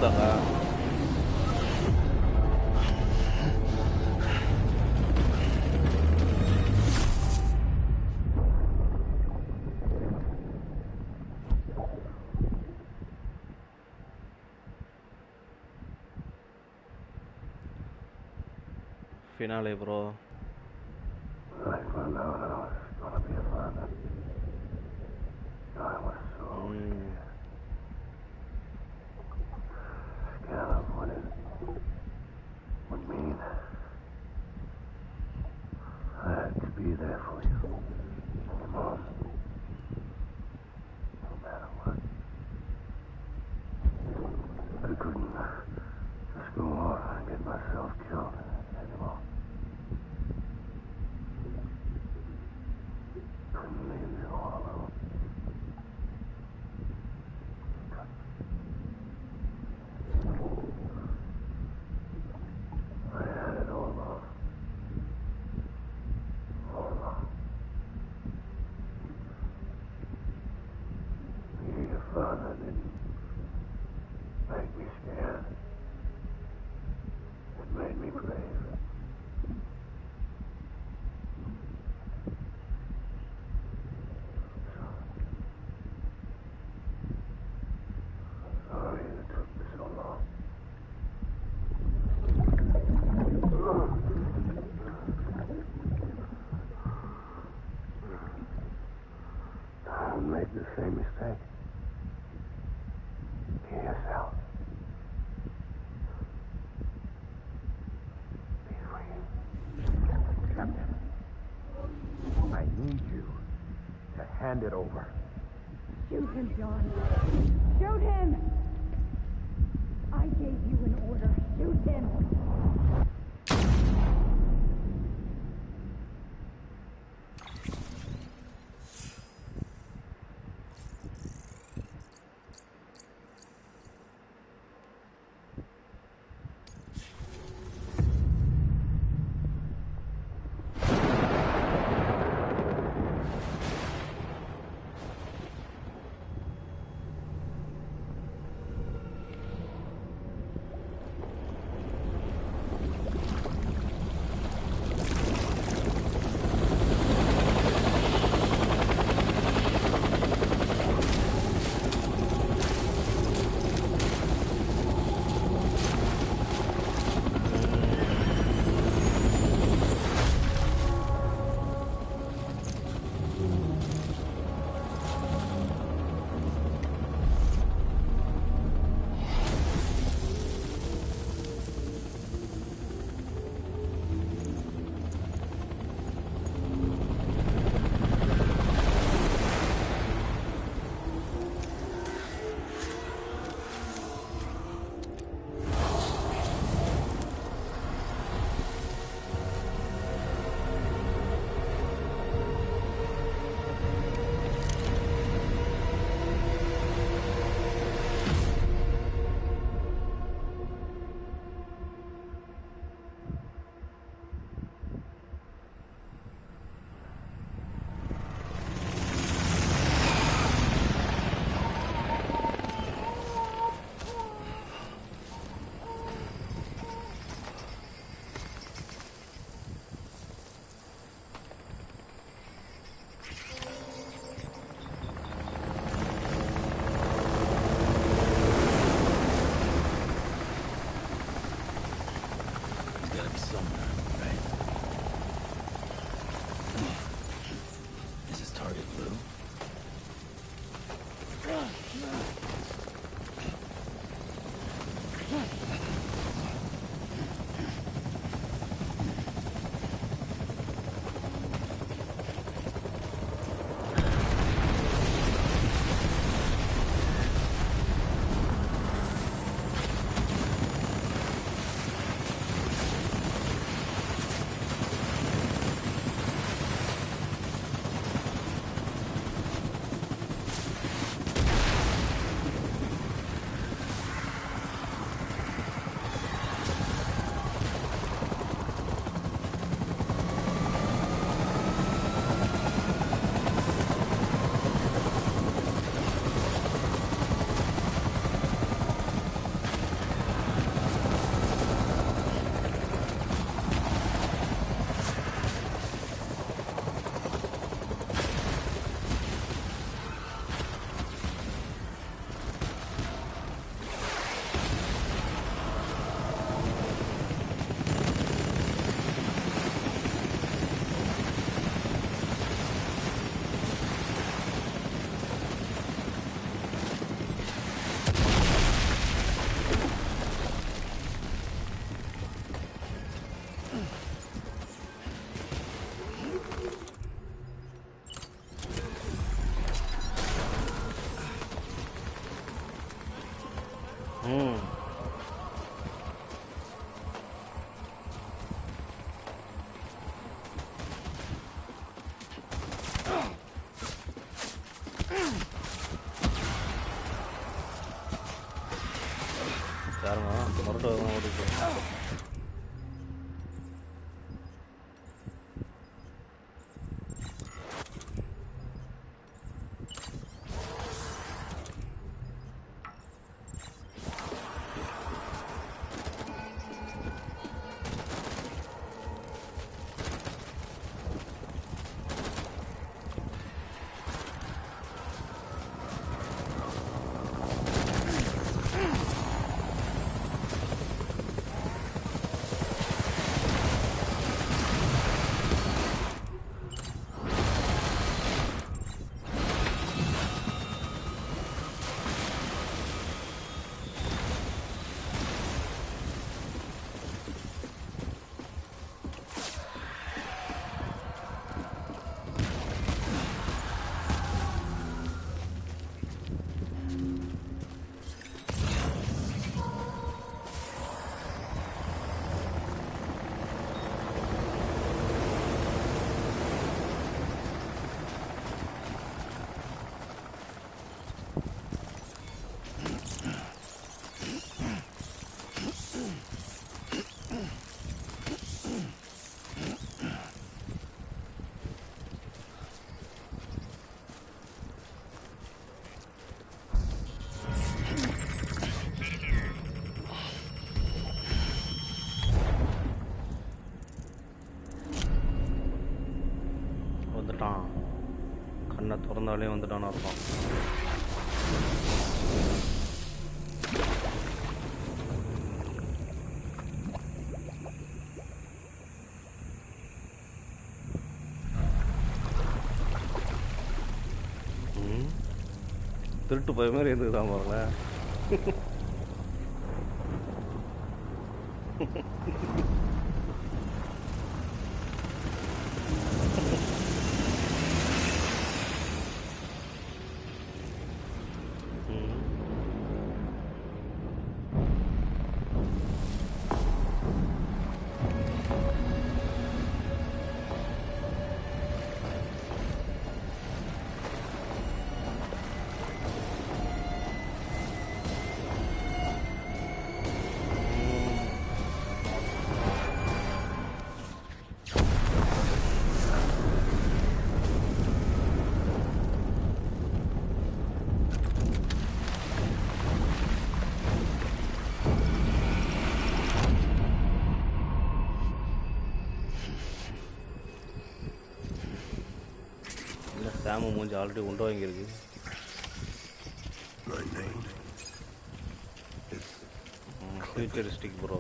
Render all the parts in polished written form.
puta kak. Finale bro. I found out I was gonna be a father. I was so scared of what it would mean. I had to be there for you, Mom. No matter what. I couldn't just go off and get myself killed anymore. Couldn't leave you all alone. I had it all wrong. All wrong. Being a father didn't make me scared. It made me brave. Sorry it took me so long. Don't make the same mistake. Be yourself. Be free. Captain, I need you to hand it over. Shoot him, John. Shoot him! I gave you an order. Shoot him! யாருங்க மறுபடியும் ஓடிட்டு வந்துட்டான். கண்ணை திறந்தாலே வந்துட்டான்னு அர்த்தம். திருட்டு போய் மாதிரி இருந்துதான் பாருங்களேன். சாமு மூஞ்சி ஆல்ரெடி உண்டு வாங்கியிருக்கு. Futuristic bro.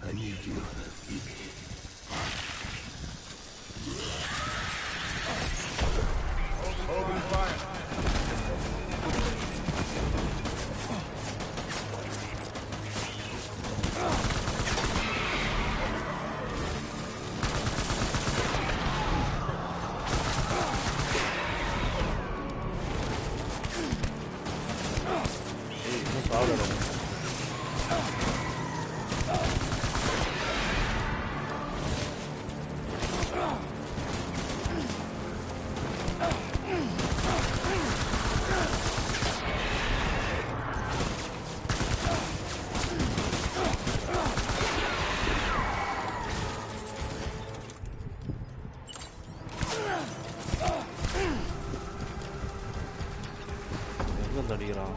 I need you. Open fire. அடிக்கிறான்.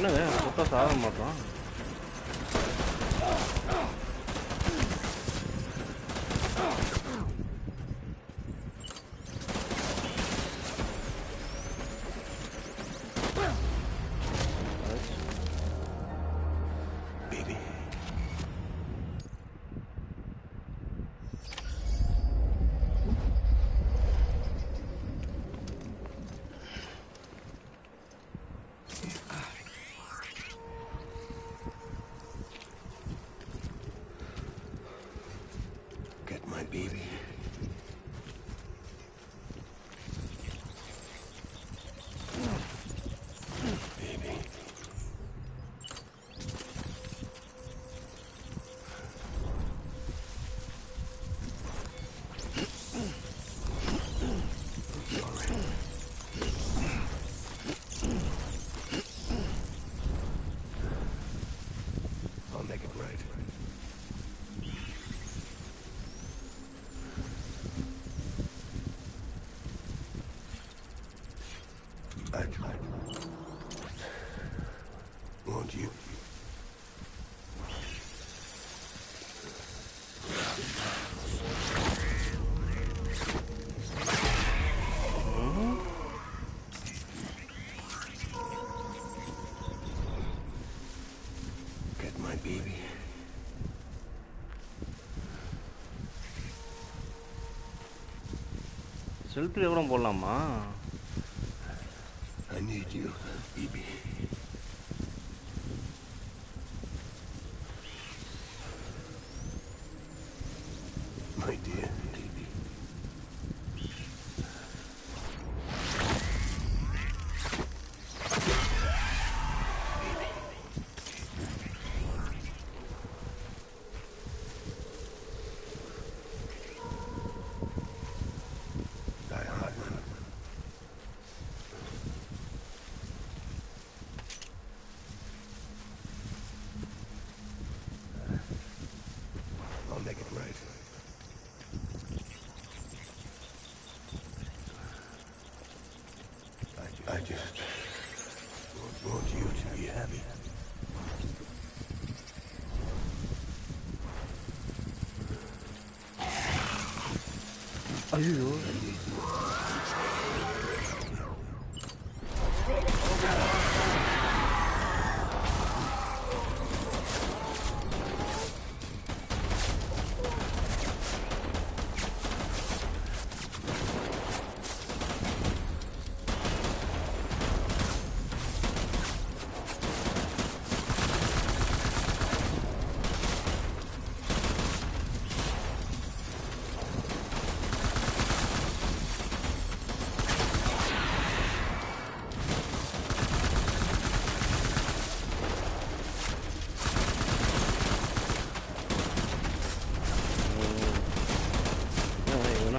என்னங்க சுத்தம் சாக மாட்டோம். Get my baby. Baby. I'll make it right. Won't you? Get my baby. செல்ஃபில கூட போடலாமா? I need you, baby. My dear baby. Die hard, man. I'll make it right. I just want you to be happy. ஐயோ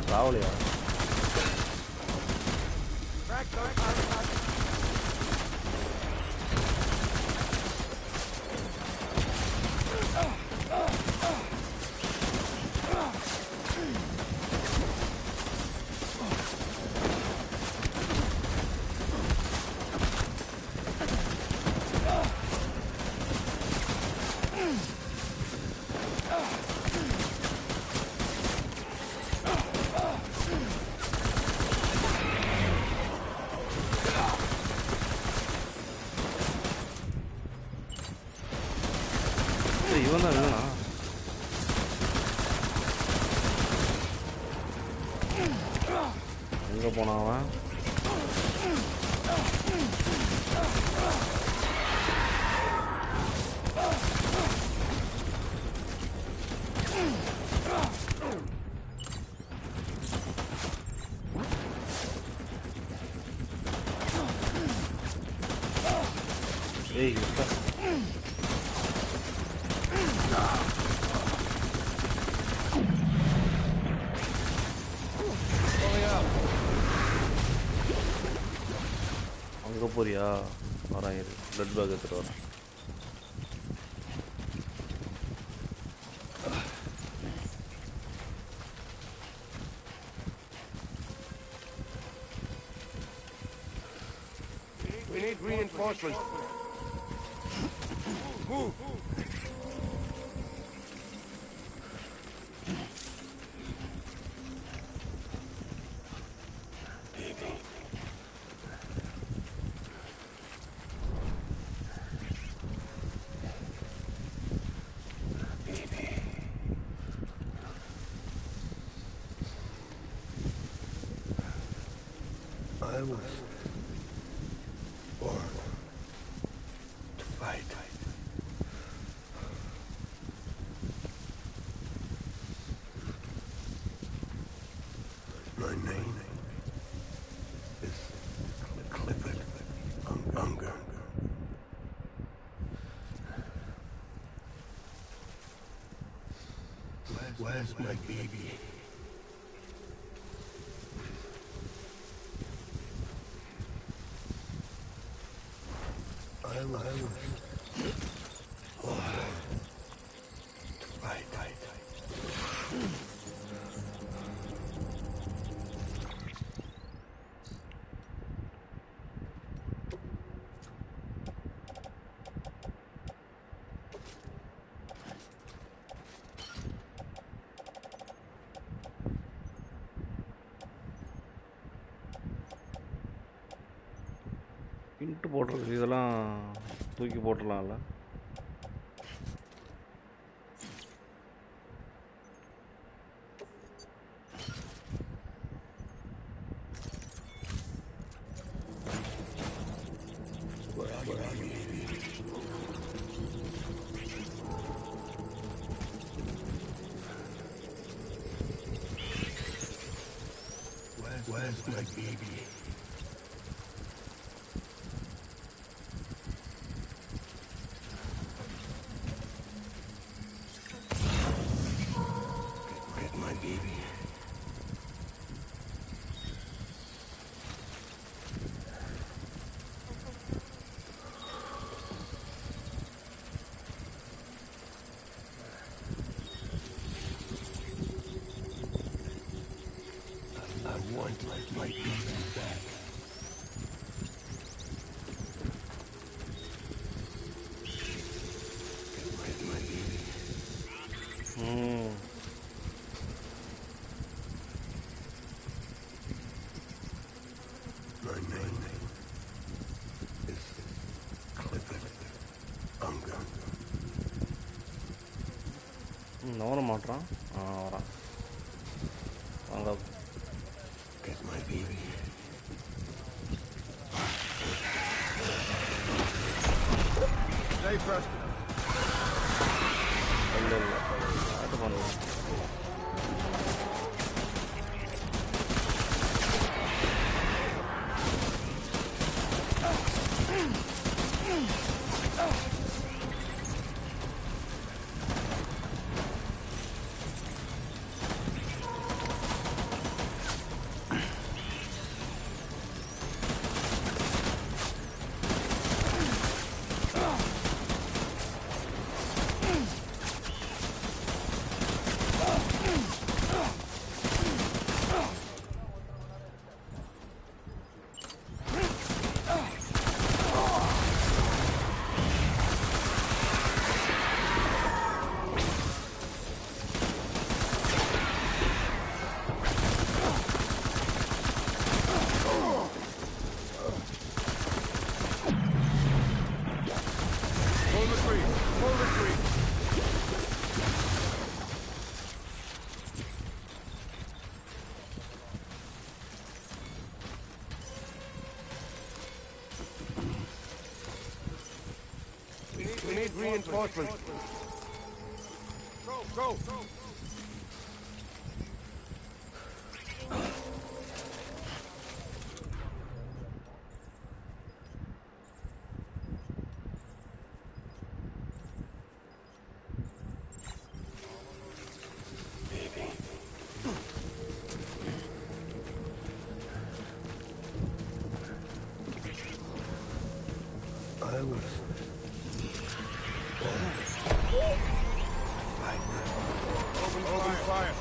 சாவலையா? இவன் தான் வேணா எங்க போனான் அவன்? ஏய் அங்கே போறியா? வரேன் இரு, பிளட் பேக் எடுத்துகிட்டு வரேன். We need reinforcements. Move! Baby. I was born to fight. My name is Clifford Unger. Where's my baby? I was born to fight. Into போட்டிருக்கு, இதெல்லாம் தூக்கி போட்டுடலாம்ல. Where's my baby? Get my baby. I want my baby back. Get my baby. My name is Clifford Unger. நவர மாட்டான். வரான். வாங்க. Get my baby. Stay Preston. இல்லை அது பண்ணலாம். Pull the tree. We need reinforcements. Go. I was Open fire.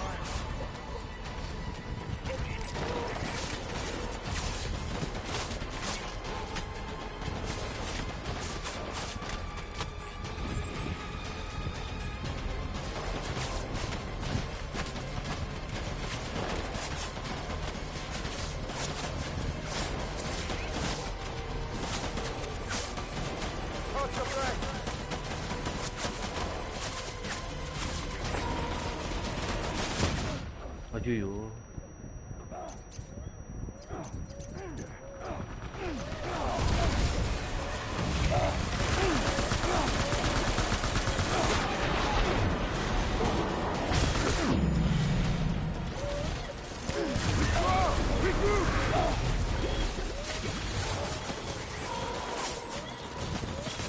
ஐயோ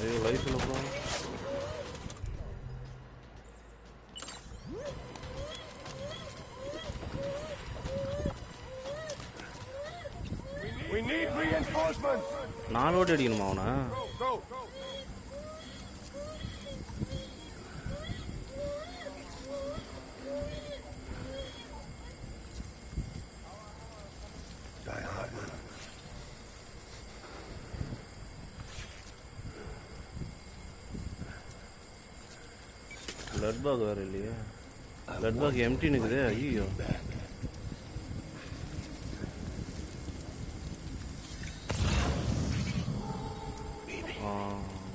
ஐயோ life இல்லை bro We need reinforcements. 4 ஓடி அடிக்கணுமா அவனை Go. Die hard, man. Blood bag வேறு இல்லையே பிளட் பாக் எம்டி நிற்குதே ஐயோ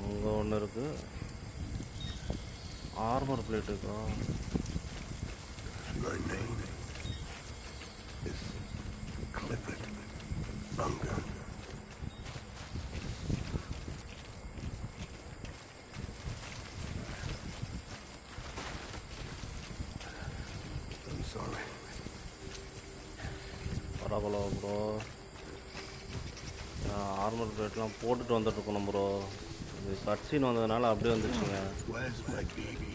அங்கே ஒன்று இருக்கு ஆர்மர் பிளேட் இருக்கா My name is Clifford Unger. I'm sorry. பரவாயில்ல ப்ரோ ஆர்மர் பிளேட்லாம் போட்டுட்டு வந்துட்டு இருக்கணும் ப்ரோ இது கட்சின்னு வந்ததுனால அப்படியே வந்துச்சுங்க Where's my baby?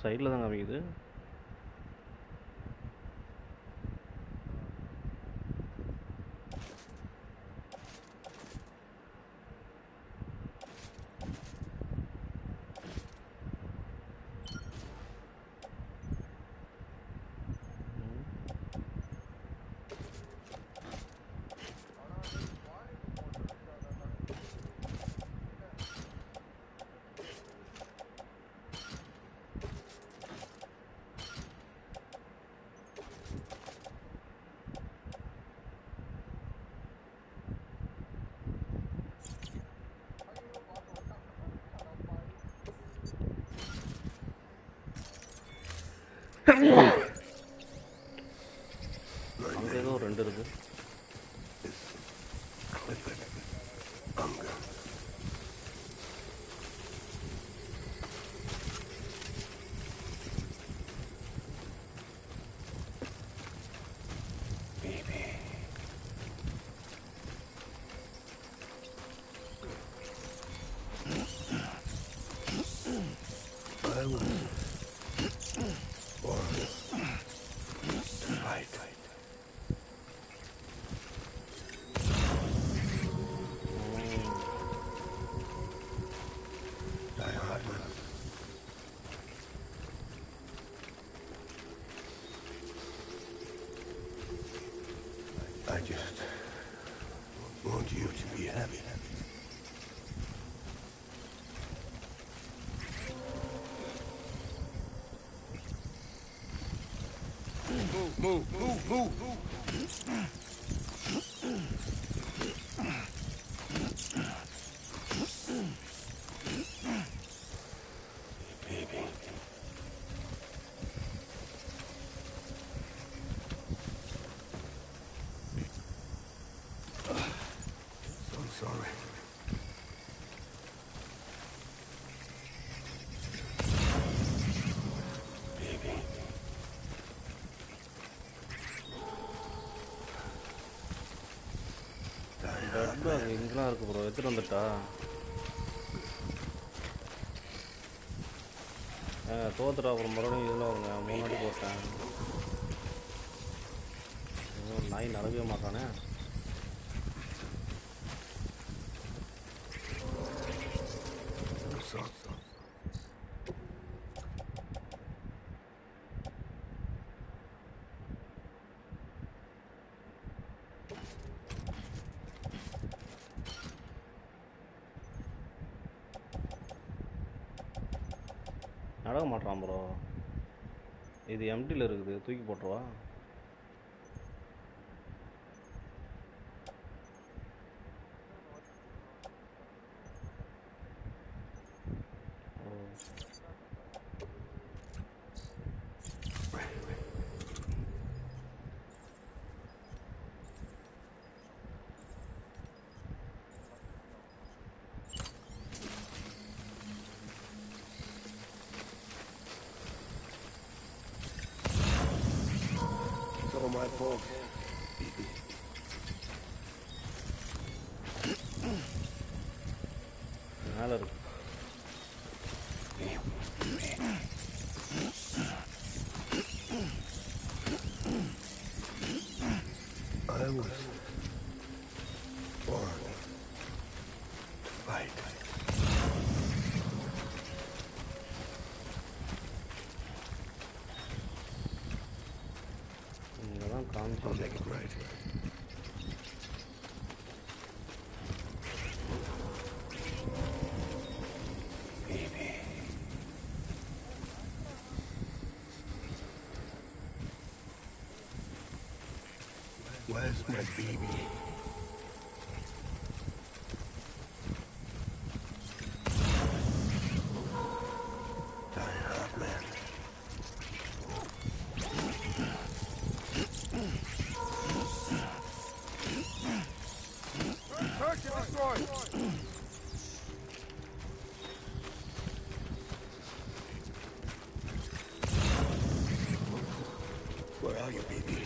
சைடில் தான் காமிக்குது அங்கே ஏதோ 2 இருக்கு Clifford Unger. Baby. I was born to fight. Die hard, man. I just want you to be happy. Move. Baby. So sorry. Baby. Blood bag இங்கெல்லாம் இருக்கு ப்ரோ எடுத்துகிட்டு வந்துட்டா தோத்துட்டா அப்புறம் மறுபடியும் இதில் வருங்க 3 வாட்டி போட்டேன் நாய் நடக்கவே மாட்டானே So நடக்க மாட்டான் ப்ரோ இது எம்டியில் இருக்குது, தூக்கி போட்டுருவா. It's all my fault. மேலே இருக்கு. I was born to fight. இங்கே தான் I'll காமிச்சு. make it right. Baby. Where's my baby? Die hard, man. Search and destroy! Where are you, baby?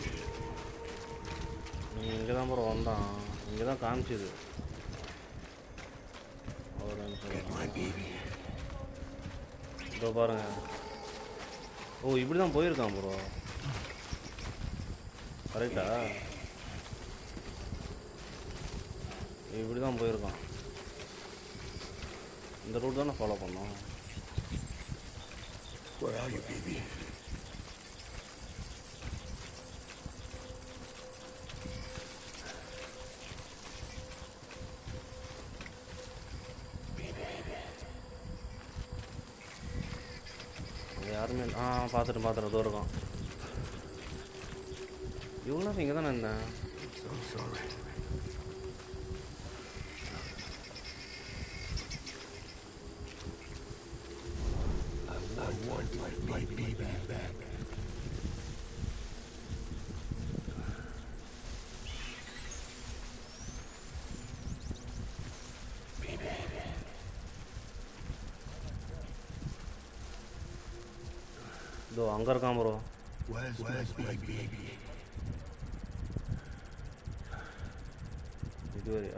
இங்கே தான் ப்ரோ வந்தான், இங்கே தான் காமிச்சிது. Get my baby. இதோ பாருங்க. ஓ இப்படி தான் போயிருக்கான் ப்ரோ. கரெக்டா? இப்படி தான் போயிருக்கான். இந்த ரூட் தானே ஃபாலோ பண்ணோம். Where are you, baby? யாருமே பார்த்துட்டு அதோ இருக்கான். இவ்வளோ இங்கே தானே இருந்தேன். So sorry. I want my baby back. Baby. இதோ அங்கே இருக்கான் ப்ரோ. Where's my baby? இதுவரை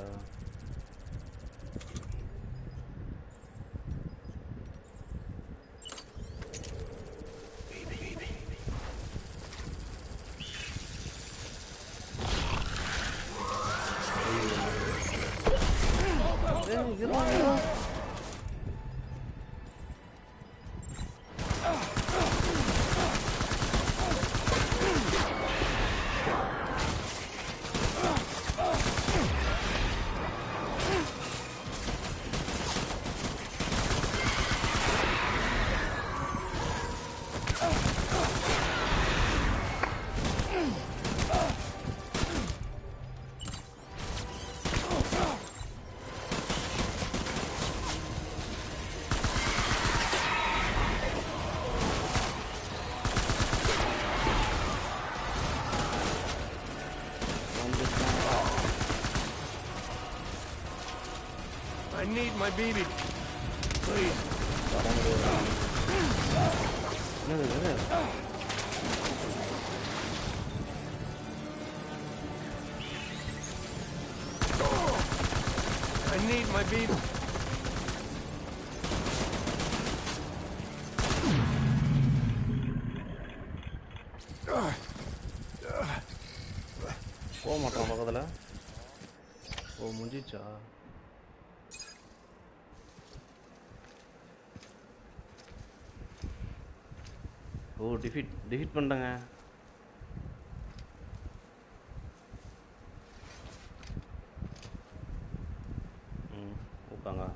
I need my baby. Please. I need my baby. போக மாட்டான் பக்கத்தில். ஓ முடிஞ்சிச்சா? ஓ டிஃபீட் பண்ணிட்டேங்க. ஓகேங்க.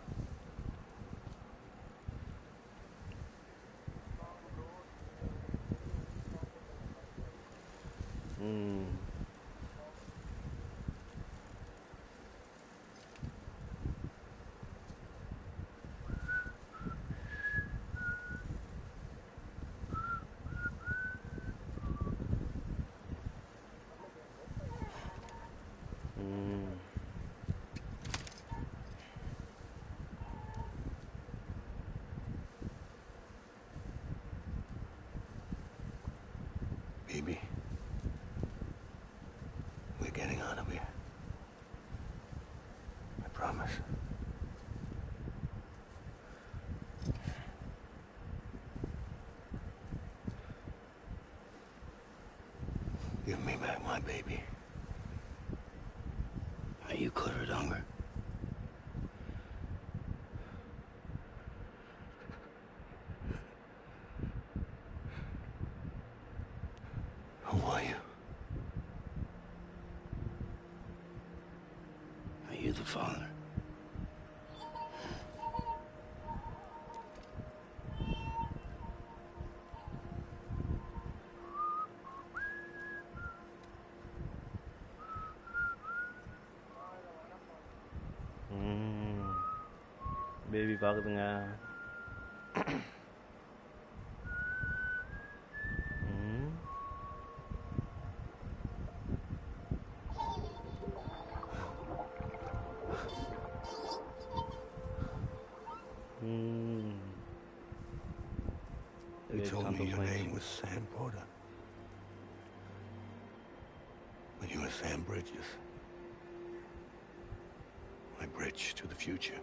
ம். ம். Baby, we're getting out of here. I promise. Give me back my baby. Are you clear of hunger? Who are you? Are you the father? Baby பார்க்குதுங்க. You told me your name was Sam Porter. But you were Sam Bridges. My bridge to the future.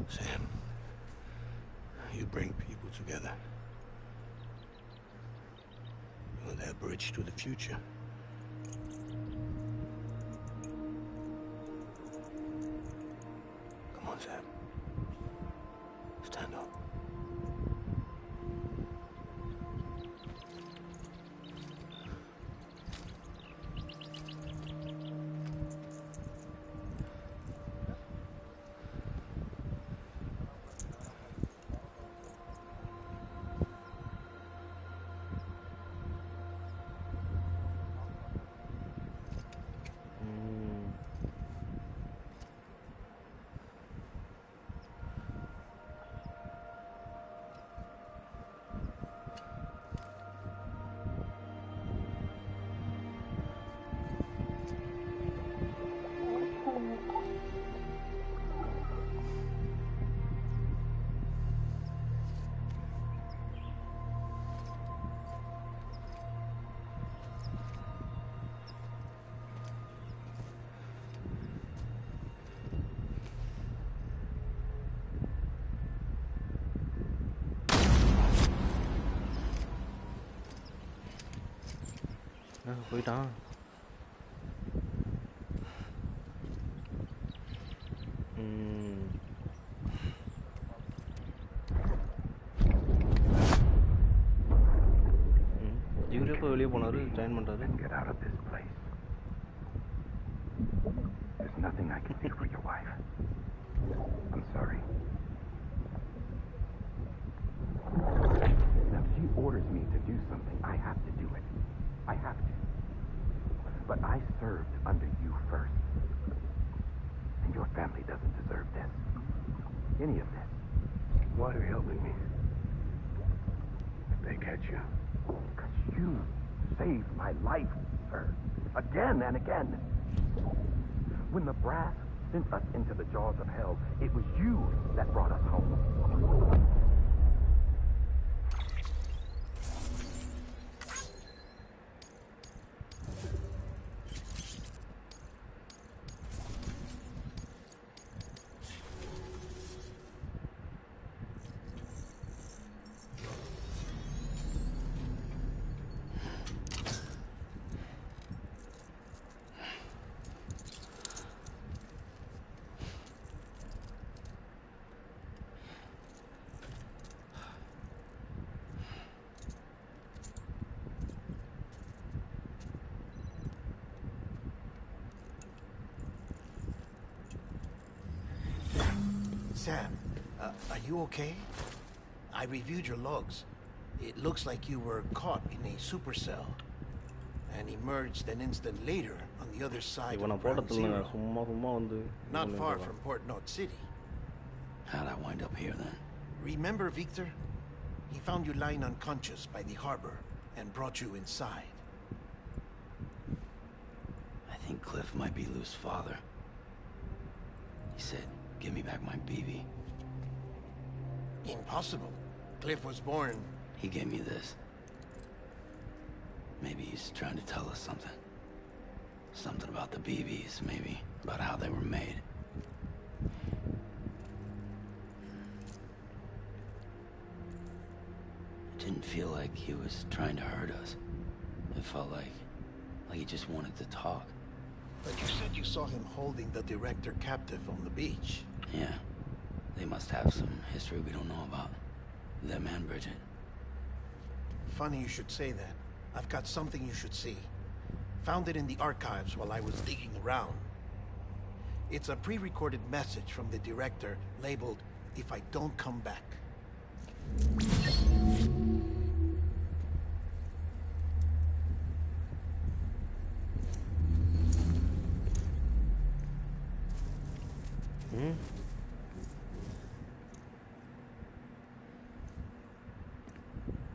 Sam, you bring people together. You're their bridge to the future. Come on, Sam. Stand up. போயிட்டான். இவரு எப்போ வெளியே போனாரு join பண்ணுறாரு? Get out of this place. There's nothing I can do for your wife. I'm sorry. Now, she orders me to do something. I have to do it. I have to. But I served under you first. And your family doesn't deserve this. Any of this. Why are you helping me? If they catch you. Because you saved my life, sir. Again and again. When the brass sent us into the jaws of hell, it was you that brought us home. Sam, are you okay? I reviewed your logs. It looks like you were caught in a supercell and emerged an instant later on the other side இவனை of போட்டு Ground தள்ளுங்க Zero. சும்மா வந்து Not far from Port-Noob City. How'd I wind up here then? Remember Victor? He found you lying unconscious by the harbor and brought you inside. I think Cliff might be Lou's father. He said, give me back my BB. Impossible. Cliff was born... He gave me this. Maybe he's trying to tell us something. Something about the BBs, maybe. About how they were made. It didn't feel like he was trying to hurt us. It felt like he just wanted to talk. But you said you saw him holding the director captive on the beach. Yeah. They must have some history we don't know about. Them and Bridget. Funny you should say that. I've got something you should see. Found it in the archives while I was digging around. It's a pre-recorded message from the director labeled, "If I don't come back."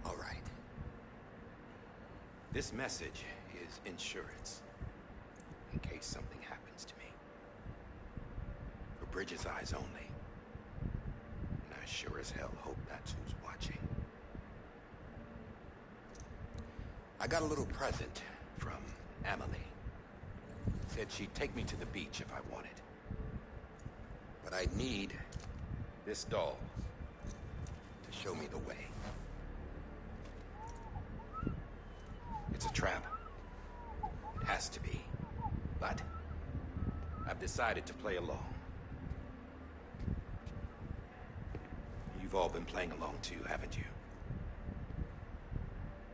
All right. This message is insurance, in case something happens to me. For Bridget's eyes only. And I sure as hell hope that's who's watching. I got a little present from Emily. Said she'd take me to the beach if I wanted. But I'd need this doll to show me the way. It's a trap. It has to be. But I've decided to play along. You've all been playing along too, haven't you?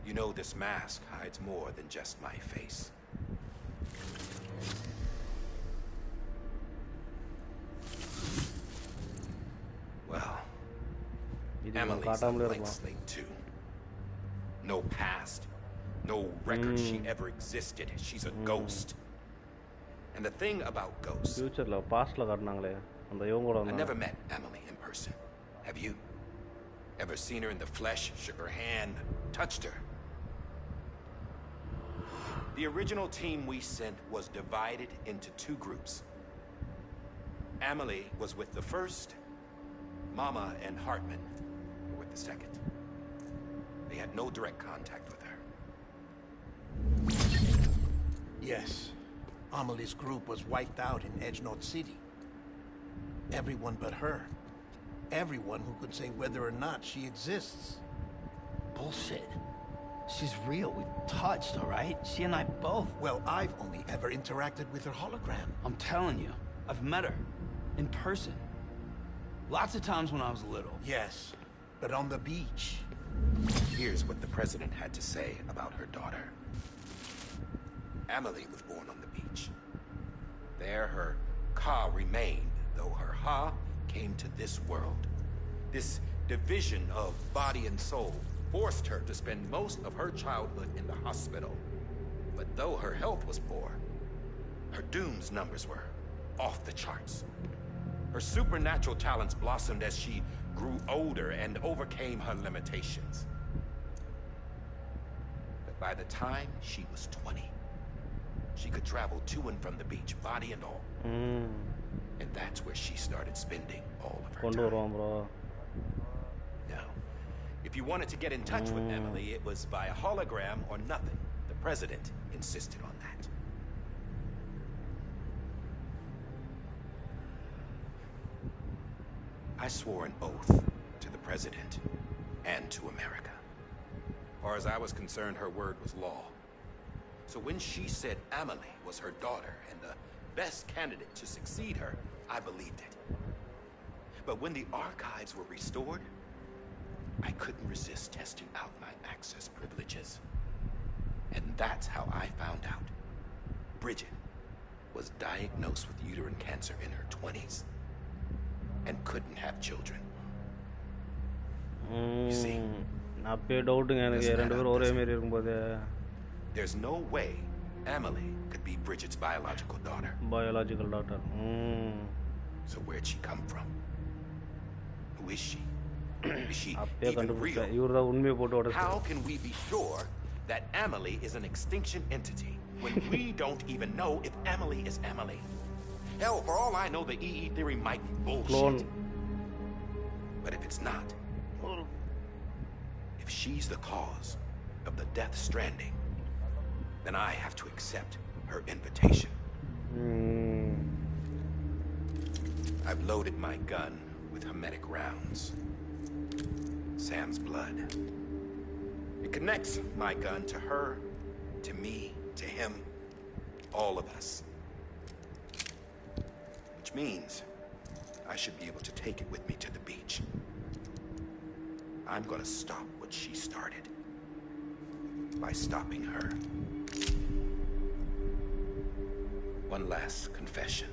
You know this mask hides more than just my face. Well, Emily's a blank slate too. No past. No record she ever existed. She's a ghost. And the thing about ghosts... ஃபியூச்சர்ல பாஸ்ட்ல காட்டுனாங்களே அந்த இவங்களோட I never met Emily in person. Have you? Ever seen her in the flesh, shook her hand, touched her? The original team we sent was divided into two groups. Emily was with the first. Mama and Hartman were with the second. They had no direct contact with her. Yes. Amelie's group was wiped out in Edge-Knot City. Everyone but her. Everyone who could say whether or not she exists. Bullshit. She's real. We touched, all right? She and I both. Well, I've only ever interacted with her hologram. I'm telling you, I've met her. In person. Lots of times when I was little. Yes, but on the beach. Here's what the president had to say about her daughter. Emily was born on the beach. There her ka remained, though her ha came to this world. This division of body and soul forced her to spend most of her childhood in the hospital. But though her health was poor, her dooms numbers were off the charts. Her supernatural talents blossomed as she grew older and overcame her limitations. But by the time she was 20, she could travel to and from the beach, body and all. And that's where she started spending all of her time. Now, if you wanted to get in touch with Emily, it was by a hologram or nothing. The president insisted on that. I swore an oath to the president and to America. As far as I was concerned, her word was law. So when she said Emily was her daughter and the best candidate to succeed her, I believed it. But when the archives were restored, I couldn't resist testing out my access privileges. And that's how I found out. Bridget was diagnosed with uterine cancer in her 20s. and couldn't have children. See, அப்பே டவுட்டுங்க எனக்கு ரெண்டு பேரும் ஒரே மாதிரி இருக்கும்போது. There's no way Emily could be Bridget's biological daughter. Biological daughter. So where'd she come from? Who is she? Is she even real? How can we be sure that Emily is an extinction entity when we don't even know if Emily is Emily? Hell, for all I know, the EE theory might be bullshit. Clone. But if it's not, if she's the cause of the death stranding, then I have to accept her invitation. I've loaded my gun with hermetic rounds. Sam's blood. It connects my gun to her, to me, to him, all of us. Which means I should be able to take it with me to the beach. I'm gonna stop what she started by stopping her. One last confession.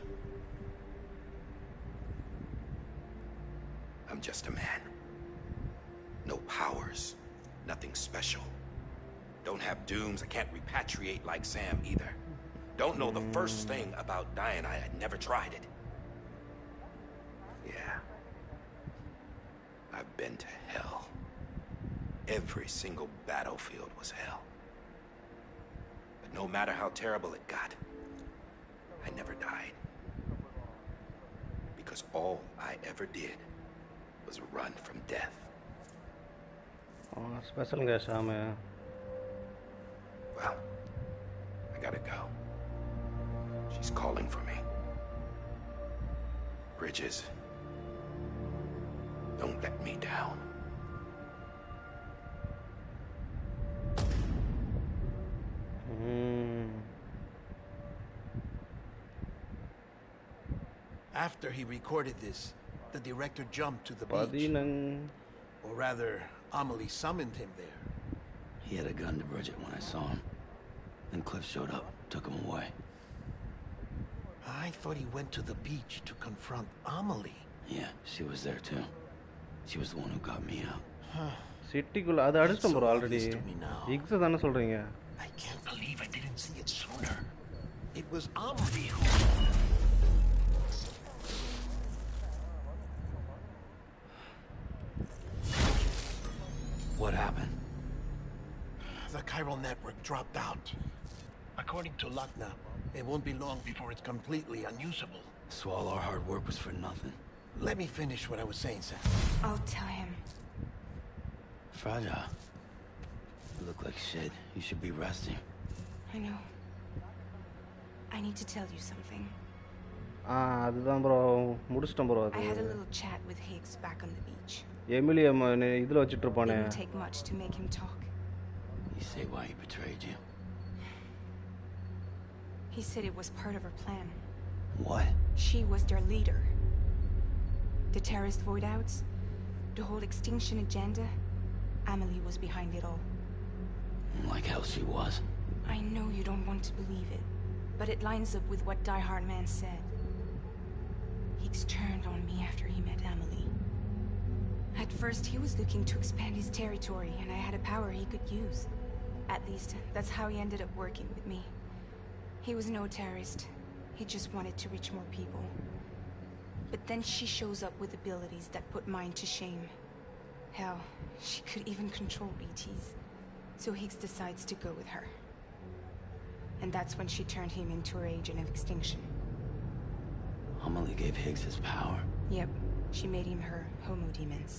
I'm just a man. No powers, nothing special. Don't have dooms, I can't repatriate like Sam either. Don't know the first thing about dying, I had never tried it. Yeah. I've been to hell. Every single battlefield was hell. But no matter how terrible it got, I never died. Because all I ever did was run from death. Special guy, Sam. Well, I gotta go. She's calling for me. Bridges, don't let me down. After he recorded this, the director jumped to the beach. Or rather, Amelie summoned him there. He had a gun to Bridget when I saw him. Then Cliff showed up, took him away. I thought he went to the beach to confront Amelie. Yeah, she was there too. She was the one who got me out. சிட்டிக்குள்ள அது அடிச்சிட்டோம் bro already. X தான சொல்றீங்க? I can't believe I didn't see it sooner. It was Amelie who... What happened? The chiral network dropped out. According to Lucknow, it won't be long before it's completely unusable. So all our hard work was for nothing. Let me finish what I was saying, Sam. I'll tell him. Fragile. You look like shit. You should be resting. I know. I need to tell you something. அதுதான் bro முடிச்சிட்டோம் bro அது. I had a little chat with Higgs back on the beach. Emily இதுல வச்சிட்டு இருப்பானே. It didn't take much to make him talk. You say why he betrayed you? He said it was part of her plan. What? She was their leader. The terrorist void outs, the whole extinction agenda, Amelie was behind it all. Like hell she was. I know you don't want to believe it, but it lines up with what Die Hard Man said. Higgs turned on me after he met Amelie. At first, he was looking to expand his territory, and I had a power he could use. At least, that's how he ended up working with me. He was no terrorist. He just wanted to reach more people. But then she shows up with abilities that put mine to shame. Hell, she could even control BTs. So Higgs decides to go with her. And that's when she turned him into her agent of extinction. Amelie gave Higgs his power? Yep. She made him her homo demons.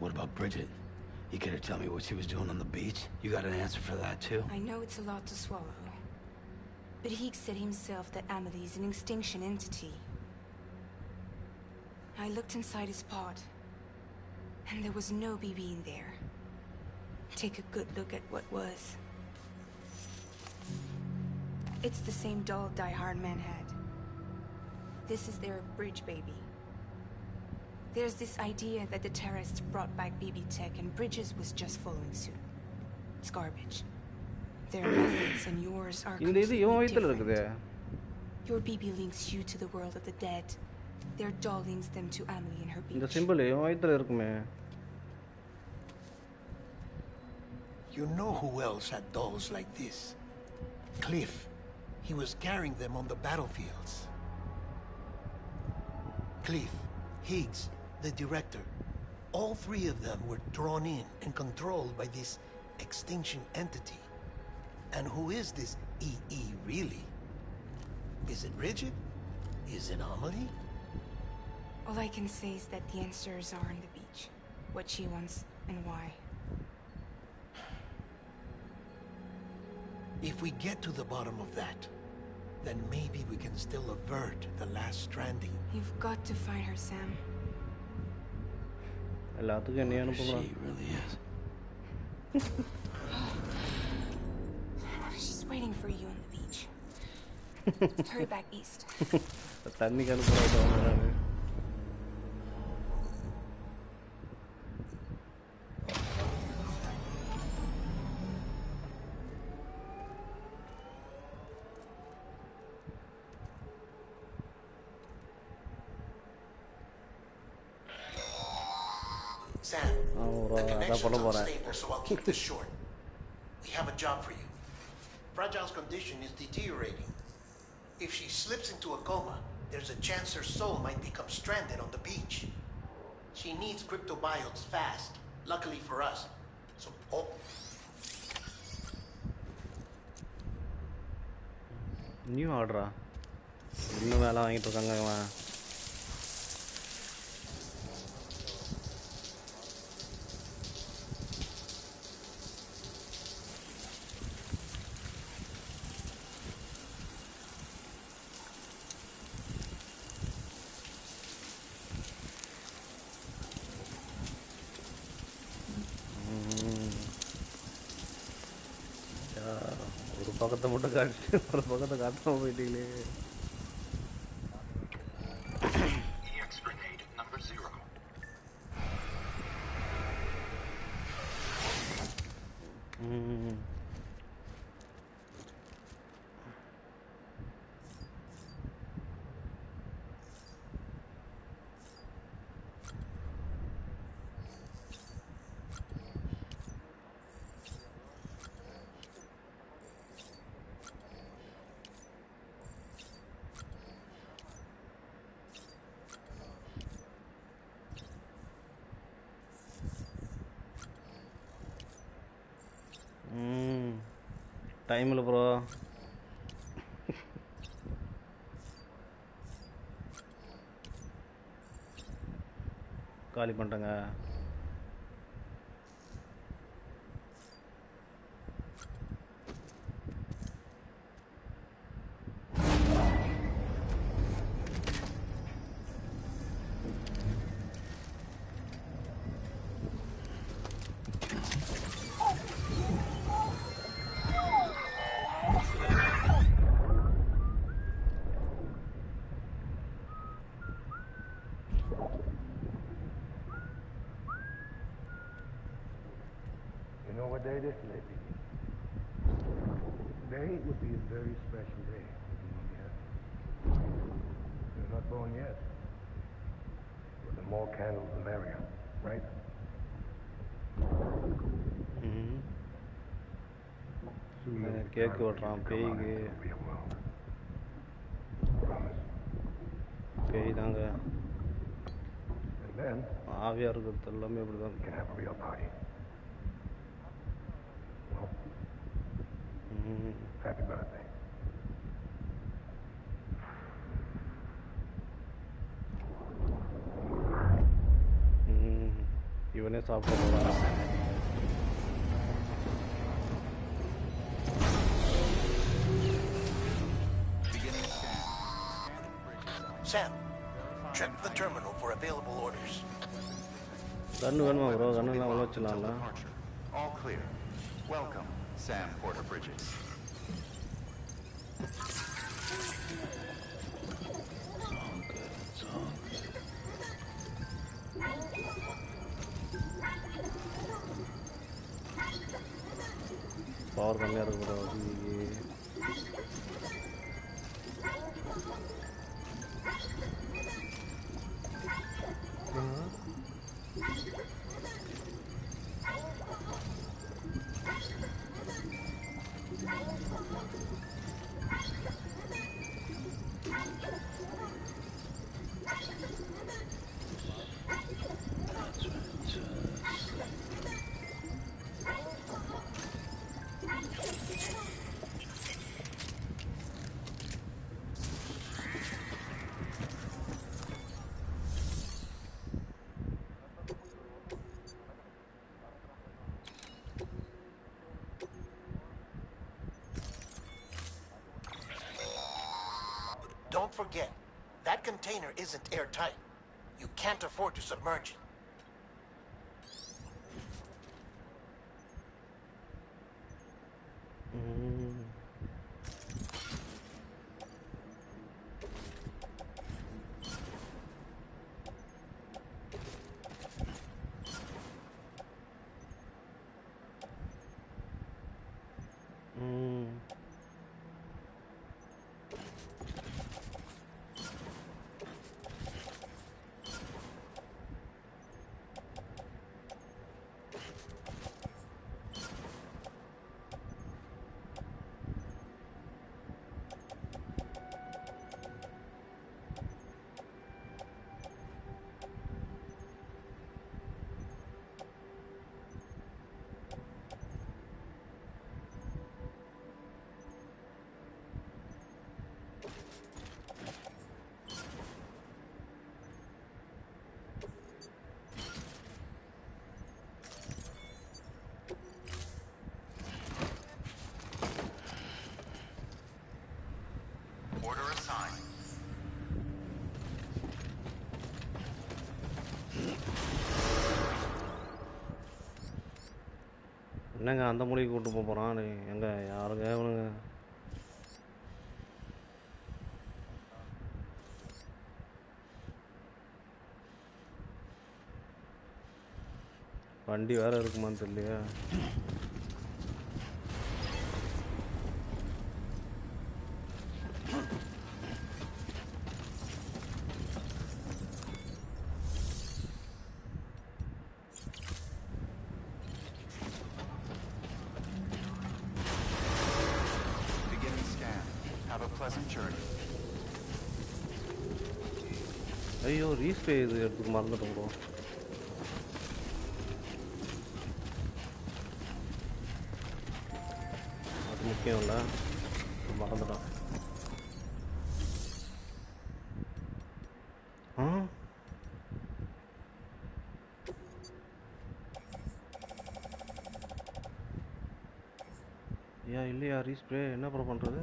What about Bridget? You care to tell me what she was doing on the beach? You got an answer for that too? I know it's a lot to swallow. But Higgs said himself that Amelie is an extinction entity. I looked inside his pod, and there was no BB in there. Take a good look at what was. It's the same doll Die Hard Man had. This is their bridge baby. There's this idea that the terrorists brought back BB tech and Bridges was just following suit. It's garbage. Their methods and yours are completely different. Your BB links you to the world of the dead, Their doll links them to Amelie and her இந்த beach. Simple வயித்துல இருக்குமே. You know who else had dolls like this? Cliff. He was carrying them on the battlefields. Cliff, Higgs, the director. All three of them were drawn in and controlled by this extinction entity. And who is this EE really? Is it Bridget? Is it Amelie? All I can say is that the answers are on the beach. What she wants and why. If we get to the bottom of that, then maybe we can still avert the last stranding. You've got to find her, Sam. எல்லாத்துக்கும் என்ன அனுப்புங்க. She really is. She's waiting for you on the beach. Hurry back east. தண்ணிக்கு அனுப்புறாங்க. Sam, the connection's unstable, so I'll keep this short. We have a job for you. Fragile's condition is deteriorating. If she slips into a coma, there's a chance her soul might become stranded on the beach. She needs cryptobiotes fast, luckily for us. So, new ஆர்டரா? இன்னும் வேலை வாங்கிட்டு இருக்காங்க இவன். ஒரு பக்கத்தை மட்டும் காட்டு, ஒரு பக்கத்தை காட்டாம போயிட்டீங்களே. டைம் இல்லை ப்ரோ. காலி பண்ணிட்டேங்க. You know what day this may be? Today would be a very special day. You're not born yet. But the more candles, the merrier, right? கேக்கு ஓட்டுறான் பேய்க்கு. பேய் தாங்க. ஆவியாக இருக்கிறது எல்லாமே அப்படி தான். Happy birthday. இவனே சாப்பிட போகிறான். Sam, check the terminal for available orders. கண்ணு வேணுமா ப்ரோ? கண்ணுலாம் உள்ள வச்சுலாம்ல. All clear. Welcome, Sam Porter Bridges. Power கம்மியாக இருக்கு bro. forget, that container isn't airtight. You can't afford to submerge it. Order assigned. என்னங்க அந்த மூலைக்கு கூட்டு போக போகிறான் எங்கே யாருங்க இவனுங்க வண்டி வேறு இருக்குமான்னு தெரியலையா ஐயோ ரீஸ்பே இது எடுத்துக்க மறந்துட்டோம் ப்ரோ அது முக்கியம் இல்லை மறந்துட்டோம் ஏன் இல்லையா ரீஸ்ப்ரே என்ன ப்ரோ பண்ணுறது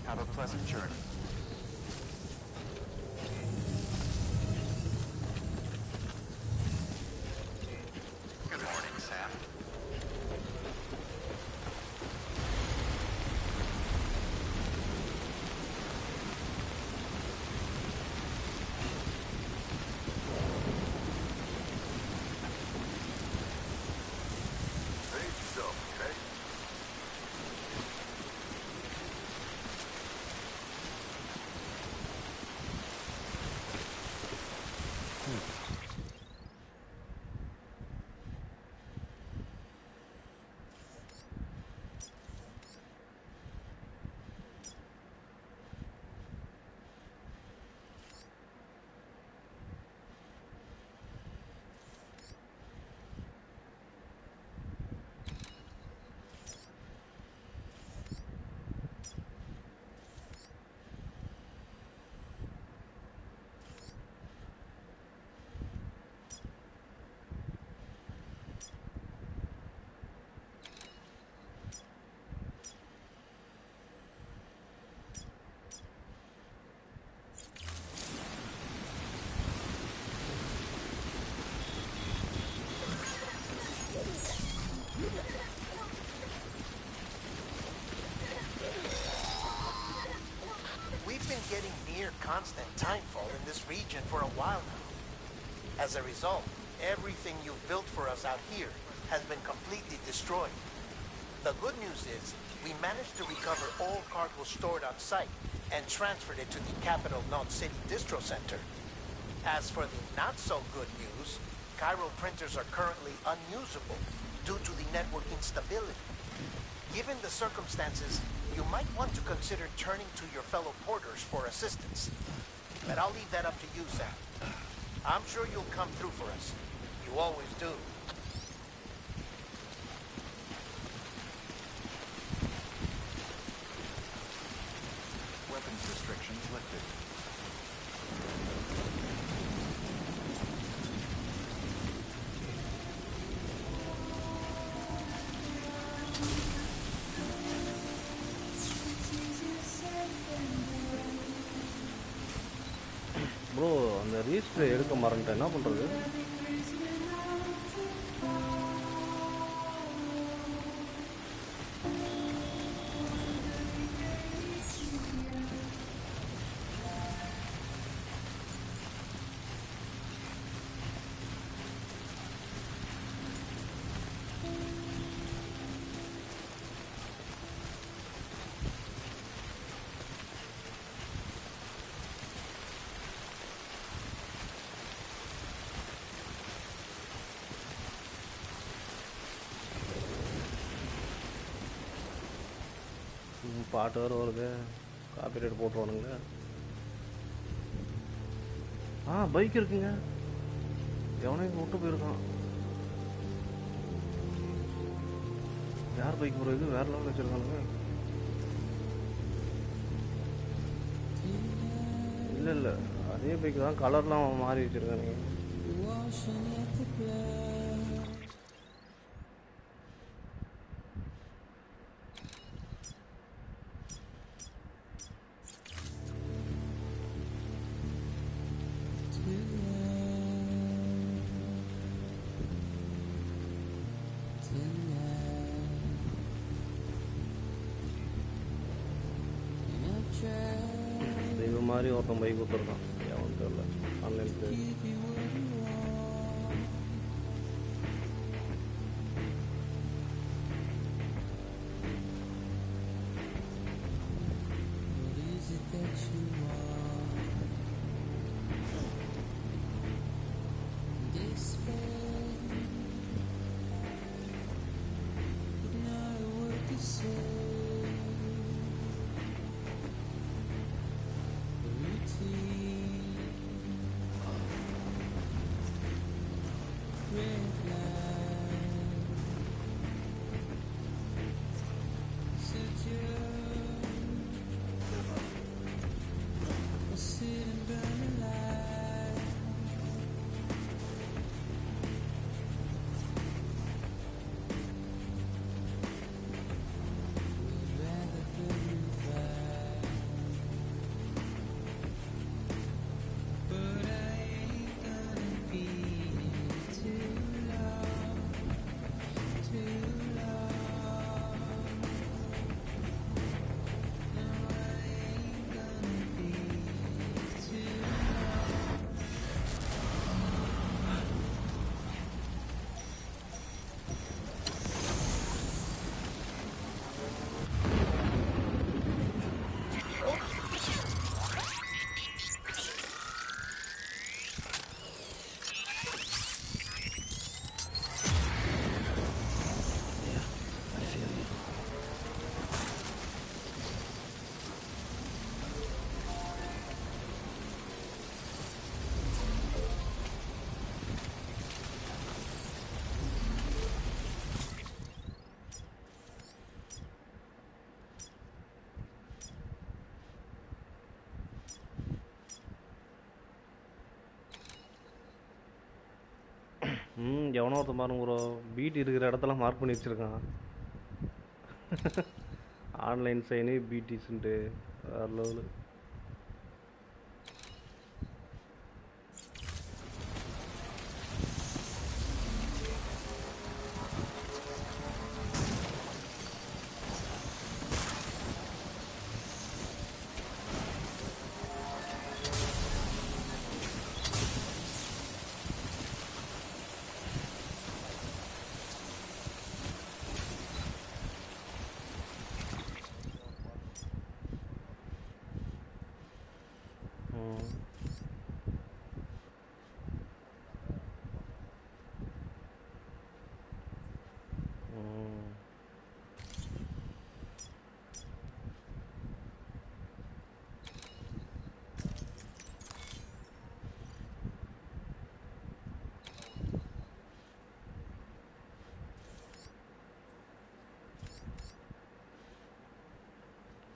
Have a pleasant journey. Good morning, Sam. Save yourself, okay? We've been getting near constant timefall in this region for a while now. As a result, everything you've built for us out here has been completely destroyed. The good news is, we managed to recover all cargo stored on site and transferred it to the Capital Knot City Distro Center. As for the not-so-good news, Cairo printers are currently unusable due to the network instability. Given the circumstances, you might want to consider turning to your fellow porters for assistance. But I'll leave that up to you, Sam. I'm sure you'll come through for us. You always do. Weapons restrictions lifted. Bro அந்த ரீஸ்டர் எடுக்க மறந்துட்டேன், என்ன பண்ணுறது? பாட்டு வேறு வருது, copyright போட்டுருவானுங்க. Bike இருக்குங்க, எவனையும் விட்டு போயிருக்கான். யார் பைக் ப்ரோ இது? வேற லெவலில் வச்சுருக்கானுங்க. இல்லை இல்லை, அதே பைக் தான், கலர்லாம் மாறி வச்சுருக்கானுங்க. இது மாதிரி ஒருத்தன் பைக் கொடுத்துருக்கான், எவன் தெரியல, ஆன்லைனுக்கு. எவனோ ஒருத்தன் பாருங்க ப்ரோ, பீட் இருக்கிற இடத்துல மார்க் பண்ணி வச்சுருக்கான். ஆன்லைன் சைனு பிடிஸ்ன்ட்டு வேறு லெவலு.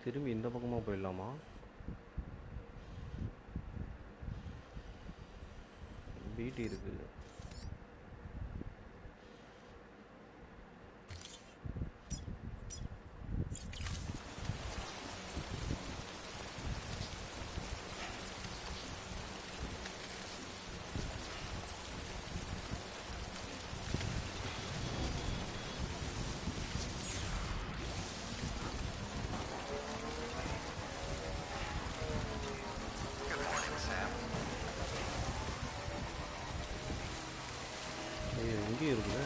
திரும்பி இந்த பக்கமாக போயிடலாமா? பிடி இருக்குது. இங்கே இருக்குது.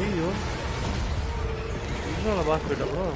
ஐயோ, இன்னும் பாஸ் போயிட்டா ப்ரோ.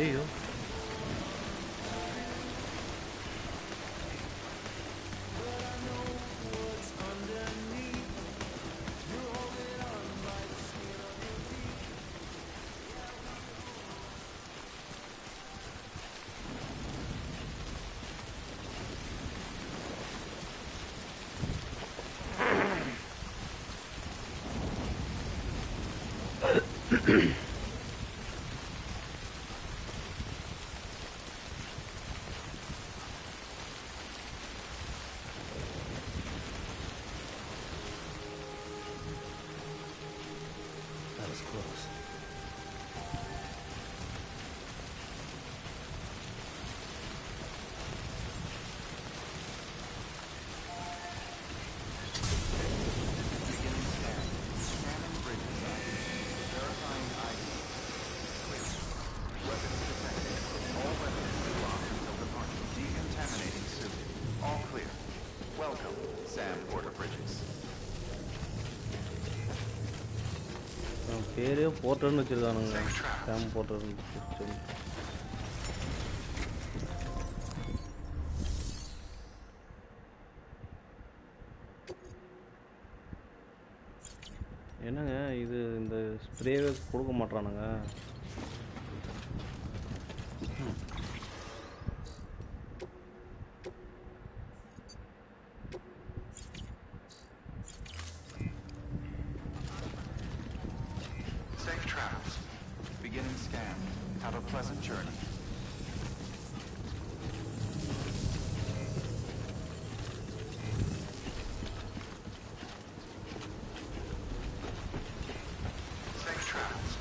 ஐயோ That was close. பேரே போர்ட்டர்னு வச்சிருக்கானுங்க சாம் போர்ட்டர்னு சொல்லி என்னங்க இது இந்த ஸ்ப்ரேவே கொடுக்க மாட்றானுங்க Safe travels. Beginning scan. Have a pleasant journey. Safe travels.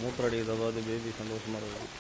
Motor அடிக்கிறத பார்த்து பேபி சந்தோஷமாக இருக்கும்.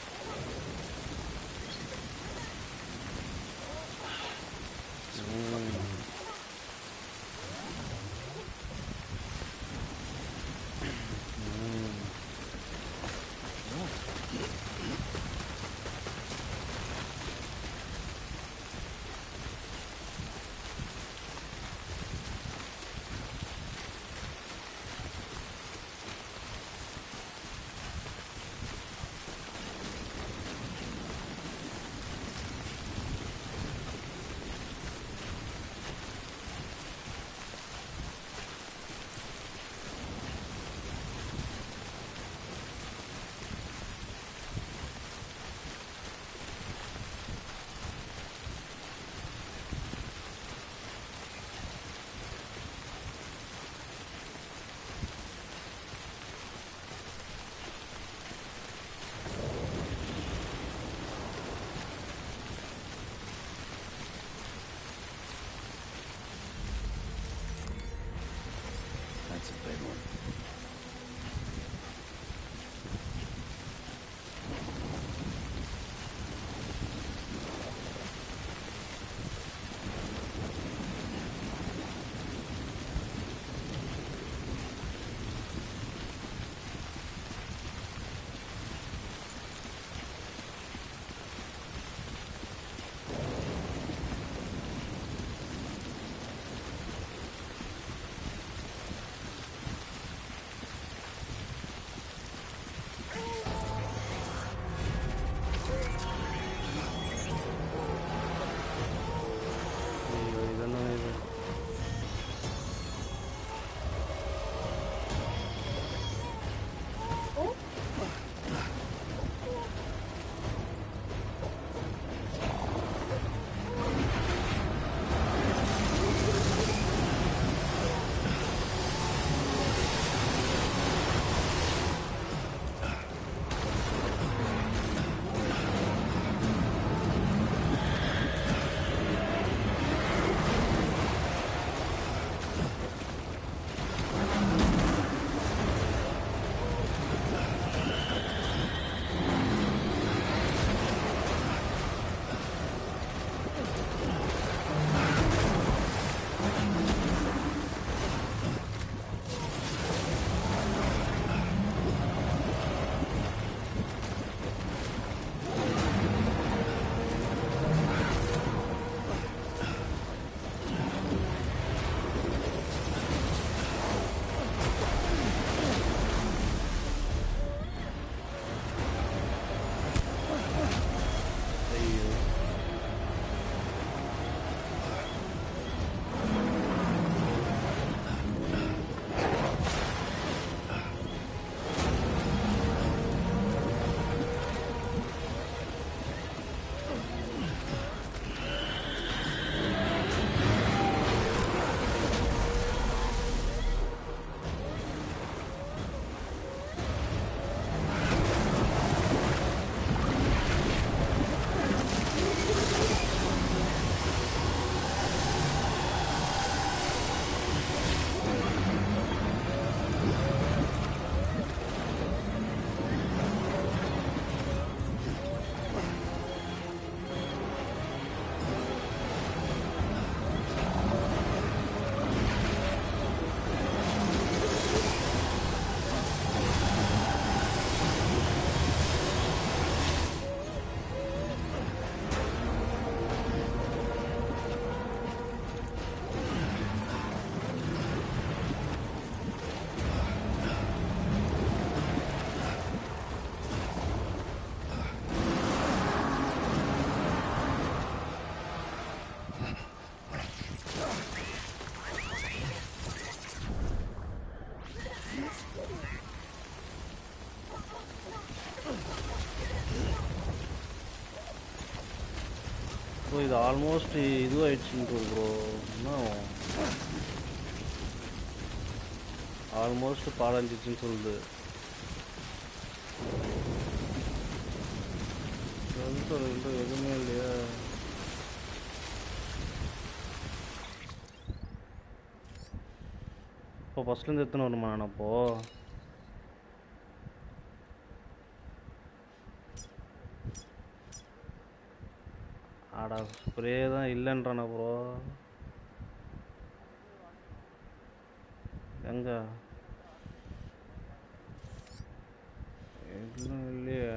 ப்ரோ இது ஆல்மோஸ்ட் இதுவாகிடுச்சுன்னு ப்ரோ. இன்னும் ஆல்மோஸ்ட் பாலஞ்சிச்சுன்னு சொல்லுது. எதுவுமே இல்லையா? இப்போ ஃபஸ்ட்லேருந்து எத்தனை வருமா நான் அப்போ? ஆடா ஸ்ப்ரே தான் இல்லைன்றானா ப்ரோ. எங்க எதுவும் இல்லையே.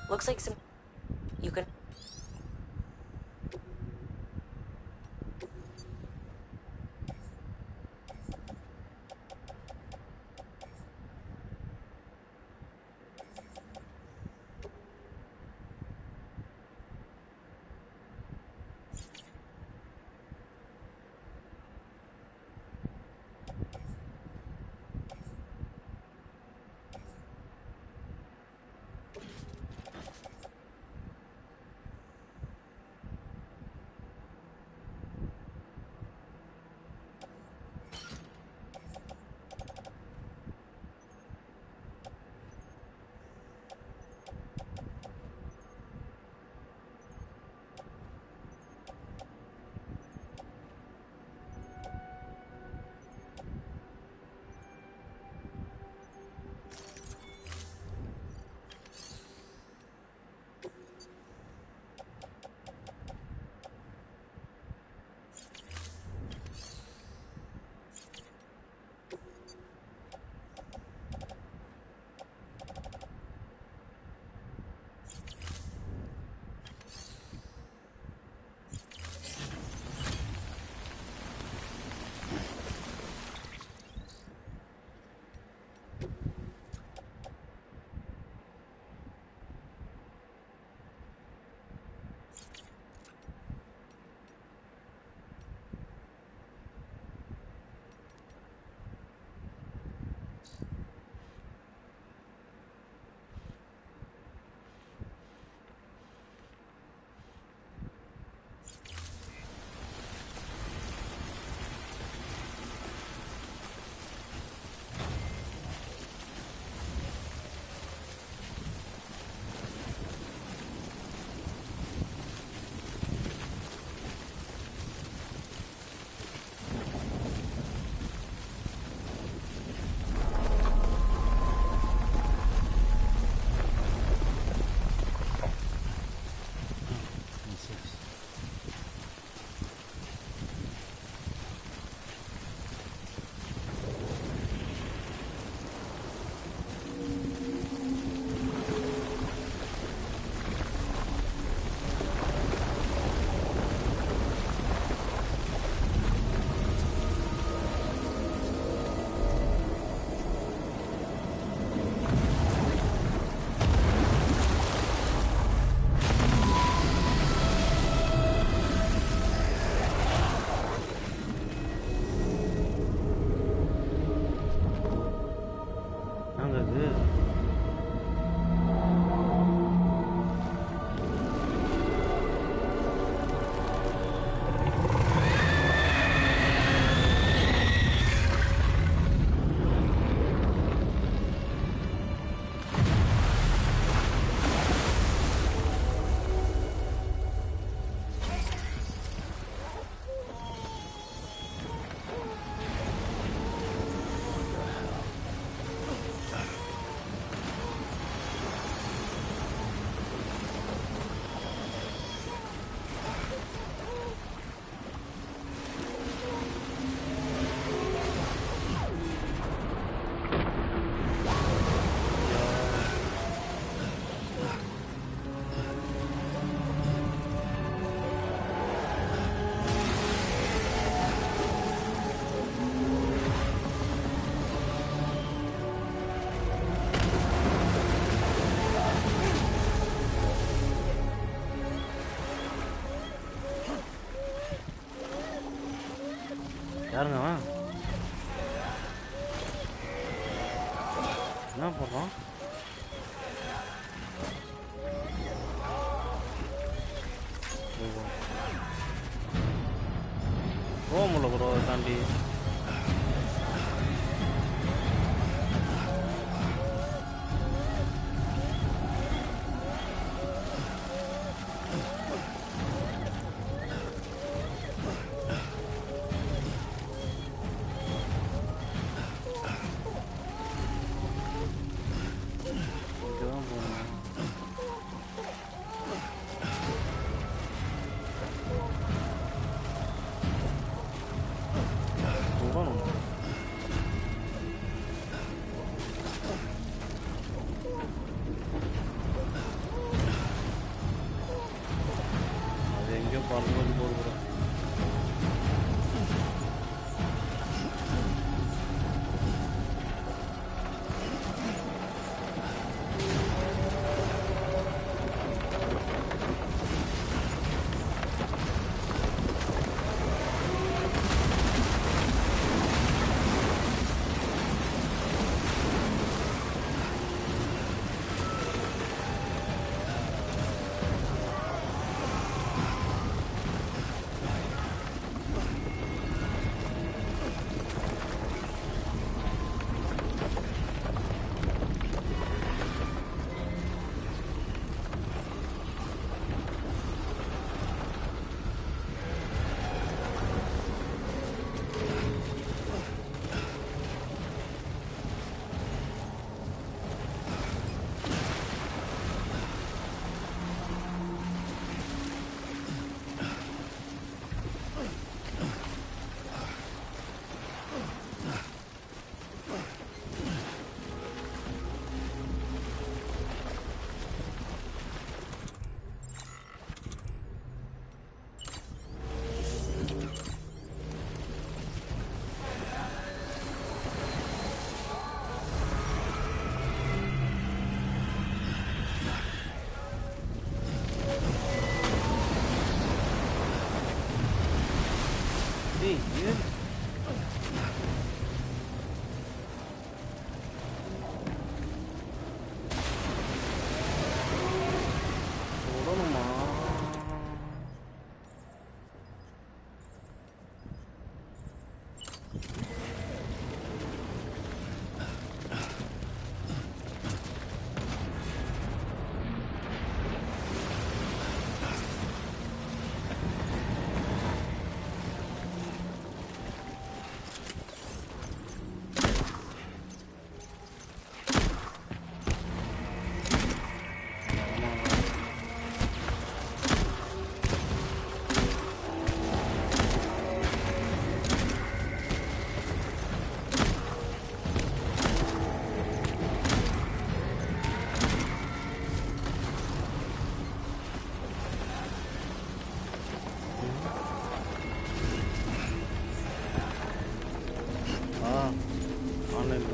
Looks like some... You can... யாருங்க அவன்? என்ன பண்ணுறான்? போக முடியல ப்ரோ அதை தாண்டி.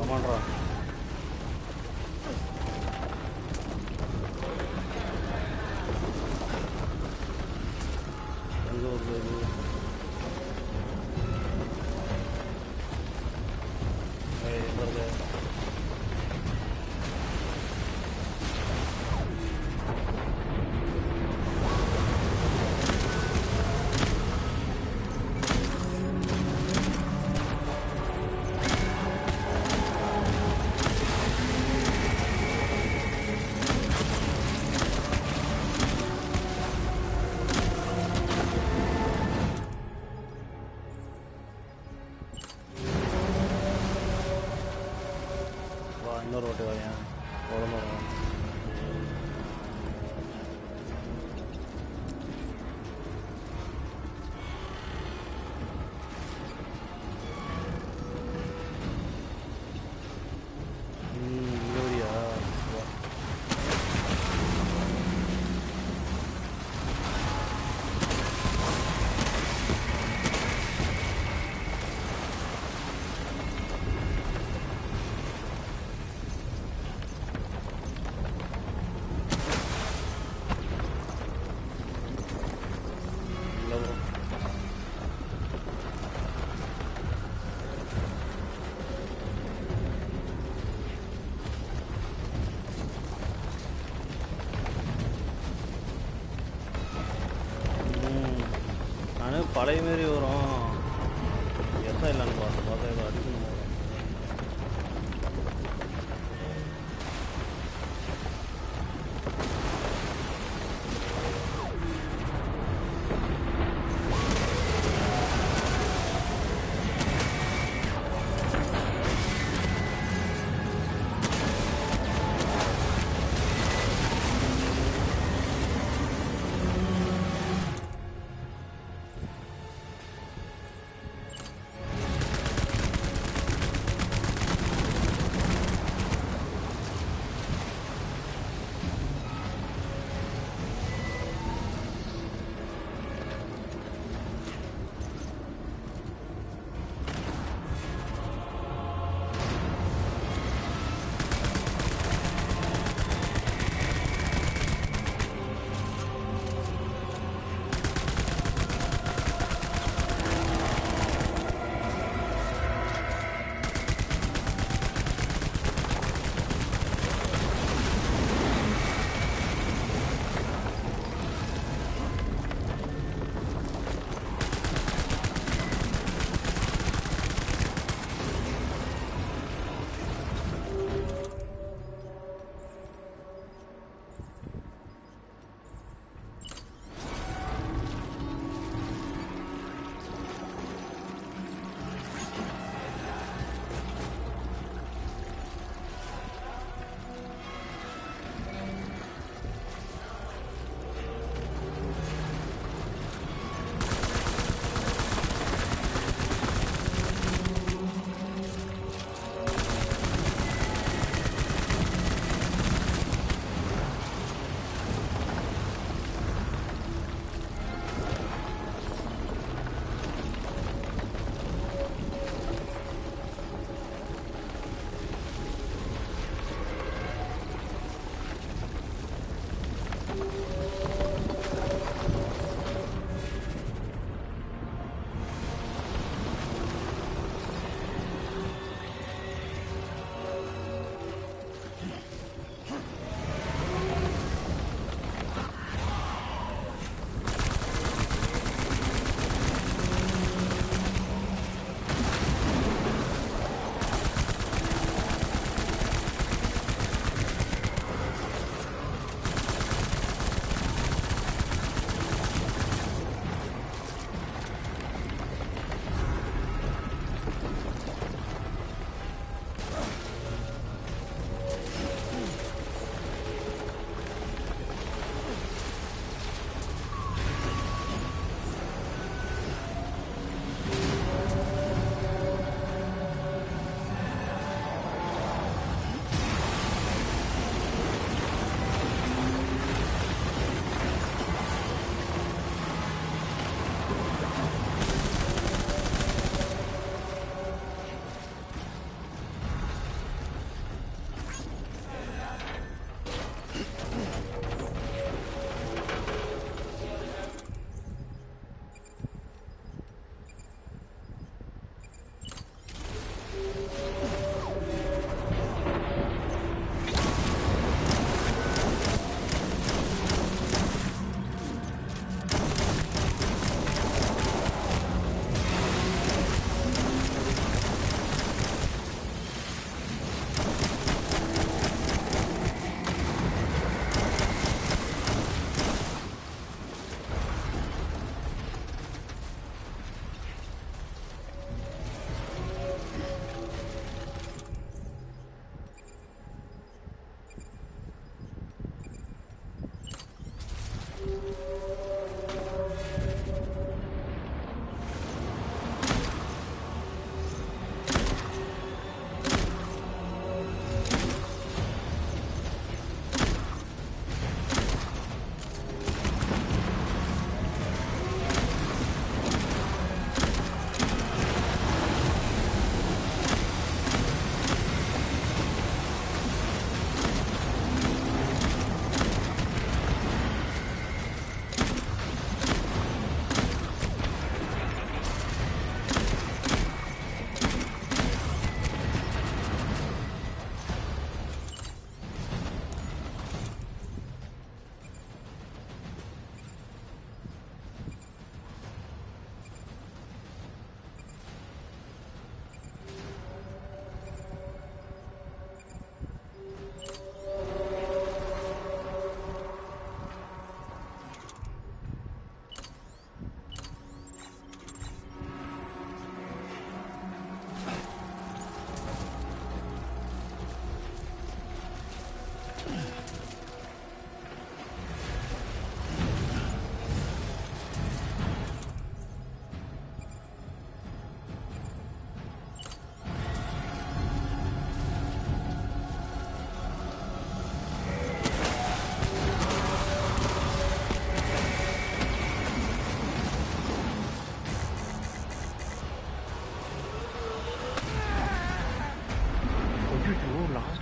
கமான்ரா. எங்க வருது இது? எங்க வருது? இன்னொரு வாட்டி வாயேன். உடம்பு வரும். இங்கேயா? பழைய மாரி வரும். எஸ்ஸா இல்லைன்னு பார்த்தா இதை அடிக்கணும்.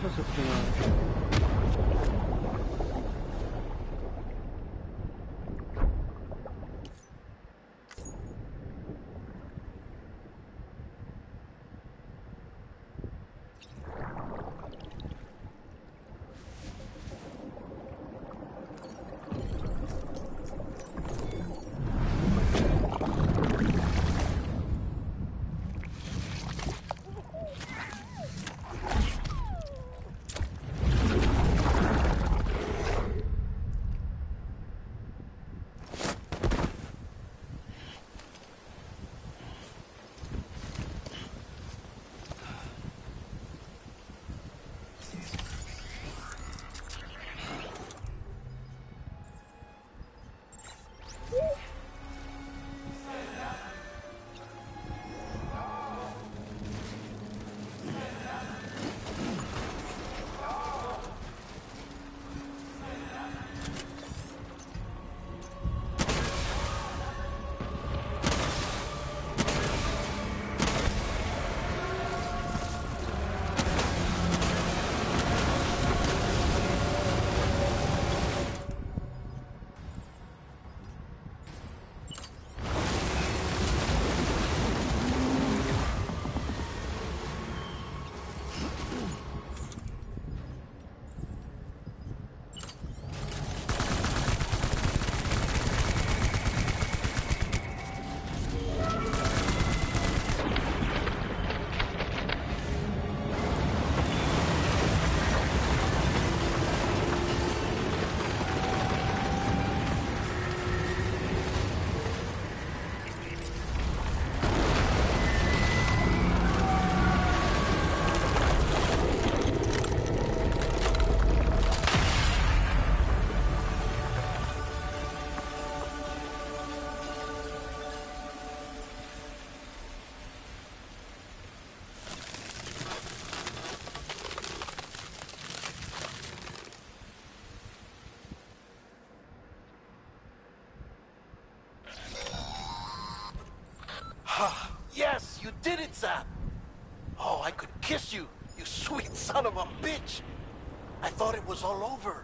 லெஃப்ட்ல ஷிஃப்ட்டுங்க. Yes, you did it, Zap! Oh, I could kiss you, you sweet son of a bitch! I thought it was all over.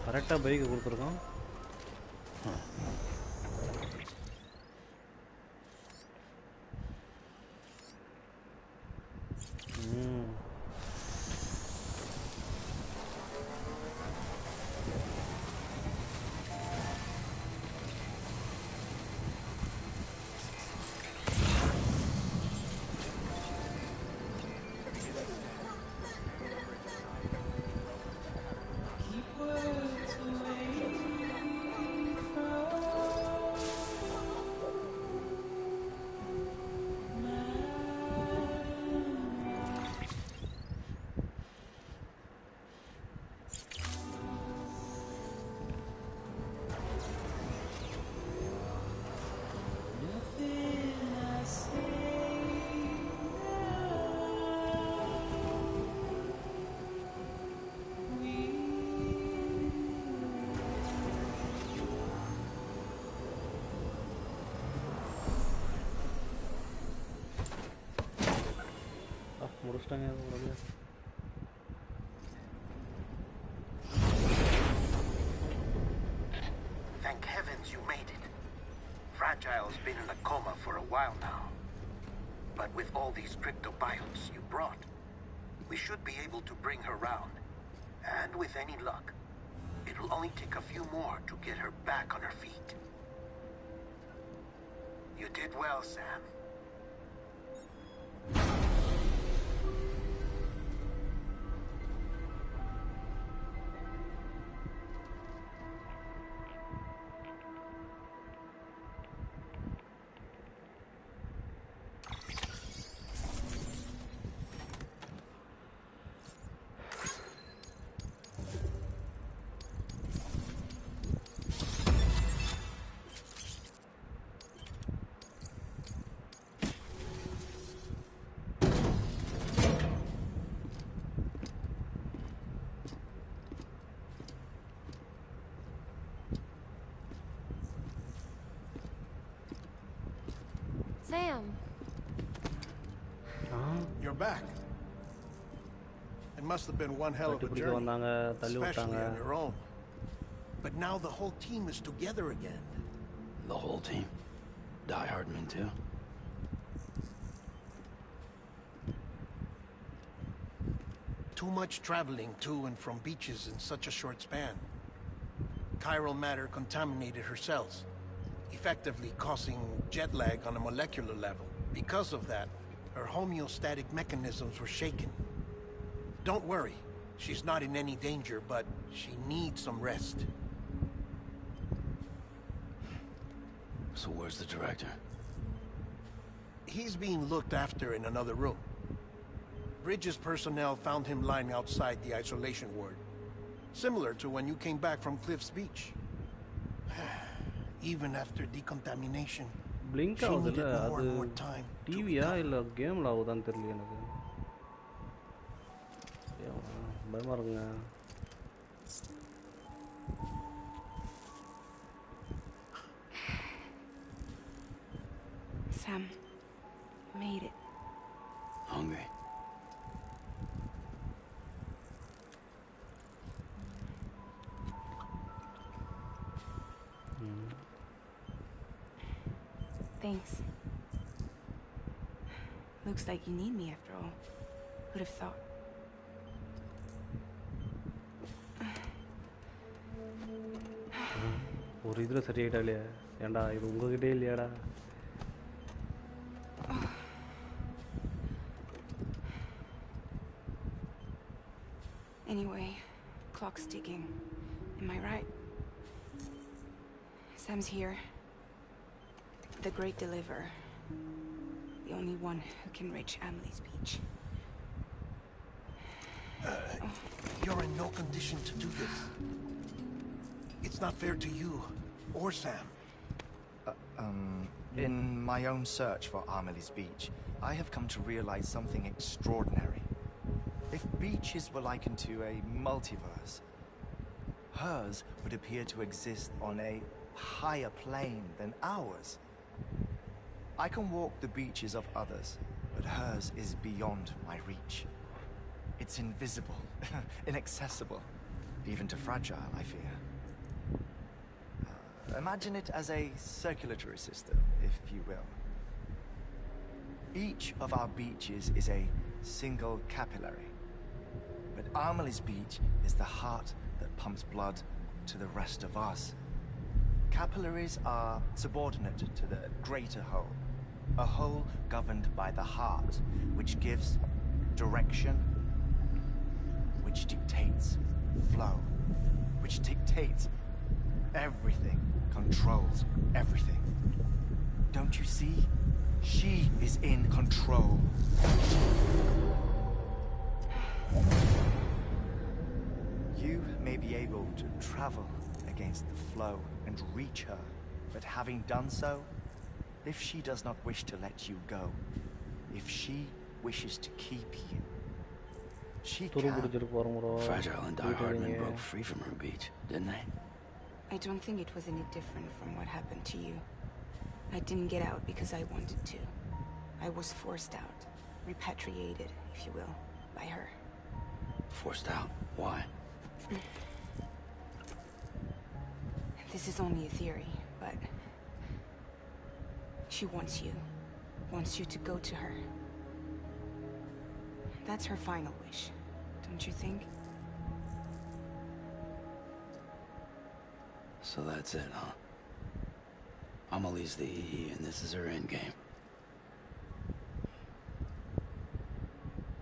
கரெக்டாக பைக்கு கொடுத்துருக்கோம். வச்சிட்டாங்க உடனே. Thank heavens you made it. Fragile's been in a coma for a while now. But with all these cryptobiotes you brought, we should be able to bring her round. And with any luck, it'll only take a few more to get her back on her feet. You did well, Sam. Sam. You're back. It must have been one hell of a journey, especially on your own. But now the whole team is together again. The whole team? Die Hardman too? Too much traveling to and from beaches in such a short span. Chiral matter contaminated her cells, effectively causing jet lag on a molecular level. Because of that, her homeostatic mechanisms were shaken. Don't worry, she's not in any danger, but she needs some rest. So where's the director? He's being looked after in another room. Bridges personnel found him lying outside the isolation ward, similar to when you came back from Cliff's Beach. Even after decontamination, blink she ஆகுதுல needed more அது and more time to டிவியா recover. இல்ல கேம்ல ஆகுதான்னு தெரியல எனக்கு. பயமா இருக்குங்க. Sam, made it. Hungry? Thanks. Looks like you need me after all. Who'd have thought? ஒரு இதுல சரியாயிட்டாலே ஏண்டா இது உங்ககிட்டே இல்லையாடா. Anyway, clock's ticking. Am I right? Sam's here. The great deliverer. The only one who can reach Amelie's beach. You're in no condition to do this. It's not fair to you or Sam. In my own search for Amelie's beach, I have come to realize something extraordinary. If beaches were likened to a multiverse, hers would appear to exist on a higher plane than ours. I can walk the beaches of others, but hers is beyond my reach. It's invisible, inaccessible, even to Fragile, I fear. Imagine it as a circulatory system, if you will. Each of our beaches is a single capillary, but Amelie's beach is the heart that pumps blood to the rest of us. Capillaries are subordinate to the greater whole, a whole governed by the heart, which gives direction, which dictates flow, which dictates everything, controls everything. Don't you see? She is in control. You may be able to travel against the flow and reach her, but having done so, if she does not wish to let you go, if she wishes to keep you, she can. Fragile and Die Hardman broke free from her beach, didn't they? I don't think it was any different from what happened to you. I didn't get out because I wanted to. I was forced out. repatriated, if you will, by her. Forced out? Why? This is only a theory, but she wants you to go to her. That's her final wish, don't you think? So that's it, huh? Amelie's the EE, and this is her endgame.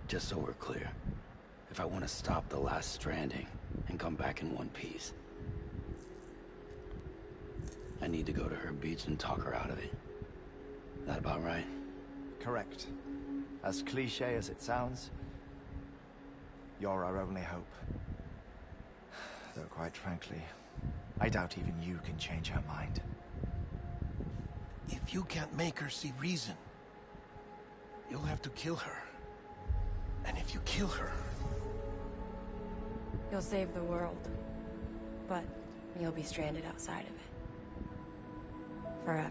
Just so we're clear, if I want to stop the last Stranding and come back in one piece, I need to go to her beach and talk her out of it. That about right? Correct. As cliche as it sounds, you're our only hope. Though quite frankly, I doubt even you can change her mind. If you can't make her see reason, you'll have to kill her. And if you kill her... You'll save the world, but you'll be stranded outside of it. Forever.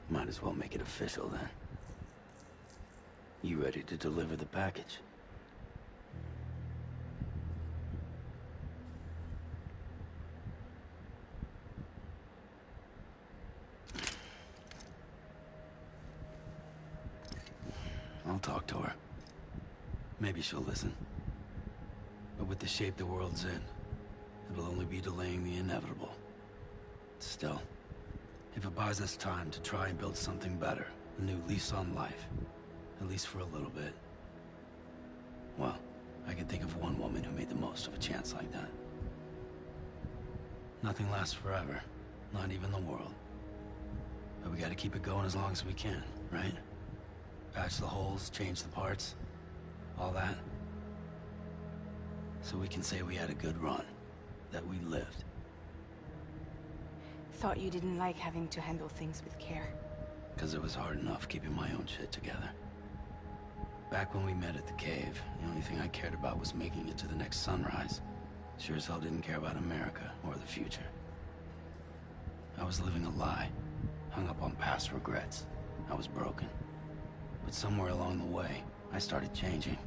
Might as well make it official then. You ready to deliver the package? I'll talk to her. Maybe she'll listen. But with the shape the world's in, it'll only be delaying the inevitable. Still, if it buys us time to try and build something better, a new lease on life, at least for a little bit, well, I can think of one woman who made the most of a chance like that. Nothing lasts forever, not even the world. But we gotta keep it going as long as we can, right? Patch the holes, change the parts, all that. So we can say we had a good run, that we lived. Thought you didn't like having to handle things with care. 'Cause it was hard enough keeping my own shit together. Back when we met at the cave, the only thing I cared about was making it to the next sunrise. Sure as hell didn't care about America or the future. I was living a lie, hung up on past regrets. I was broken. But somewhere along the way, I started changing.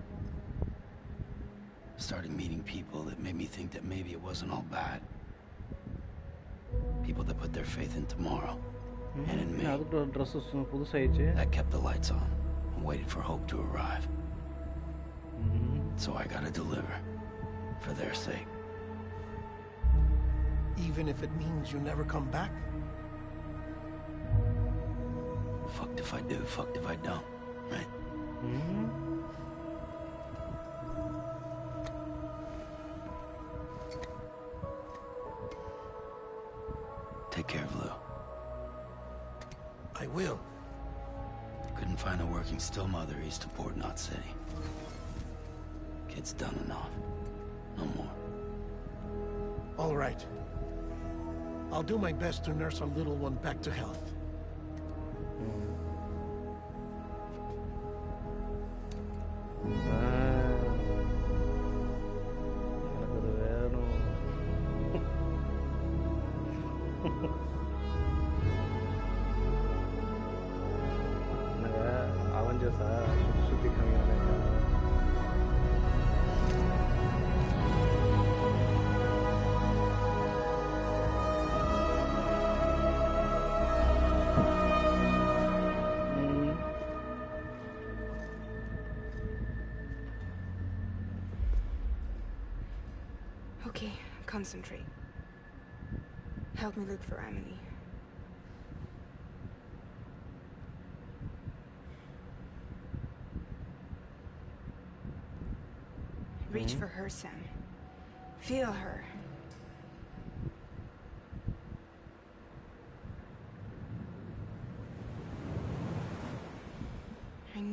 Started meeting people that made me think that maybe it wasn't all bad. People that put their faith in tomorrow, and in me. That kept the lights on, and waited for hope to arrive. So I gotta deliver, for their sake. Even if it means you never come back? Fucked if I do, fucked if I don't, right? Take care of Lou. I will. Couldn't find a working still mother east of Port Knot City. Kid's done enough. No more. All right. I'll do my best to nurse our little one back to health. Okay, concentrate. Help me look for Emily. Reach for her, Sam. Feel her.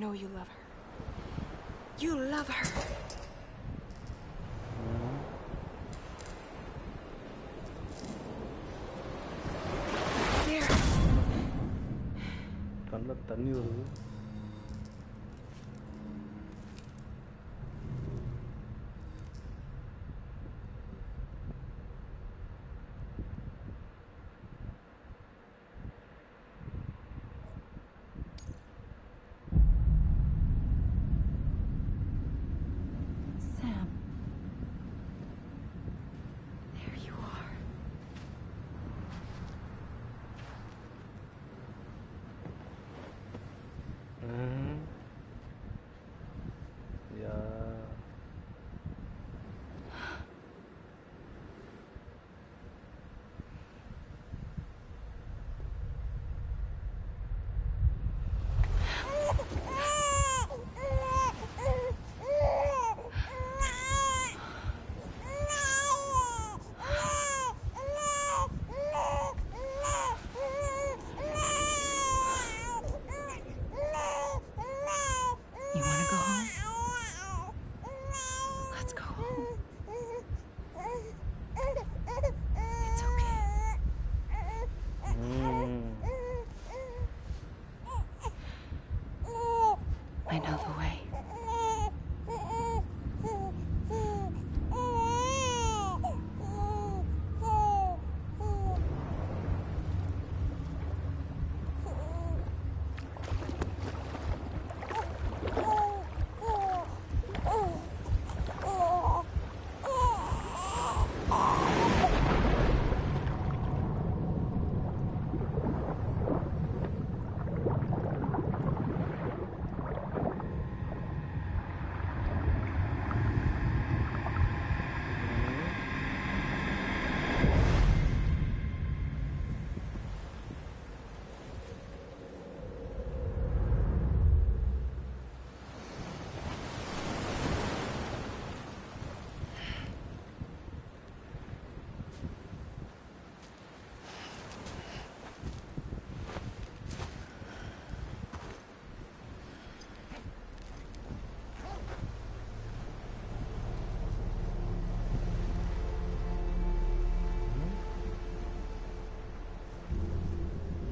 know you love her. You love her. There. கண்ணுல தண்ணி வருது. Sam. There you are. Yeah. You want to go home? Let's go home. It's okay. I know the way.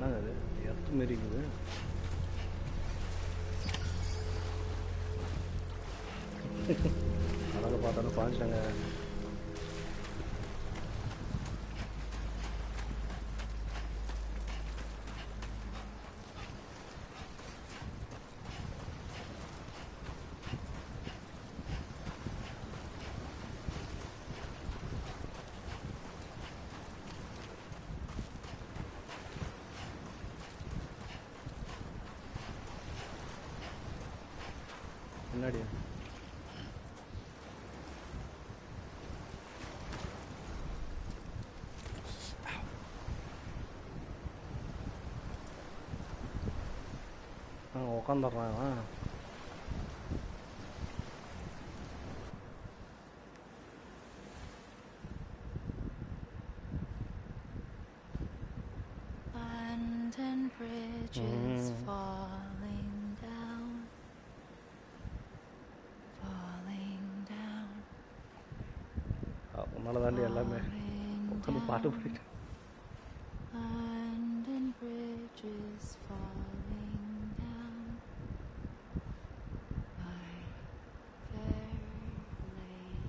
என்னங்க அது earth மாரி இருக்குது. அதனால் பார்த்தாலும் பாஞ்சிட்டாங்க. முன்னாடி உக்காந்துடுறான் அவன். London Bridge is falling down. Falling down. உன்னால தாண்டி எல்லாமே உட்காந்து பாட்டு பாடிட்டு. London Bridge is falling down. My fair lady.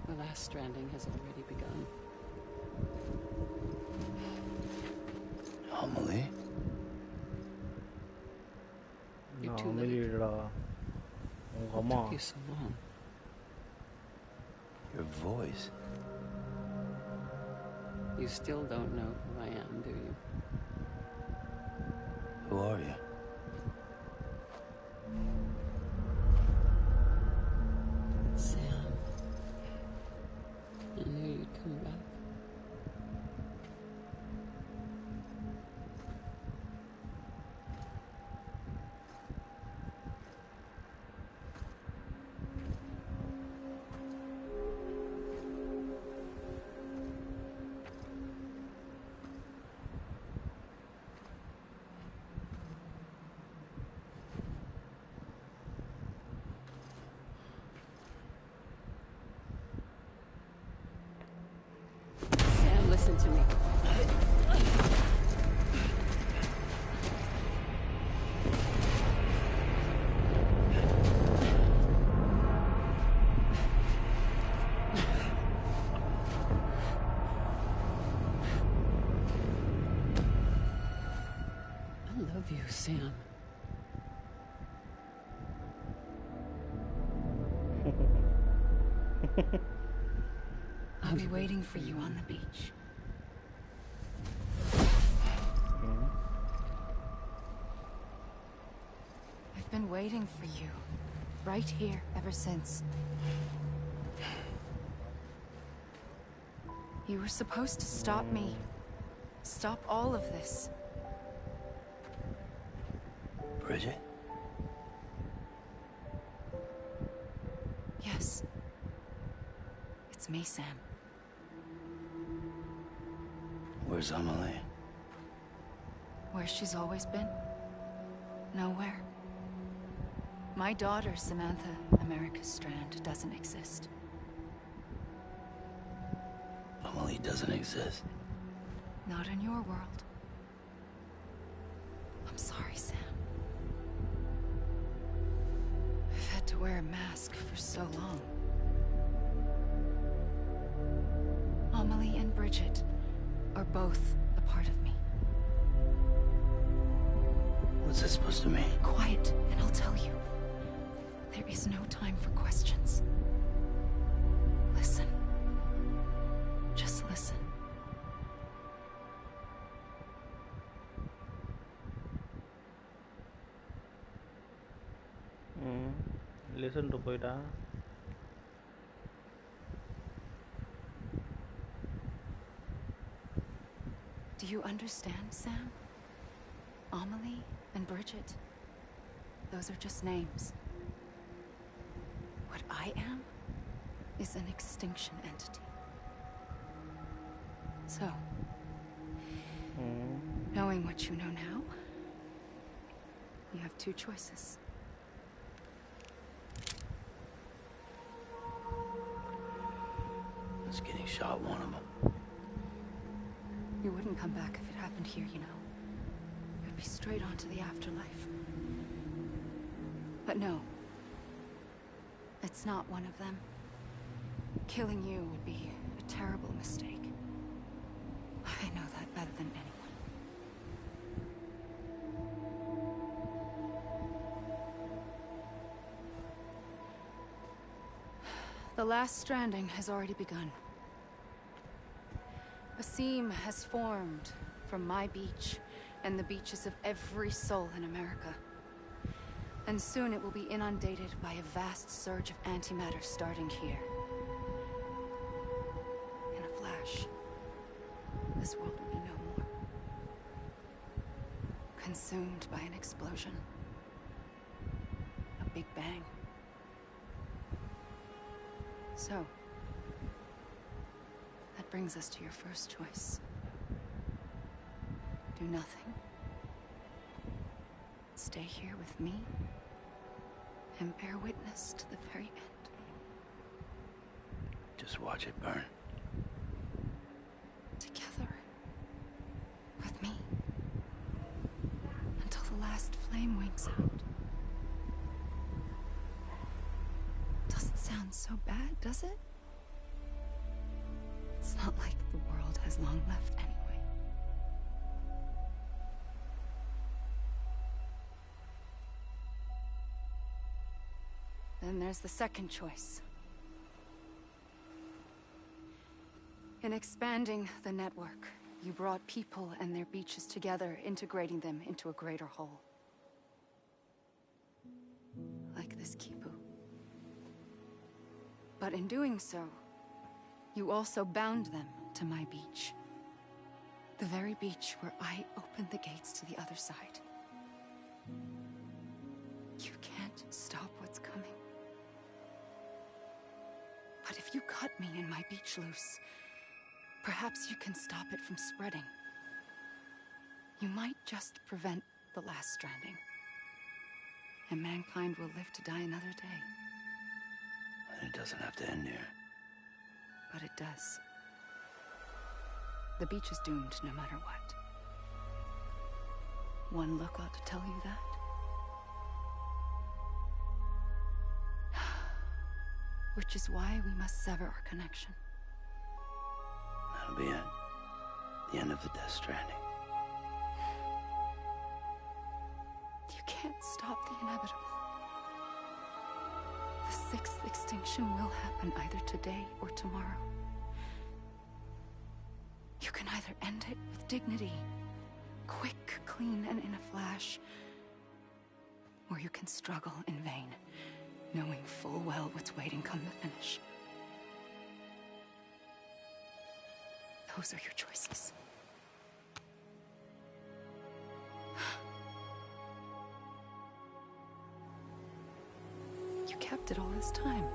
The last stranding has already begun. Amelie? You're too late. உங்க What அம்மா took you so long? Your voice. You still don't know who I am, do you? Who are you? Sam. I knew you'd come back. to me. I love you, Sam. I'll be waiting for you on the beach. I've been waiting for you, right here, ever since. You were supposed to stop me. Stop all of this. Bridget? Yes. It's me, Sam. Where's Amelie? Where she's always been. Nowhere. My daughter, Samantha America Strand, doesn't exist. Amelie doesn't exist. Not in your world. I'm sorry, Sam. I've had to wear a mask for so long. Amelie and Bridget are both a part of me. What's this supposed to mean? Quiet, and I'll tell you. There is no time for questions. Listen. Just listen. Listen to போயிட்டா. Do you understand, Sam? Amelie and Bridget. Those are just names. What I am is an extinction entity. So, knowing what you know now, you have two choices. Is getting shot one of them? You wouldn't come back if it happened here, you know. You'd be straight on to the afterlife. But no. It's not one of them. Killing you would be a terrible mistake. I know that better than anyone. The last stranding has already begun. A seam has formed from my beach and the beaches of every soul in America. And soon it will be inundated by a vast surge of antimatter starting here. In a flash, this world will be no more. Consumed by an explosion. A big bang. So, that brings us to your first choice. Do nothing. Stay here with me and bear witness to the very end. Just watch it burn. Together. With me. Until the last flame winks out. Doesn't sound so bad, does it? It's not like the world has long left anyway. Then there's the second choice. In expanding the network, you brought people and their beaches together, integrating them into a greater whole. Like this Kipu. But in doing so, you also bound them to my beach. The very beach where I opened the gates to the other side. You can't stop what's coming. But if you cut me and my beach loose, perhaps you can stop it from spreading. You might just prevent the last stranding. And mankind will live to die another day. It doesn't have to end here. But it does. The beach is doomed no matter what. One look ought to tell you that. Which is why we must sever our connection. That'll be it. The end of the Death Stranding. You can't stop the inevitable. The sixth extinction will happen either today or tomorrow. You can either end it with dignity, quick, clean, and in a flash, or you can struggle in vain, knowing full well what's waiting come the finish. Those are your choices. You kept it all this time.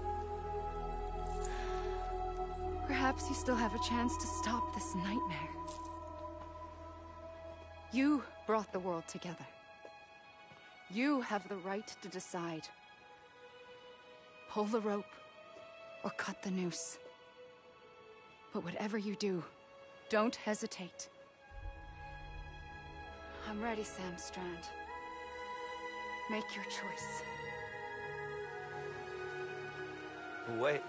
Perhaps you still have a chance to stop this nightmare. You brought the world together. You have the right to decide. Pull the rope or cut the noose. But whatever you do, don't hesitate. I'm ready, Sam Strand. Make your choice. But wait.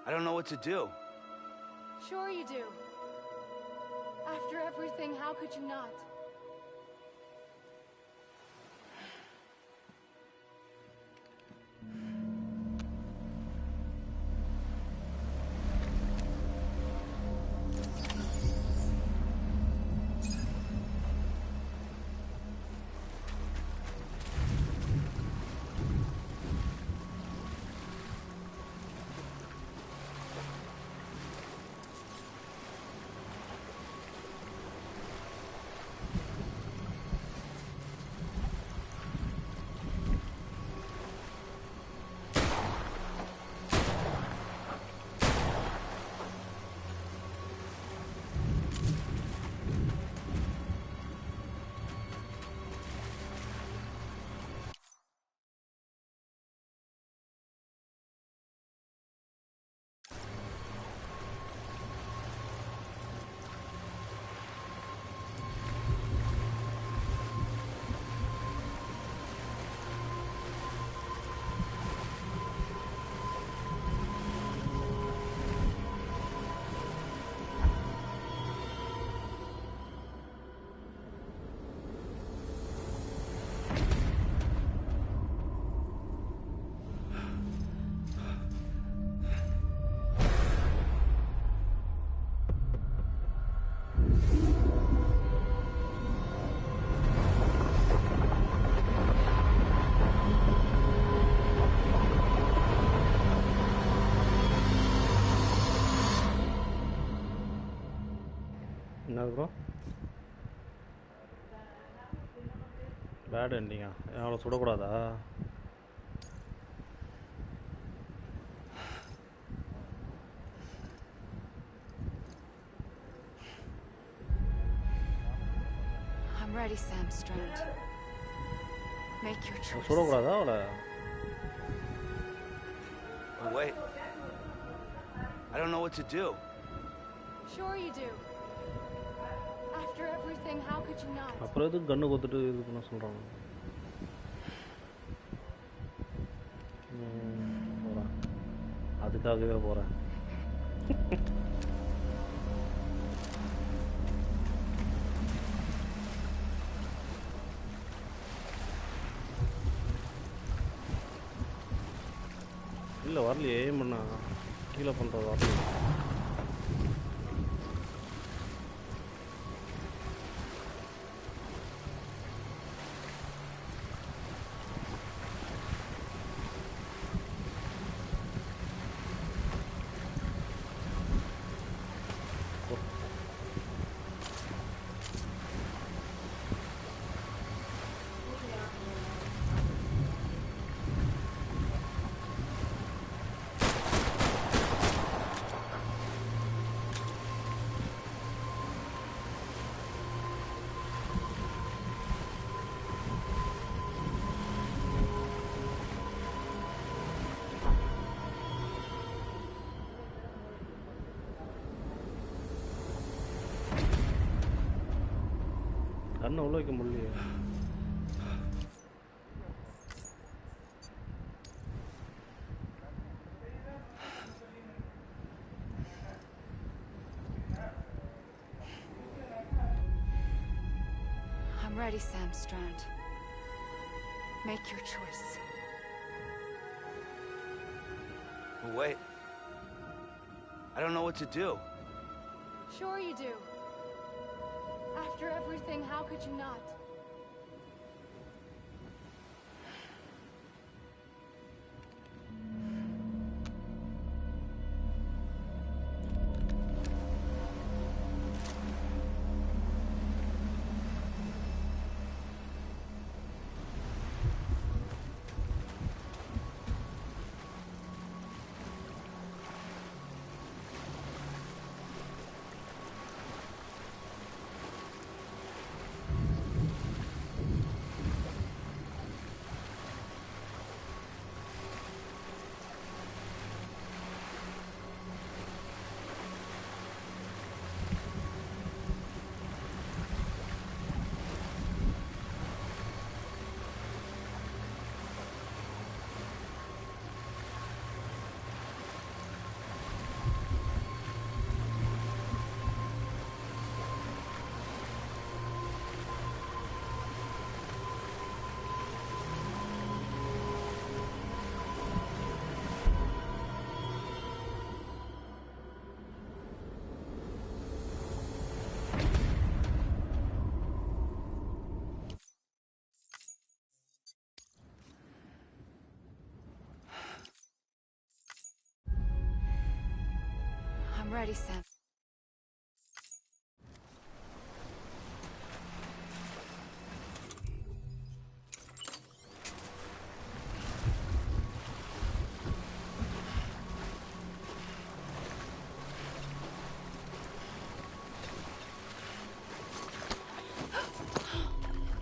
I don't know what to do. Sure you do. After everything, how could you not? என்னது bro? Bad எண்டிங்கா? அவளை சுடக்கூடாதா? I'm ready, Sam Strand. Make your choice. சுடக்கூடாதா அவளை? But wait. I don't know what to do. Sure you do. After everything, how could you not? அப்புறம் எதுக்கு கண்ணு கொடுத்துட்டு இது பண்ண சொல்கிறாங்க? போகிறேன், அதுக்காகவே போகிறேன். இல்லை வரலையே, ஏம் பண்ணா கீழே பண்ணுறது வரலையே. கண்ணை உள்ள வைக்க முடியலையே. I'm ready, Sam Strand. Make your choice. Wait. I don't know what to do. Sure you do. After everything, how could you not? I'm ready, Sam.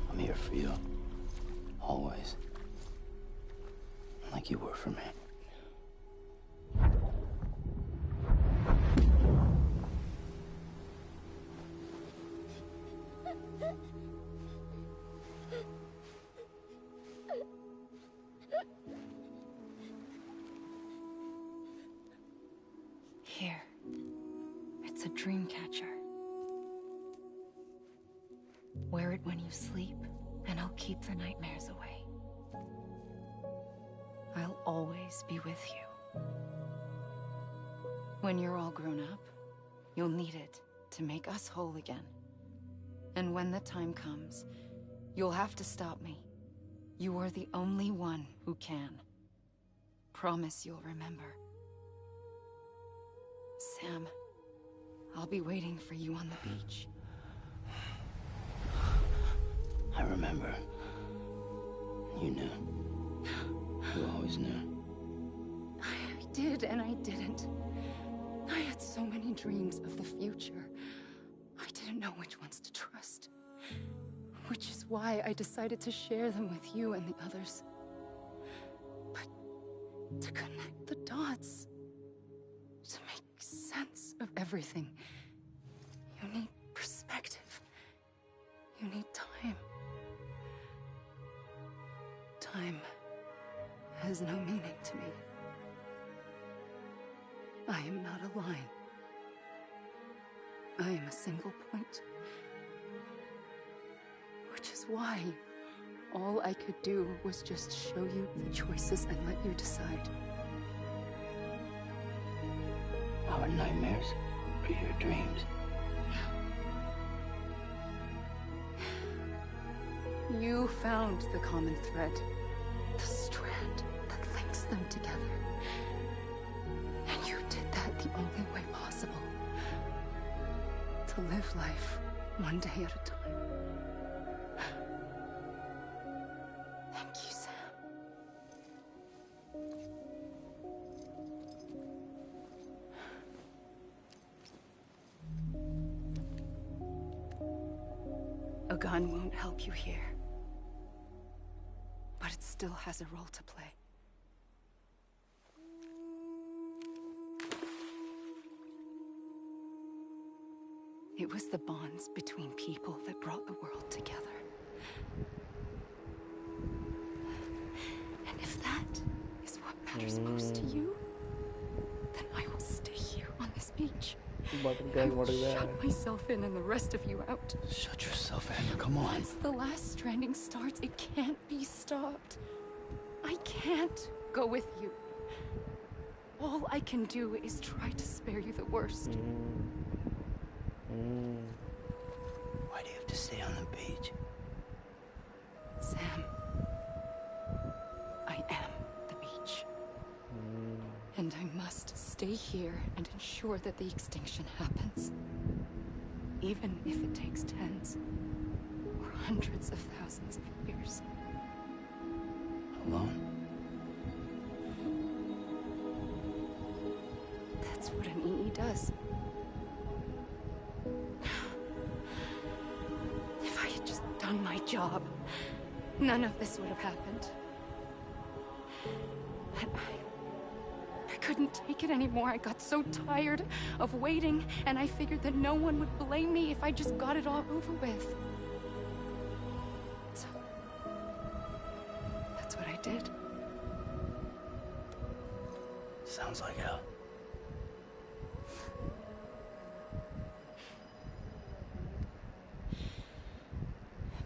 I'm here for you. Always. Like you were for me. Here. It's a dream catcher. Wear it when you sleep, and I'll keep the nightmares away. I'll always be with you. When you're all grown up, you'll need it to make us whole again. And when the time comes, you'll have to stop me. You are the only one who can. Promise you'll remember. Sam, I'll be waiting for you on the beach. I remember. You knew. You always knew. I did and I didn't. I had so many dreams of the future. I didn't know which ones to trust. Which is why I decided to share them with you and the others. But to connect the dots, to make sense of everything, you need perspective. You need time. Time has no meaning to me. I am not a line. I am a single point. Which is why all I could do was just show you the choices and let you decide. Our nightmares are your dreams. You found the common thread, the strand that links them together. And you did that the only way possible. To live life one day at a time. Thank you, Sam. A gun won't help you here. But it still has a role to play. It It was the bonds between people that brought the world together. And if that is what matters most to you, then I will stay here on this beach. I will shut myself in and the rest of you out. Shut yourself in, come on. Once the last stranding starts, it can't be stopped. I can't go with you. All I can do is try to spare you the worst. Why do you have to stay on the beach? Sam, I am the beach. And I must stay here and ensure that the extinction happens. Even if it takes tens or hundreds of thousands of years. Alone? That's what an EE does. If I had just done my job, none of this would have happened. But I couldn't take it anymore. I got so tired of waiting, and I figured that no one would blame me if I just got it all over with. So, that's what I did. Sounds like hell.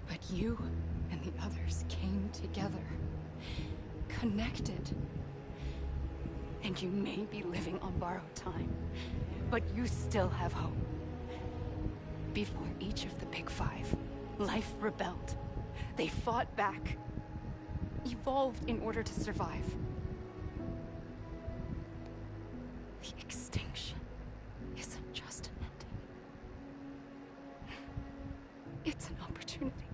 But you and the others came together, connected. And you may be living on borrowed time, but you still have hope. Before each of the Big Five, life rebelled. They fought back, evolved in order to survive. The extinction isn't just an ending. It's an opportunity.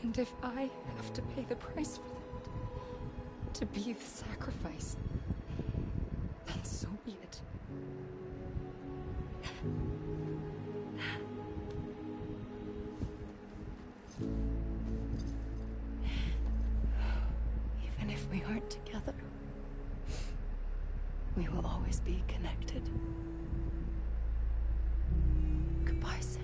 And if I have to pay the price for that, to be the sacrifice, then so be it. Even if we aren't together, we will always be connected. Goodbye, Sam.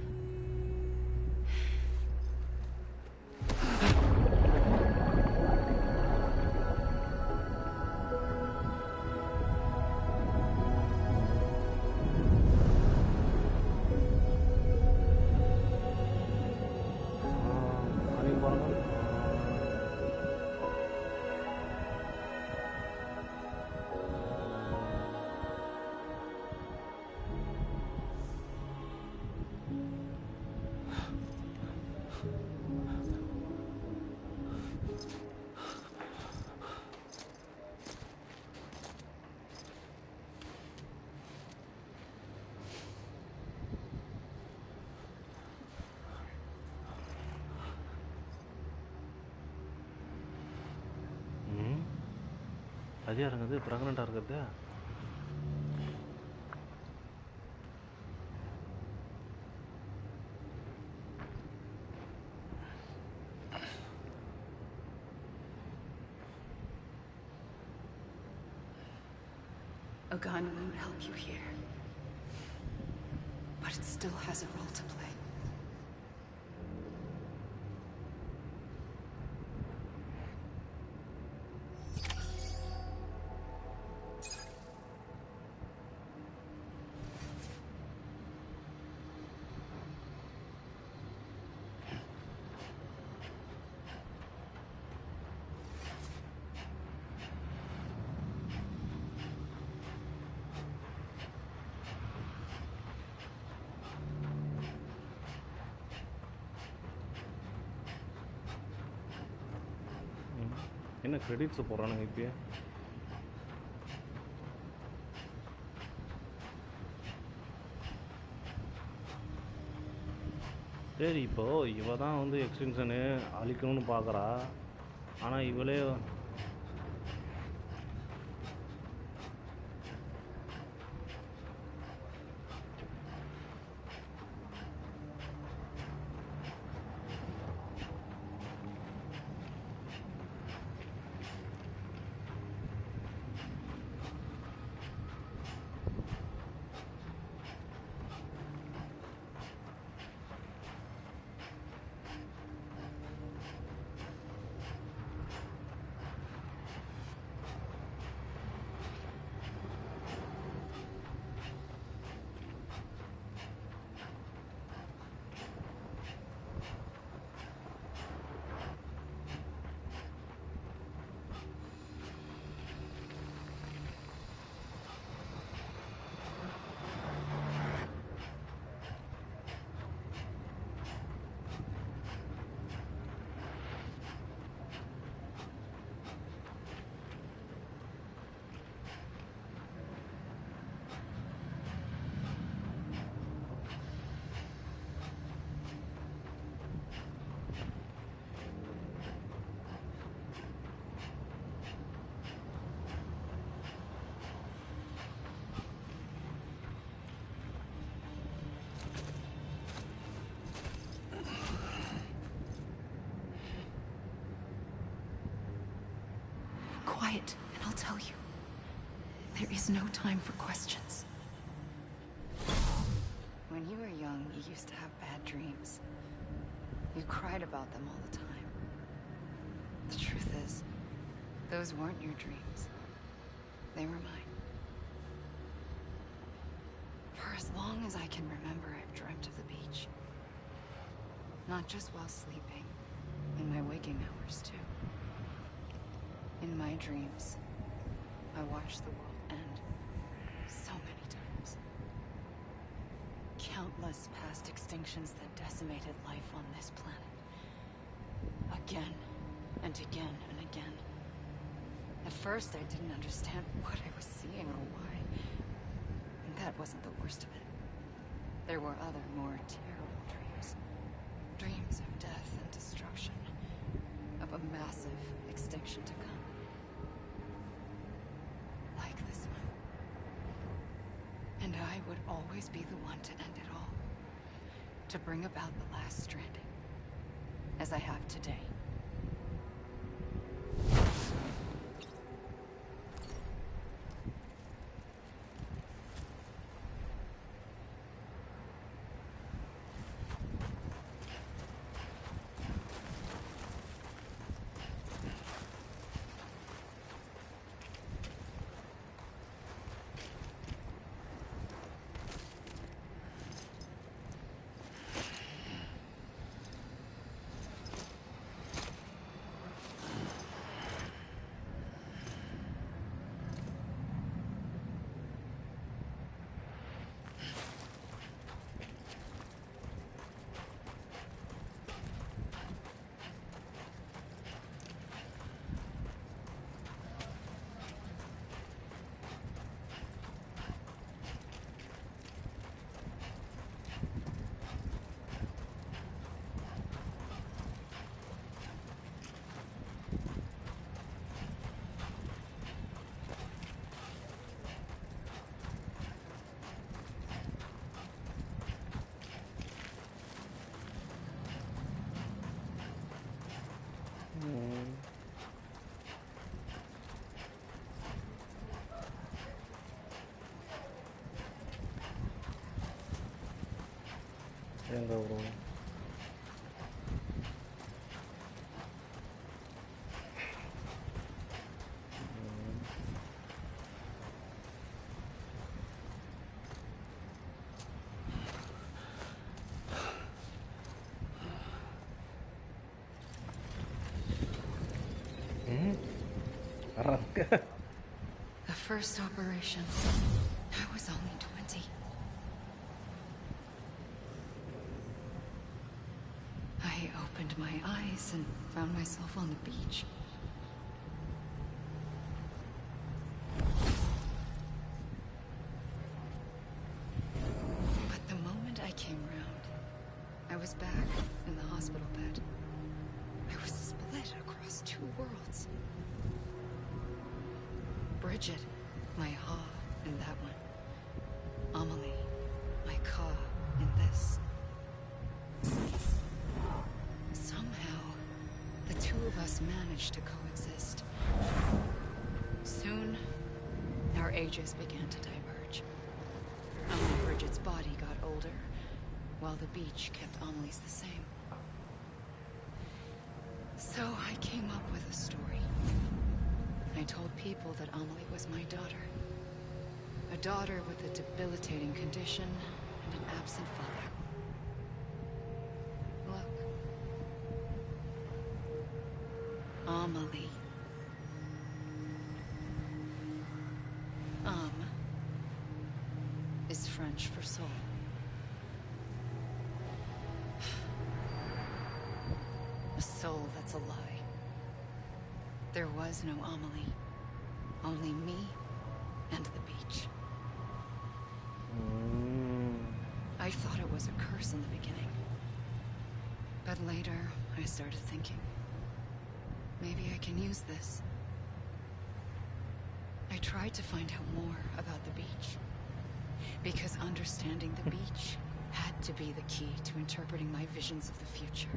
அது யாருங்க பிரெக்னெண்ட்டாக இருக்கிறது? A gun won't help you here, but it still has a role to play. என்ன credits போடுறானுங்க இப்பயே? சரி, இப்போ இவ தான் வந்து எக்ஸ்டென்ஷனு அழிக்கணும்னு பார்க்குறா. ஆனால் இவளே Quiet, and I'll tell you. There is no time for questions. When you were young, you used to have bad dreams. You cried about them all the time. The truth is, those weren't your dreams. They were mine. For as long as I can remember, I've dreamt of the beach. Not just while sleeping, in my waking hours too. In my dreams, I watched the world end so many times. Countless past extinctions that decimated life on this planet. Again, and again, and again. At first, I didn't understand what I was seeing or why. And that wasn't the worst of it. There were other, more terrible dreams. Dreams of death and destruction. Of a massive extinction to come. Like this one. And I would always be the one to end it all. To bring about the last stranding. As I have today. எங்க bro? The first operation, I was only 20. I opened my eyes and found myself on the beach. But the moment I came round, I was back in the hospital bed. I was split across two worlds. Bridget, my Ha in that one. Amelie, my Ka in this. Somehow, the two of us managed to coexist. Soon, our ages began to diverge. Only Bridget's body got older, while the beach kept Amelie's the same. So I came up with a story. I told people that Amelie was my daughter. A daughter with a debilitating condition and an absent father. Look. Amelie. Is French for soul. A soul that's a lie. There was no Amelie. Only me and the beach. I thought it was a curse in the beginning. But later, I started thinking, maybe I can use this. I tried to find out more about the beach. Because understanding the beach had to be the key to interpreting my visions of the future.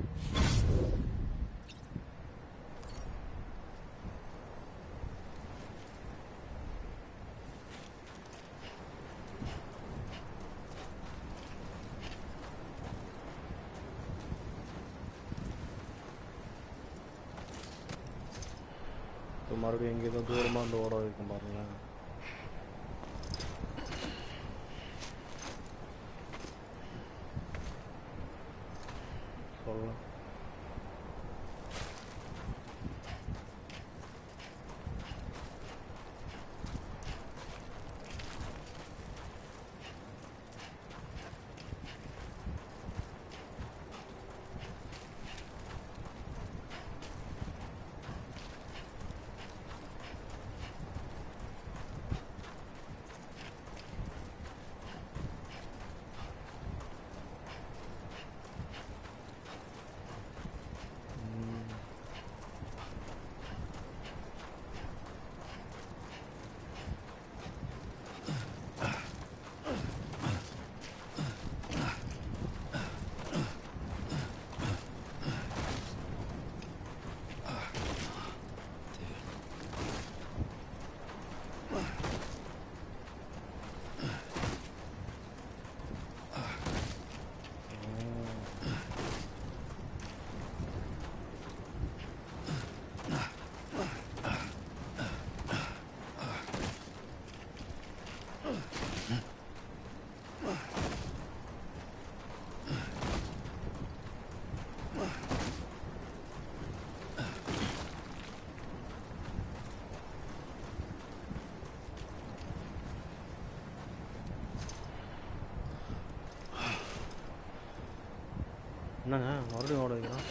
மறுபடியும் எங்கேயும் தூரமாக வந்து ஓட வைக்கும் பாருங்களேன். சொல்லலாம். என்னங்க மறுபடியும் ஓட வைக்கிறோம்.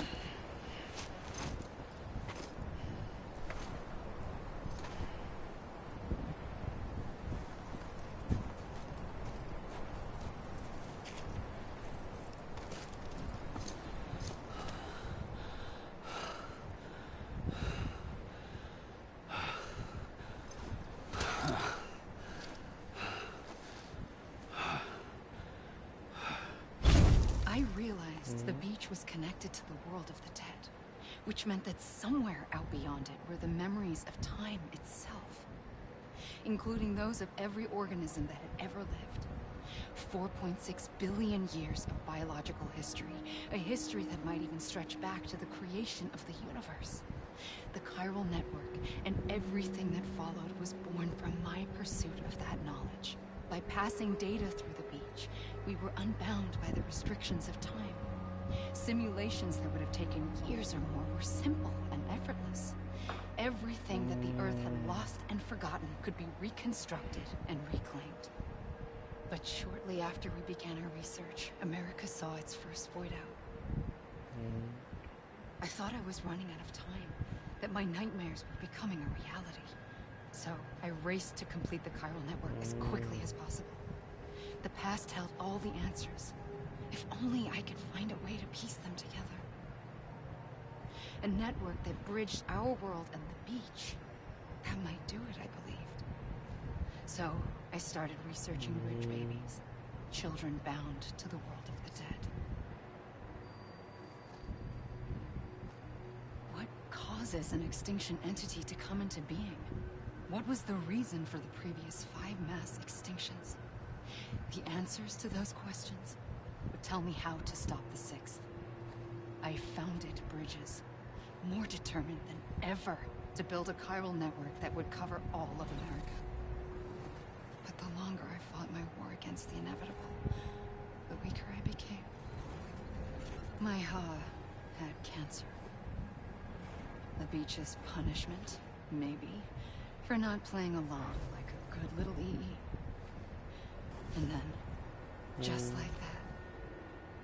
I realized the beach was connected to the world of the dead, which meant that somewhere out beyond it were the memories of time itself, including those of every organism that had ever lived. 4.6 billion years of biological history, a history that might even stretch back to the creation of the universe. The chiral network and everything that followed was born from my pursuit of that knowledge. By passing data through the beach, we were unbound by the restrictions of time. Simulations that would have taken years or more were simple and effortless. Everything that the Earth had lost and forgotten could be reconstructed and reclaimed. But shortly after we began our research, America saw its first void out. I thought I was running out of time, that my nightmares were becoming a reality. So I raced to complete the chiral network as quickly as possible. The past held all the answers. If only I could find a way to piece them together. A network that bridged our world and the beach. That might do it, I believed. So I started researching bridge babies, children bound to the world of the dead. What causes an extinction entity to come into being? What was the reason for the previous 5 mass extinctions? The answers to those questions would tell me how to stop the 6th. I founded bridges, more determined than ever to build a chiral network that would cover all of America. But the longer I fought my war against the inevitable, the weaker I became. My Ha had cancer. The beach's punishment, maybe, for not playing along like a good little EE. And then, just like that,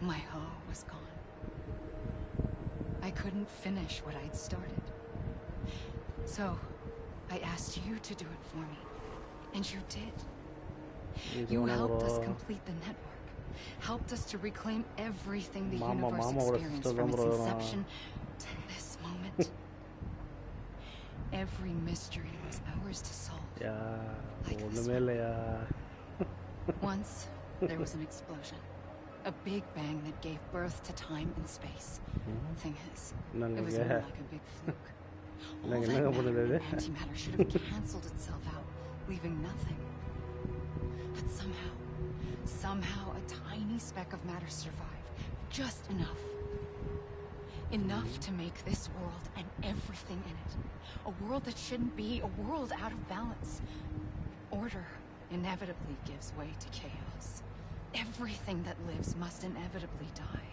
my Ha was gone. I couldn't finish what I'd started. So, I asked you to do it for me. And you did. You helped us complete the network. Helped us to reclaim everything the universe experienced from its inception to this moment. Every mystery was ours to solve. Like this one. Once, there was an explosion. A big bang that gave birth to time and space. Thing is, it was more like a big fluke. All that matter and antimatter should have cancelled itself out, leaving nothing. But somehow a tiny speck of matter survived. Just enough. Enough to make this world and everything in it. A world that shouldn't be, a world out of balance. Order inevitably gives way to chaos. Everything that lives must inevitably die.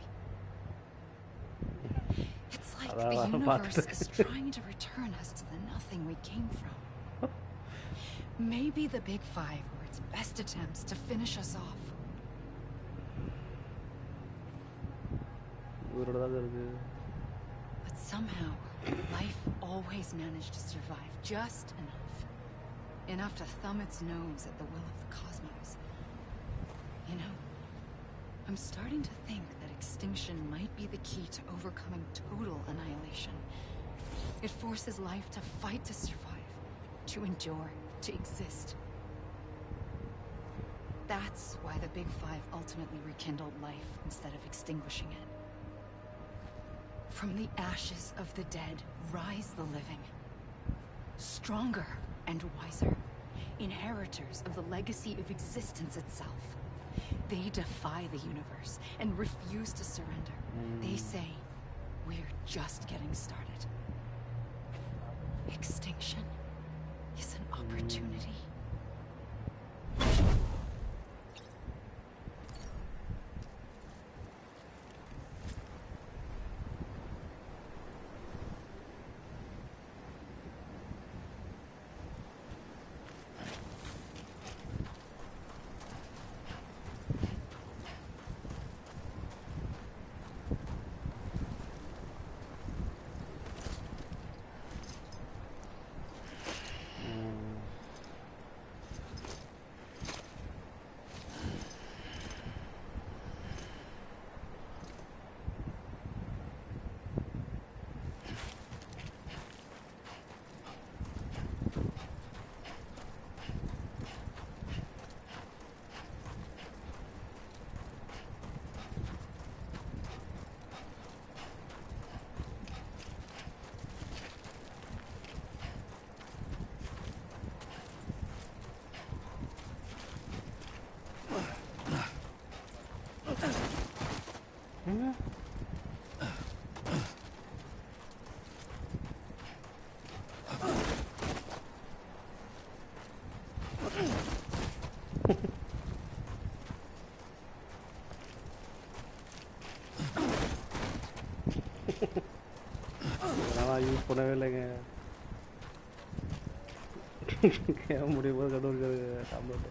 It's like the universe is trying to return us to the nothing we came from. Maybe the Big Five were its best attempts to finish us off. But somehow, life always managed to survive just enough. Enough to thumb its nose at the will of the cosmos. You know, I'm starting to think that extinction might be the key to overcoming total annihilation. It forces life to fight to survive, to endure, to exist. That's why the Big Five ultimately rekindled life instead of extinguishing it. From the ashes of the dead rise the living. Stronger and wiser. Inheritors of the legacy of existence itself. They defy the universe and refuse to surrender. They say, we're just getting started. Extinction is an opportunity. Use பண்ணவே இல்லைங்க. முடியும் போது கண்டு சாப்பிட்டு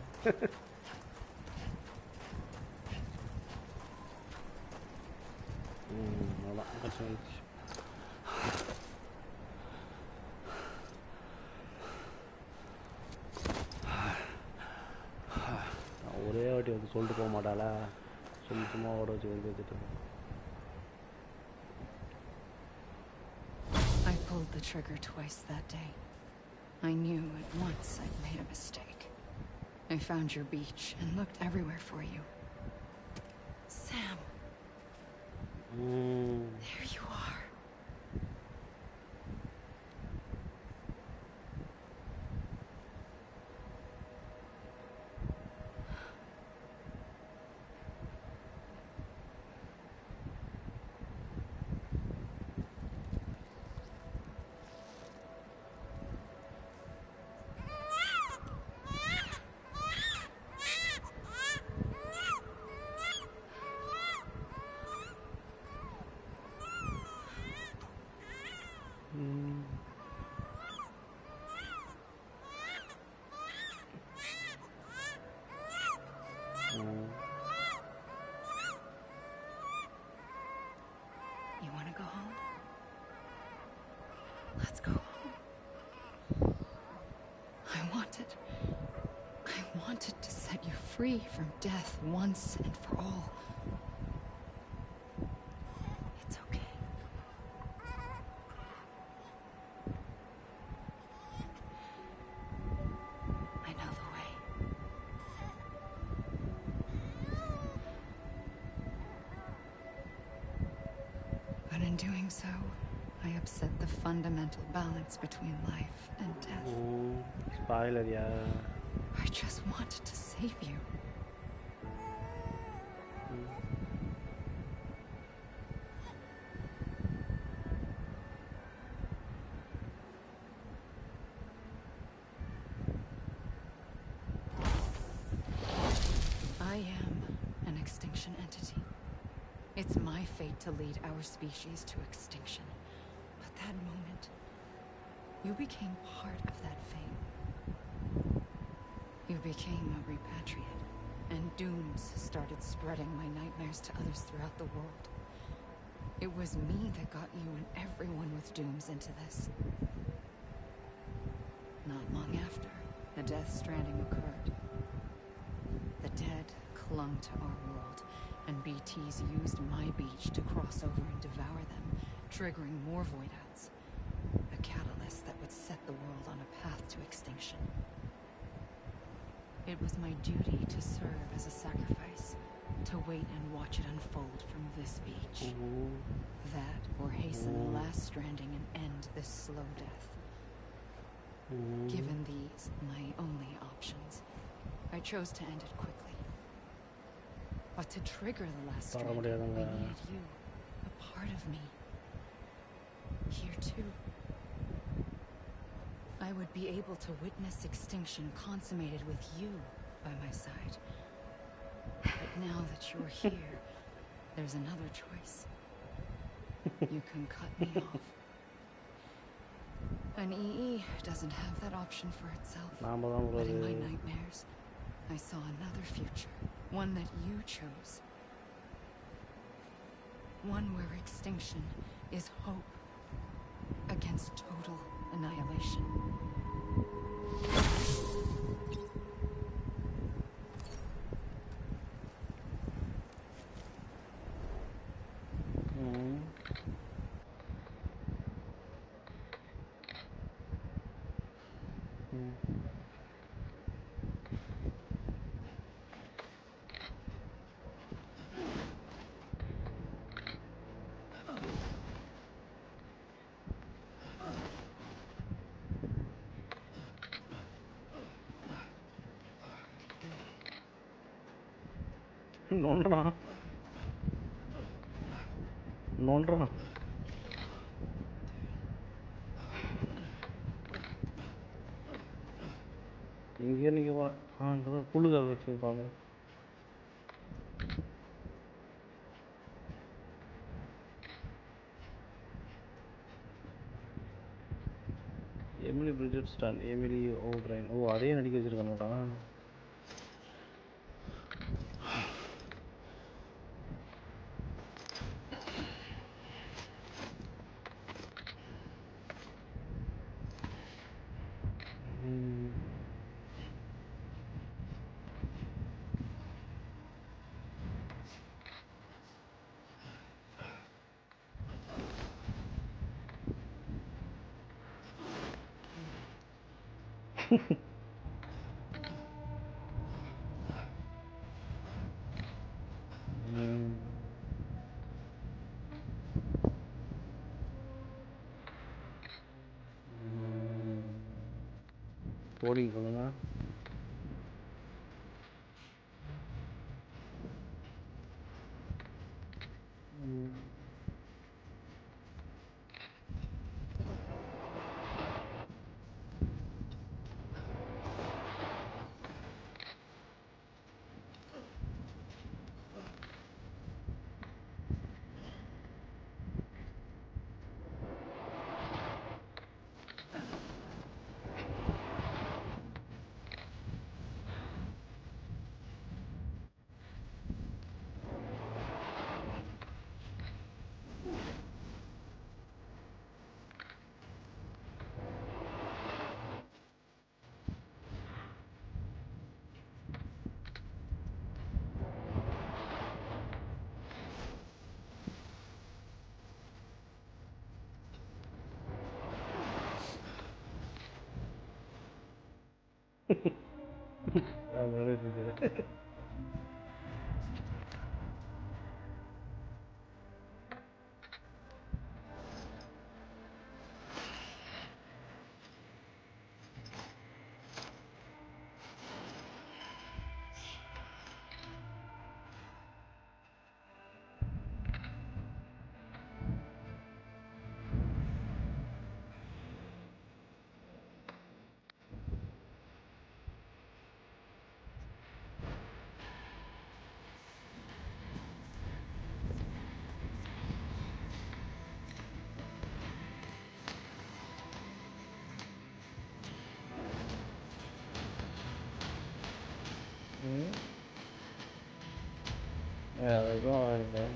அதான் பிரச்சனை. ஒரே வாட்டி வந்து சொல்லிட்டு போக மாட்டாளா, சும்மா ஓட வச்சு வந்து வச்சுட்டு. I pulled the trigger twice that day. I knew at once I'd made a mistake. I found your beach and looked everywhere for you. Sam. There you are. You want to go home? Let's go home. I wanted to set you free from death once and for all. It's okay. I know the way. But in doing so, I upset the fundamental balance between life and death. Spoiler, yeah. I just wanted to save you. my fate to lead our species to extinction. But that moment, you became part of that fate. You became a repatriate, and dooms started spreading my nightmares to others throughout the world. It was me that got you and everyone with dooms into this. Not long after, a death stranding occurred. The dead clung to our world, and BTs used my beach to cross over and devour them, triggering more void-outs. A catalyst that would set the world on a path to extinction. It was my duty to serve as a sacrifice, to wait and watch it unfold from this beach. That, or hasten the last stranding and end this slow death. Given these, my only options, I chose to end it quickly. But to trigger the last stranding, I needed you, a part of me. Here too. I would be able to witness extinction consummated with you by my side. But now that you're here, there's another choice. You can cut me off. An EE doesn't have that option for itself. But in my nightmares, I saw another future. One that you chose. One where extinction is hope against total annihilation. நோண்டுறான் இங்கே நீங்கள் அங்கே தான் புழுக வச்சுருப்பாங்க. Emily Bridget ஸ்டான், Emily O'Brien. ஓ, அதையும் நடிக்க வச்சுருக்காங்கடா. Coding சொல்லுங்க. Yeah, they're going, man.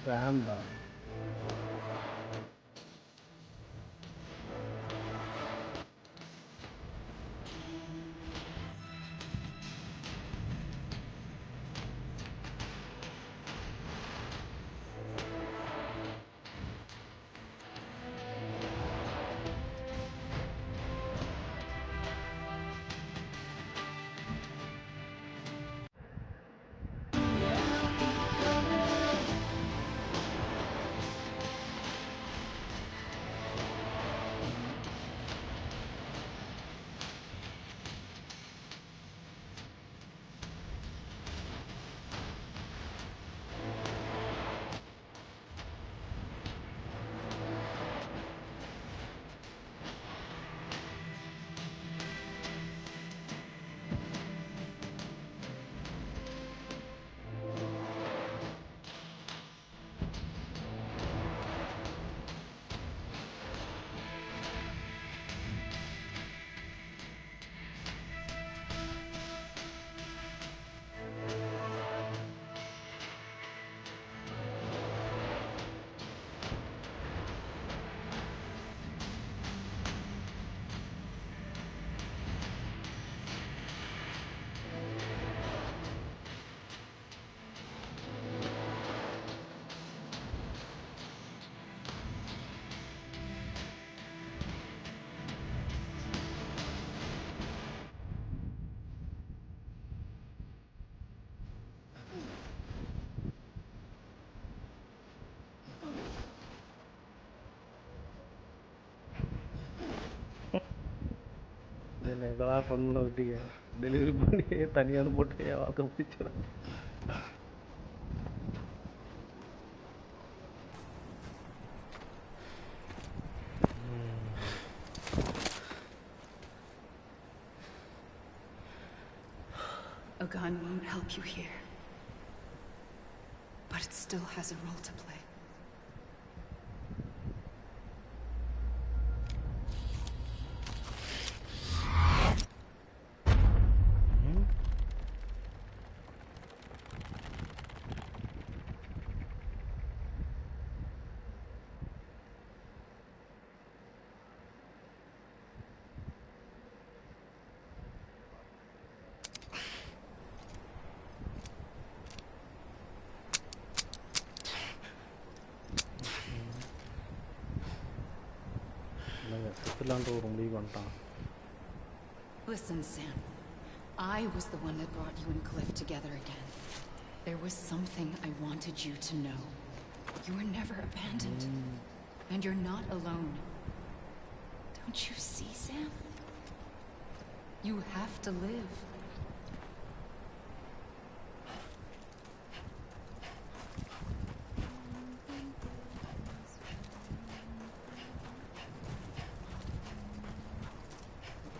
Random. இதெல்லாம் பண்ண விட்டீங்க டெலிவரி பண்ணி தனியாக போட்டு என் வாழ்க்கை பிடிச்சிடும். A gun won't help you here, but it still has a role to play. Listen, Sam. I was the one that brought you and Cliff together again. There was something I wanted you to know. You were never abandoned. And you're not alone. Don't you see, Sam? You have to live.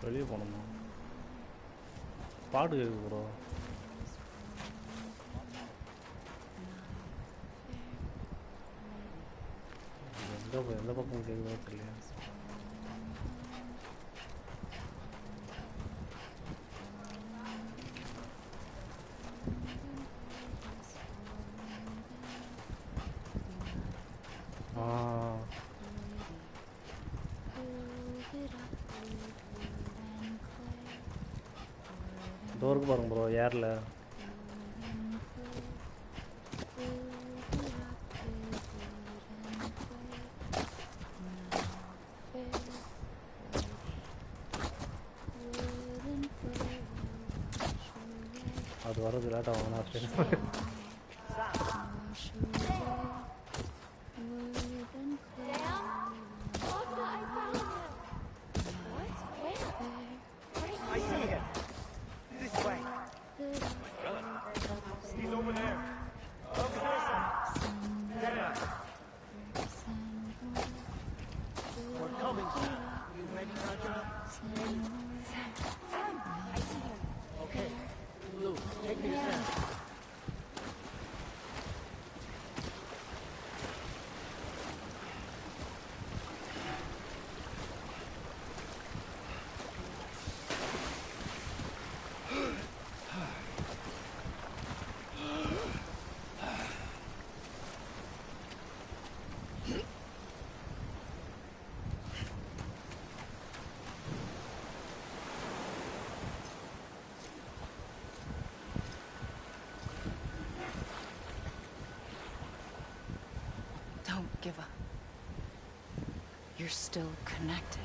வெளியே போகணுமா? பாட்டு கேட்கு bro. எந்த பக்கம் கேட்குதோ தெரியல. டோருக்கு பாருங்க bro, ஏர்ல அது வரது லேட்டாக வாங்கினா Don't give up. You're still connected.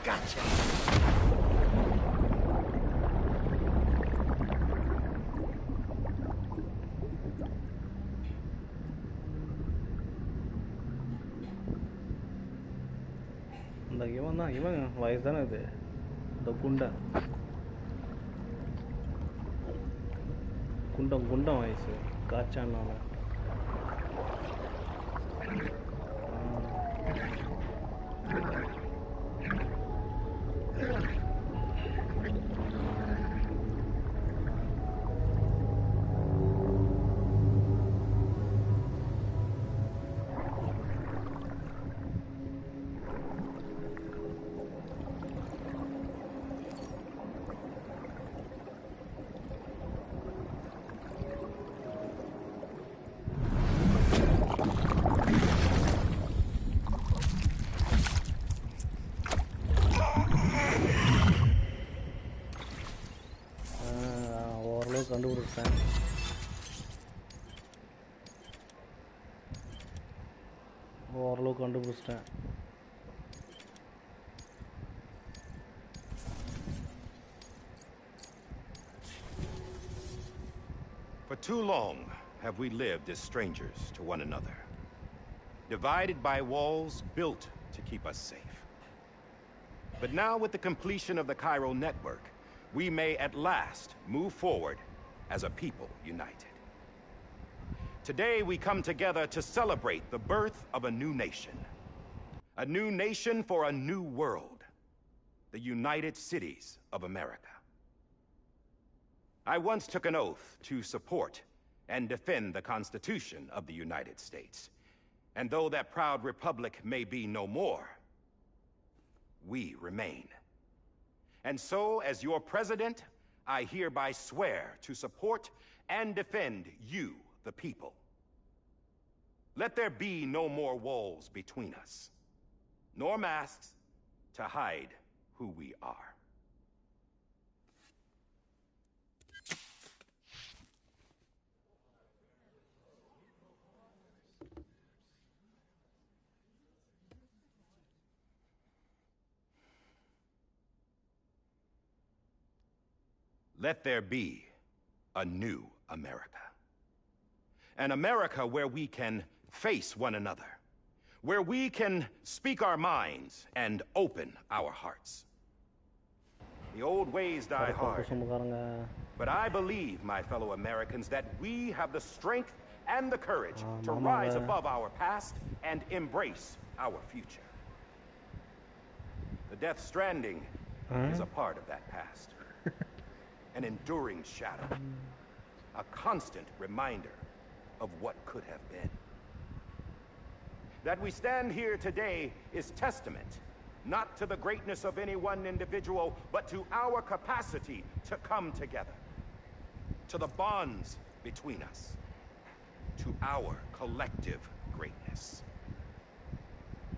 Gotcha. இவன் வயசு தானே இது இந்த குண்டம் குண்டம் வயசு காய்ச்சான் கண்டுபிடிச்சேன். ஓரளவு கண்டுபிடிச்சிட்டேன். For too long have we lived as strangers to one another, divided by walls built to keep us safe. But now with the completion of the Cairo network, we may at last move forward as a people united. Today we come together to celebrate the birth of a new nation. A new nation for a new world. The United Cities of America. I once took an oath to support and defend the Constitution of the United States. And though that proud republic may be no more, we remain. And so, as your president, I hereby swear to support and defend you, the people. Let there be no more walls between us, nor masks to hide who we are. Let there be a new America. An America where we can face one another, where we can speak our minds and open our hearts. The old ways die hard, but I believe, my fellow Americans, that we have the strength and the courage to rise above our past and embrace our future. The Death Stranding is a part of that past. An enduring shadow, a constant reminder of what could have been. That we stand here today is testament, not to the greatness of any one individual, but to our capacity to come together, to the bonds between us, to our collective greatness.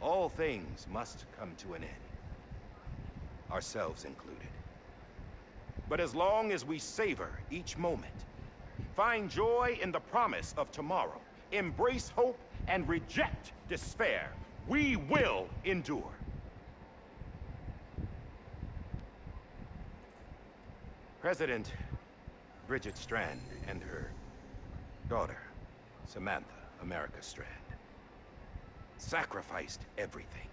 All things must come to an end, ourselves included. But as long as we savor each moment, find joy in the promise of tomorrow, embrace hope, and reject despair, we will endure. President Bridget Strand and her daughter, Samantha America Strand, sacrificed everything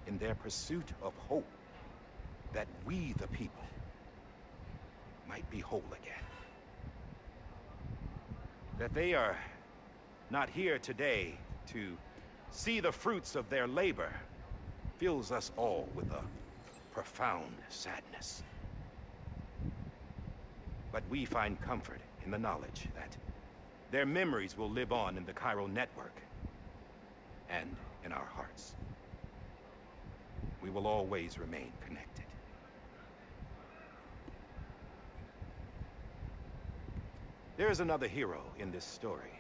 in their pursuit of hope that we, the people, might be whole again. That they are not here today to see the fruits of their labor fills us all with a profound sadness. But we find comfort in the knowledge that their memories will live on in the Cairo network, and in our hearts. We will always remain connected. There's another hero in this story.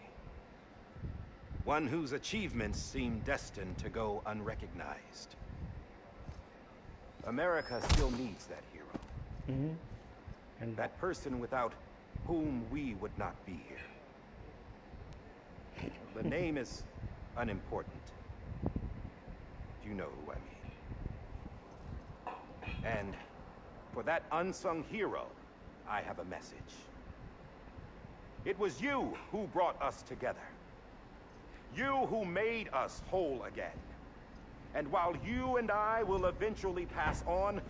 One whose achievements seem destined to go unrecognized. America still needs that hero. And that person without whom we would not be here. The name is unimportant. You know who I mean. And for that unsung hero, I have a message. It was you who brought us together. You who made us whole again. And while you and I will eventually pass on...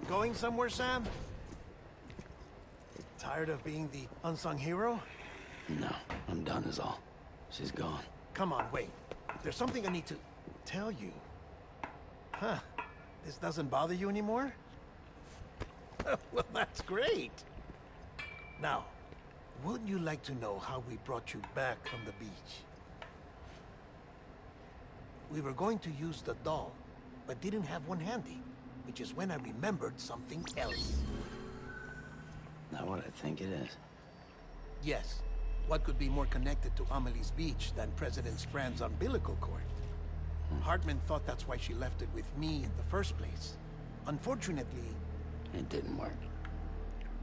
Going somewhere, Sam? Tired of being the unsung hero? No, I'm done is all. She's gone. Come on, wait. There's something I need to tell you. Huh. This doesn't bother you anymore? Well, that's great. Now, wouldn't you like to know how we brought you back from the beach? We were going to use the doll, but didn't have one handy, which is when I remembered something else. Not what I think it is. Yes. What could be more connected to Amelie's beach than President Strand's umbilical cord? Hartman thought that's why she left it with me in the first place. Unfortunately... It didn't work.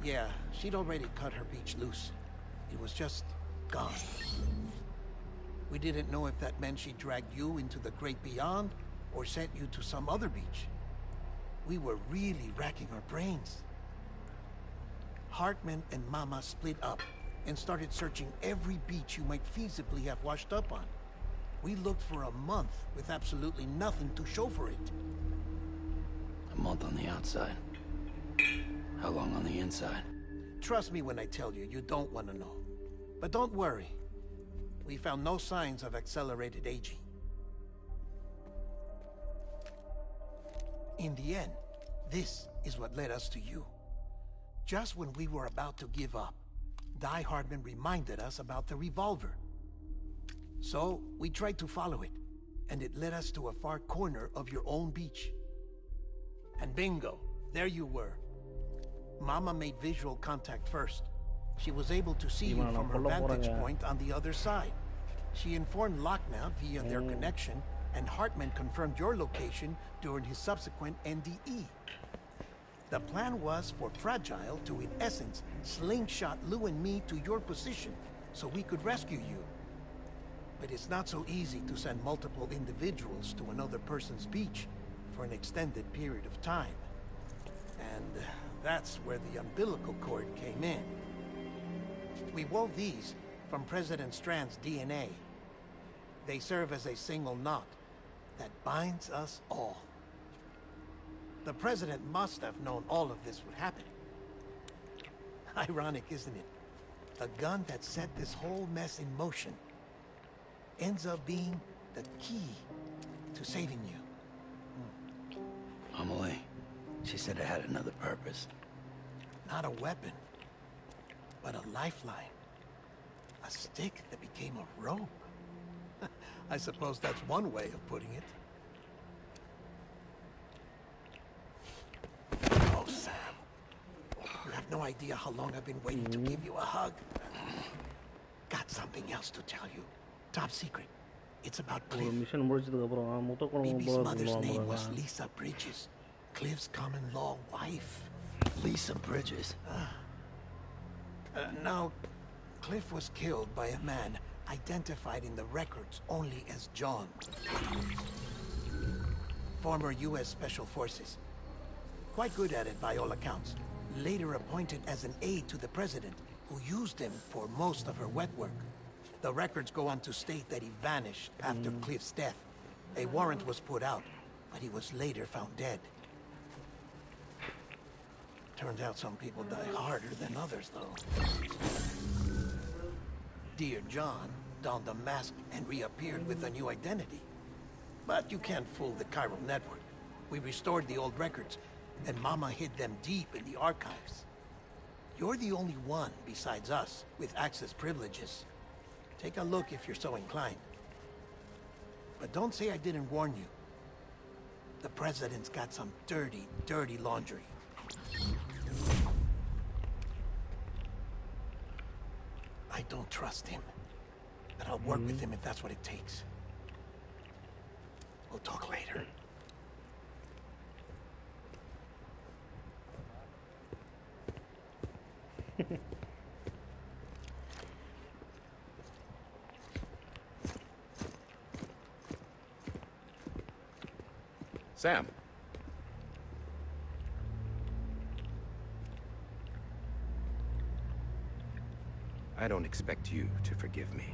Yeah, she'd already cut her beach loose. It was just gone. We didn't know if that meant she dragged you into the great beyond, or sent you to some other beach. We were really racking our brains. Hartman and Mama split up and started searching every beach you might feasibly have washed up on. We looked for a month with absolutely nothing to show for it. A month on the outside. How long on the inside? Trust me when I tell you, you don't want to know. But don't worry. We found no signs of accelerated aging. In the end, this is what led us to you. Just when we were about to give up, Die Hardman reminded us about the revolver. So, we tried to follow it, and it led us to a far corner of your own beach. And bingo, there you were. Mama made visual contact first. She was able to see you from her vantage point on the other side. She informed Lockna via their connection, and Hartman confirmed your location during his subsequent NDE. The plan was for Fragile to, in essence, slingshot Lou and me to your position so we could rescue you. But it's not so easy to send multiple individuals to another person's beach for an extended period of time. And that's where the umbilical cord came in. We wove these from President Strand's DNA. They serve as a single knot that binds us all. The President must have known all of this would happen. Ironic, isn't it? The gun that set this whole mess in motion ends up being the key to saving you. Amelie, she said it had another purpose. Not a weapon, but a lifeline. A stick that became a rope. I suppose that's one way of putting it. Oh, Sam. You have no idea how long I've been waiting to give you a hug. Got something else to tell you. Top secret. It's about Cliff. Bibi's mother's name was Lisa Bridges. Cliff's common-law wife. Lisa Bridges? Now, Cliff was killed by a man identified in the records only as John. Former U.S. Special Forces. Quite good at it by all accounts. Later appointed as an aide to the President, who used him for most of her wet work. The records go on to state that he vanished after Cliff's death. A warrant was put out, but he was later found dead. Turns out some people die harder than others, though. Dear John donned a mask and reappeared with a new identity. But you can't fool the chiral network. We restored the old records, and Mama hid them deep in the archives. You're the only one, besides us, with access privileges. Take a look if you're so inclined. But don't say I didn't warn you. The president's got some dirty, dirty laundry. I don't trust him. But I'll work with him if that's what it takes. We'll talk later. Sam. I don't expect you to forgive me.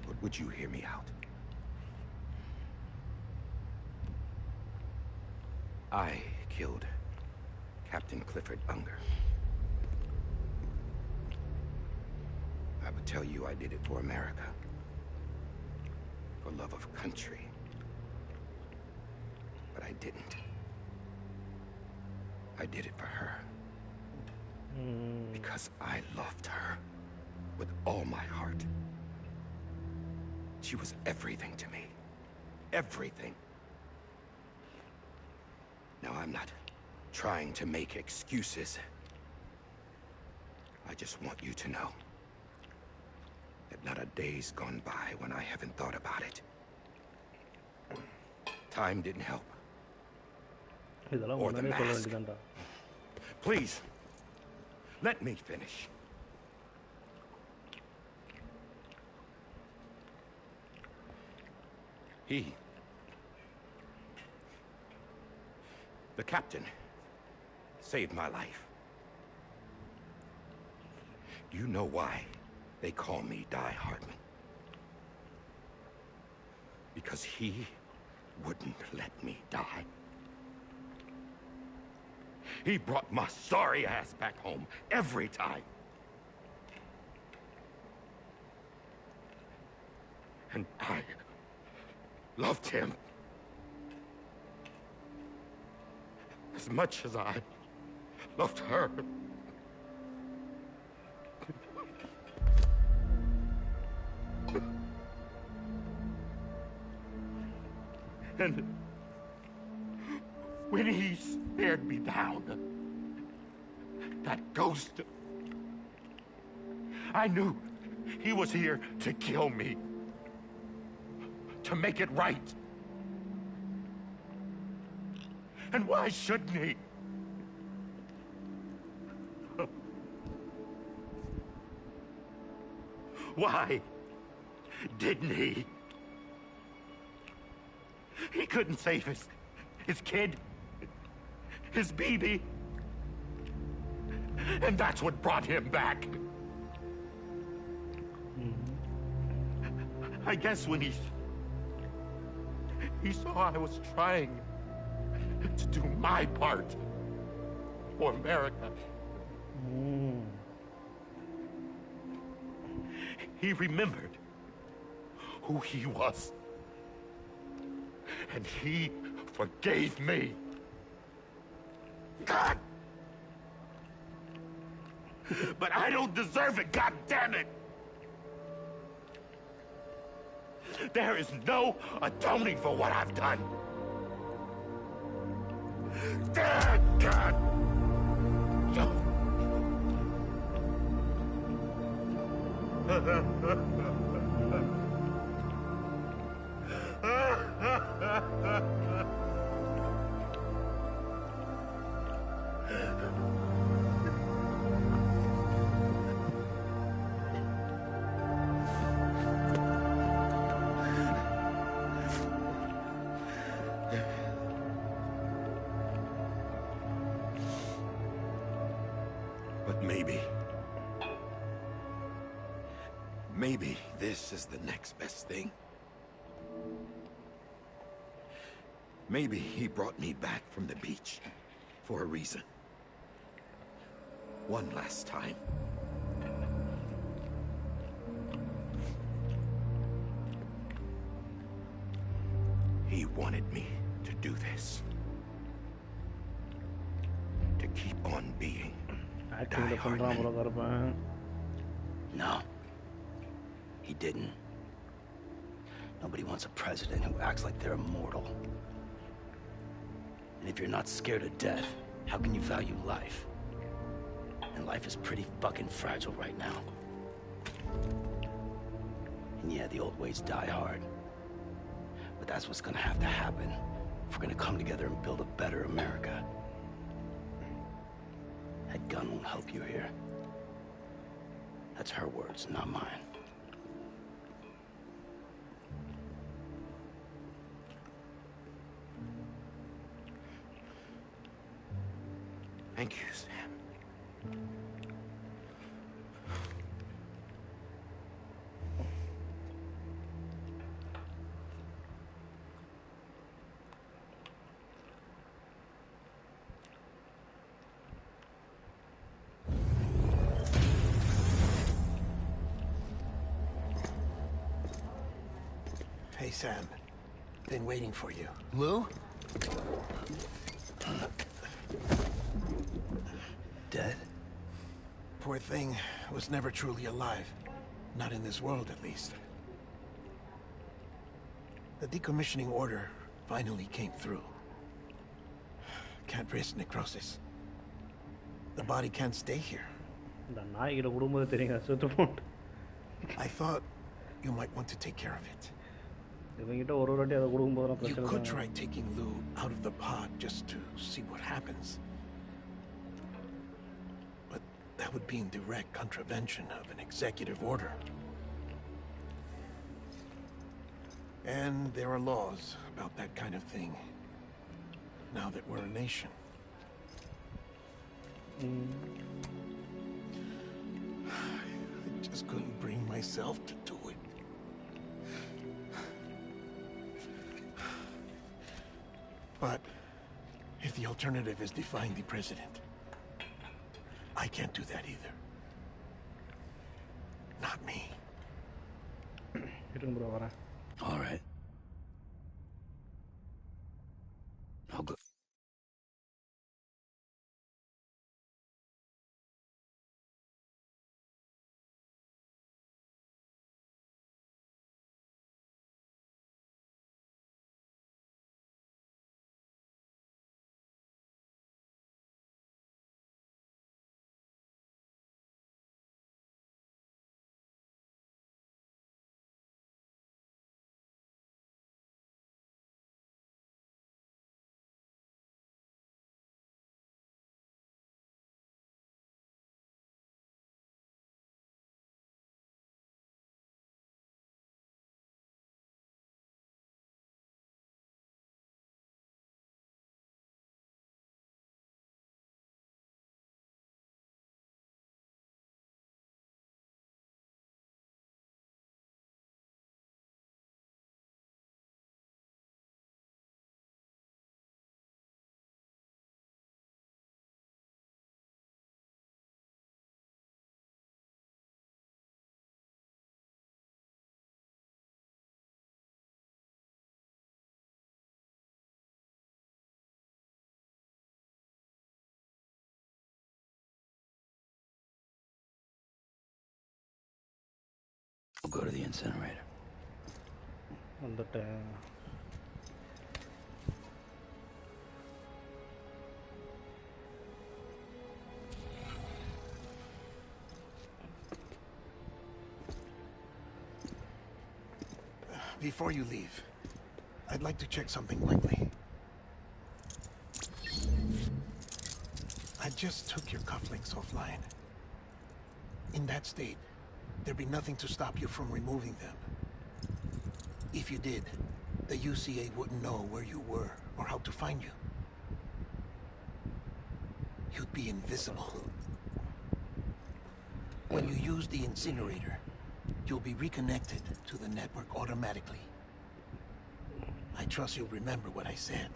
But would you hear me out? I killed Captain Clifford Unger. I would tell you I did it for America. For love of country. But I didn't. I did it for her. Because I loved her with all my heart. She was everything to me. Everything. Now, I'm not trying to make excuses. I just want you to know that not a day's gone by when I haven't thought about it. Time didn't help. Or the mask. Please, let me finish. The captain, saved my life. Do you know why they call me Die Hardman? Because he wouldn't let me die. He brought my sorry ass back home every time. And I loved him as much as I loved her. And when he stared me down, that ghost, I knew he was here to kill me, to make it right. And why shouldn't he? Why didn't he? He couldn't save his kid, his baby. And that's what brought him back. I guess when he saw I was trying to do my part for America, he remembered who he was. And he forgave me. God! But I don't deserve it, God damn it! There is no atoning for what I've done. God! But maybe this is the next best thing. Maybe he brought me back from the beach for a reason. One last time. He wanted me to do this. To keep on being Die Hardman. No. He didn't. Nobody wants a president who acts like they're immortal. And if you're not scared of death, how can you value life? And life is pretty fucking fragile right now. And yeah, the old ways die hard. But that's what's gonna have to happen if we're gonna come together and build a better America. That gun won't help you here. That's her words, not mine. Thank you, Sam. Hey, Sam. Been waiting for you. Lou? Dead? Poor thing was never truly alive. Not in this world, at least. The decommissioning order finally came through. Can't risk necrosis. The body can't stay here. இந்த நாய்கிட்ட குடும்பத்தை தெரியுங்க செத்து போட்டு I thought you might want to take care of it. இவங்கிட்ட ஒரு வாட்டி அதை கொடுக்கும்போதெல்லாம் You பிரச்சனை could தான். try taking Lou out of the pod just to see what happens. But that would be in direct contravention of an executive order. And there are laws about that kind of thing, now that we're a nation. I just couldn't bring myself to do it. But if the alternative is defying the president, I can't do that either. Not me. இருங்க bro வரேன். All right. I'll go. I'll go to the incinerator. வந்துட்டேன். Before you leave, I'd like to check something quickly. I just took your cufflinks offline. In that state, there'd be nothing to stop you from removing them. If you did, the UCA wouldn't know where you were or how to find you. You'd be invisible. When you use the incinerator, you'll be reconnected to the network automatically. I trust you'll remember what I said.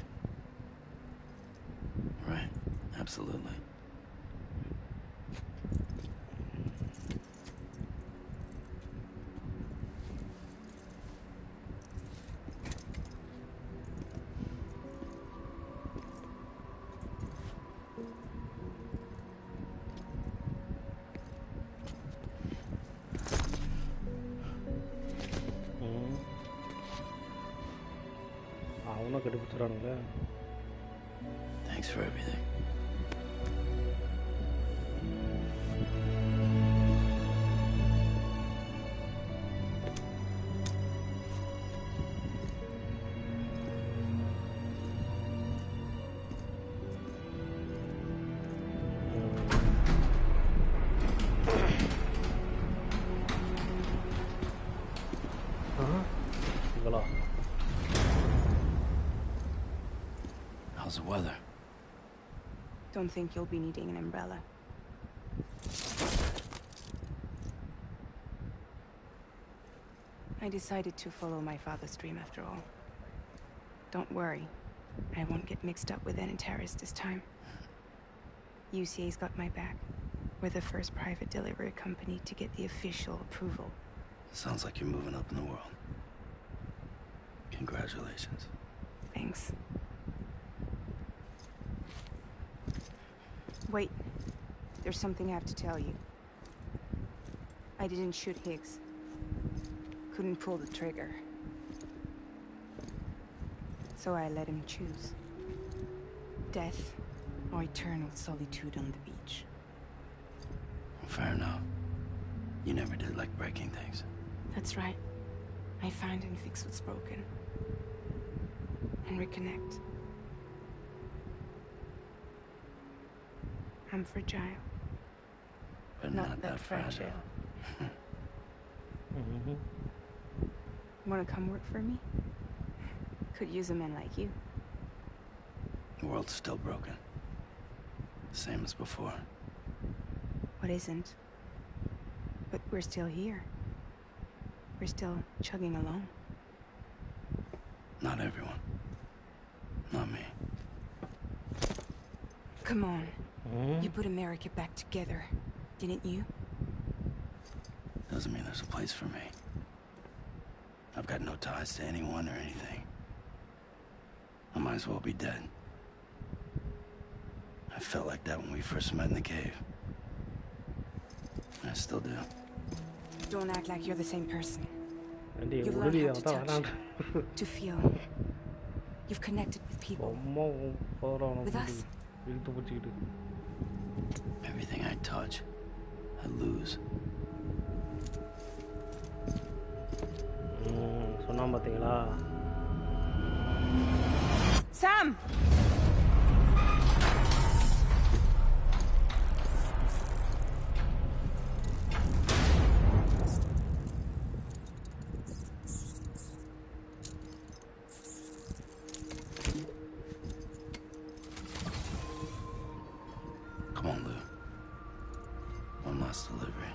Right. Absolutely. அவனும் கண்டுபிடிச்சிடானுங்களே. Thanks for everything. How's the weather? Don't think you'll be needing an umbrella. I decided to follow my father's dream after all. Don't worry. I won't get mixed up with any terrorists this time. UCA's got my back. We're the first private delivery company to get the official approval. Sounds like you're moving up in the world. Congratulations. Thanks. Wait. There's something I have to tell you. I didn't shoot Higgs. Couldn't pull the trigger. So I let him choose. Death or eternal solitude on the beach. Fair enough. You never did like breaking things. That's right. I find and fix what's broken. And reconnect. I'm fragile. But not that fragile. Wanna come work for me? Could use a man like you. The world's still broken. Same as before. What isn't? But we're still here. We're still chugging along. Not everyone. Not me. Come on. You put America back together, didn't you? Doesn't mean there's a place for me. I've got no ties to anyone or anything. I might as well be dead. I felt like that when we first met in the cave. I still do. Don't act like you're the same person. And You've learned how to touch, to feel. You've connected with people. With us. Everything I touch, I lose. சொன்னான் பாத்தீங்களா? Sam! Come on, Lou. One last delivery.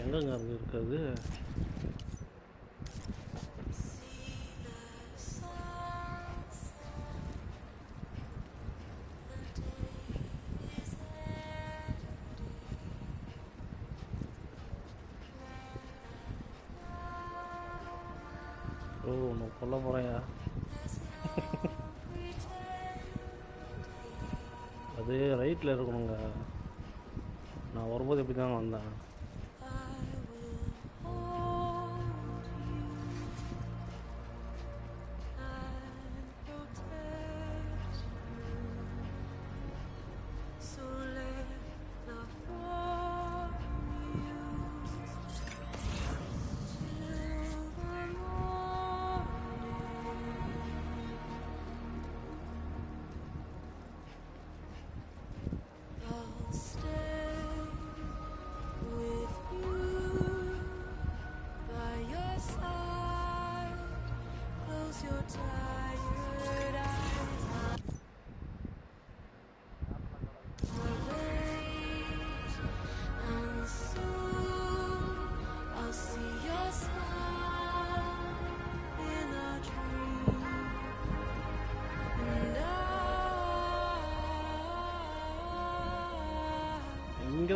எங்கங்க அது இருக்குது? ஓ, நான் கொல்ல போறேயா? அது ரைட்டில் இருக்கணுங்க. நான் வரும்போது எப்படி தாங்க வந்தேன்?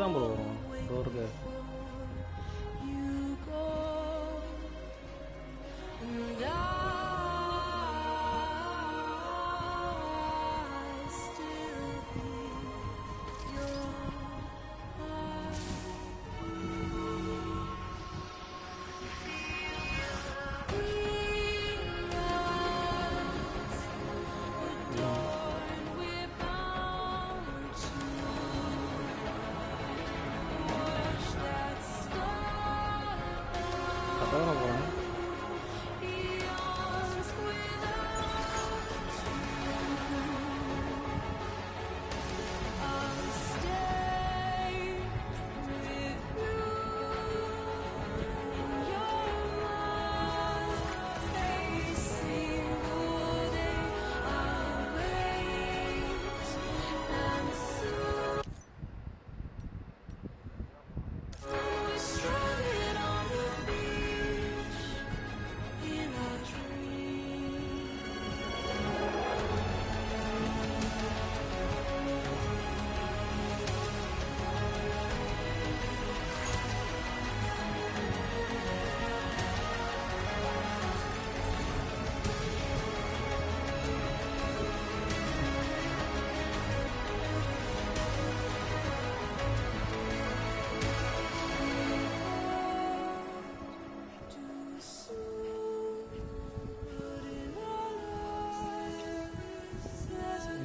தான் ப்ரோ வரும் டோருக்கு.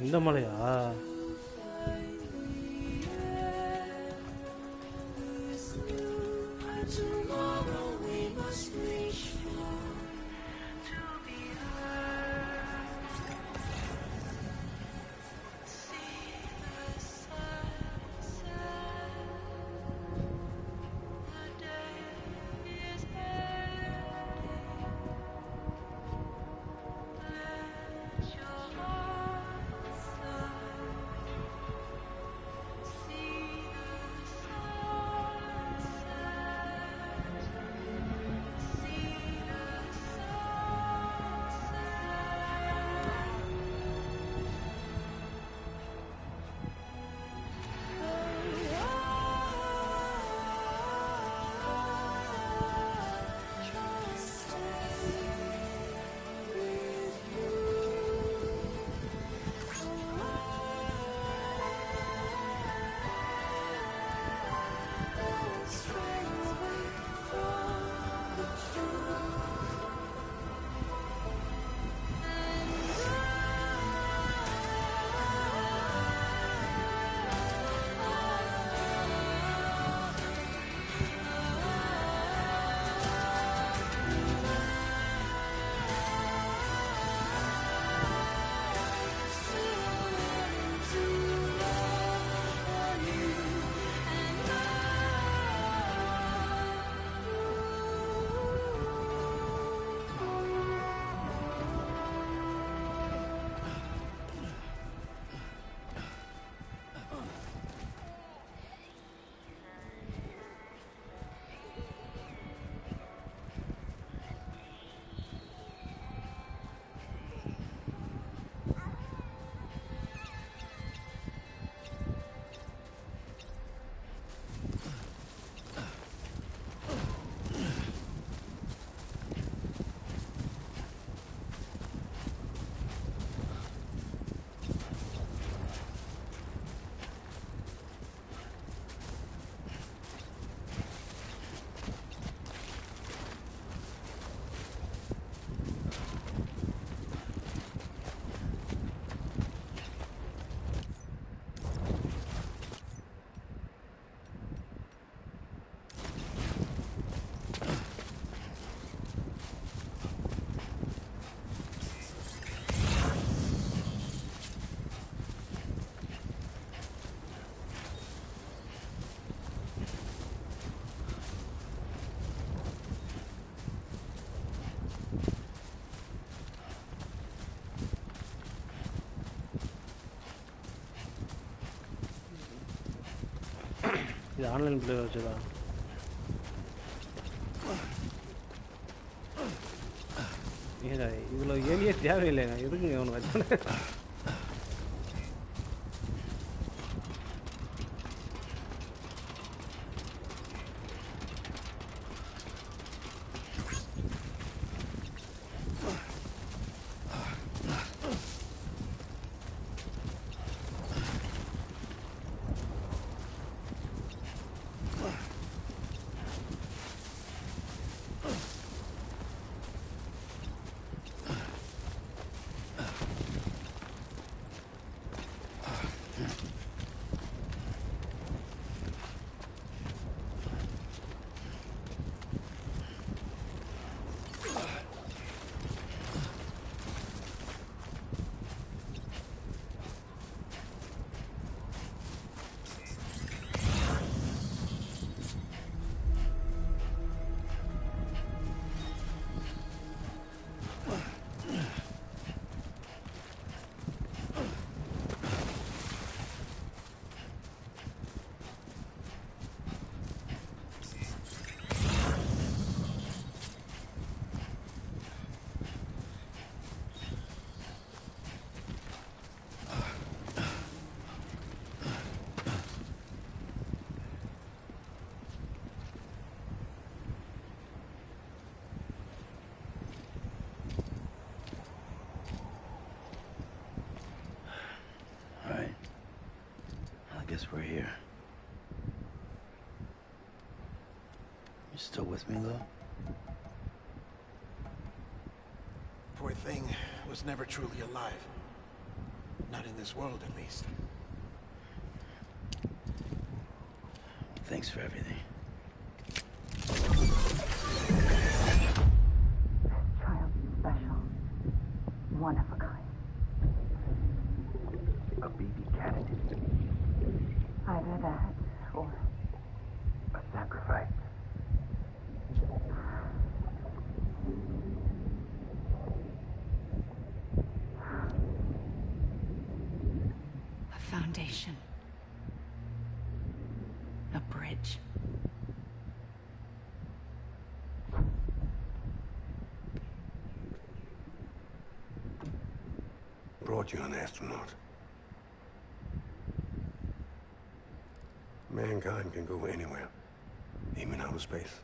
இந்த மலையா? இது ஆன்லைன் பிளே வச்சதா? ஏங்க இவ்வளோ ஏலியே தேவையில்லைங்க, எதுக்குங்க ஒன்று வச்சோன்னே. guess we're here. You still with me, though? Poor thing was never truly alive. Not in this world, at least. Thanks for everything. Child is special. One of a kind. A baby candidate. Either that, or A sacrifice. a foundation. A bridge. Brought you an astronaut. Mankind can go anywhere, even outer space.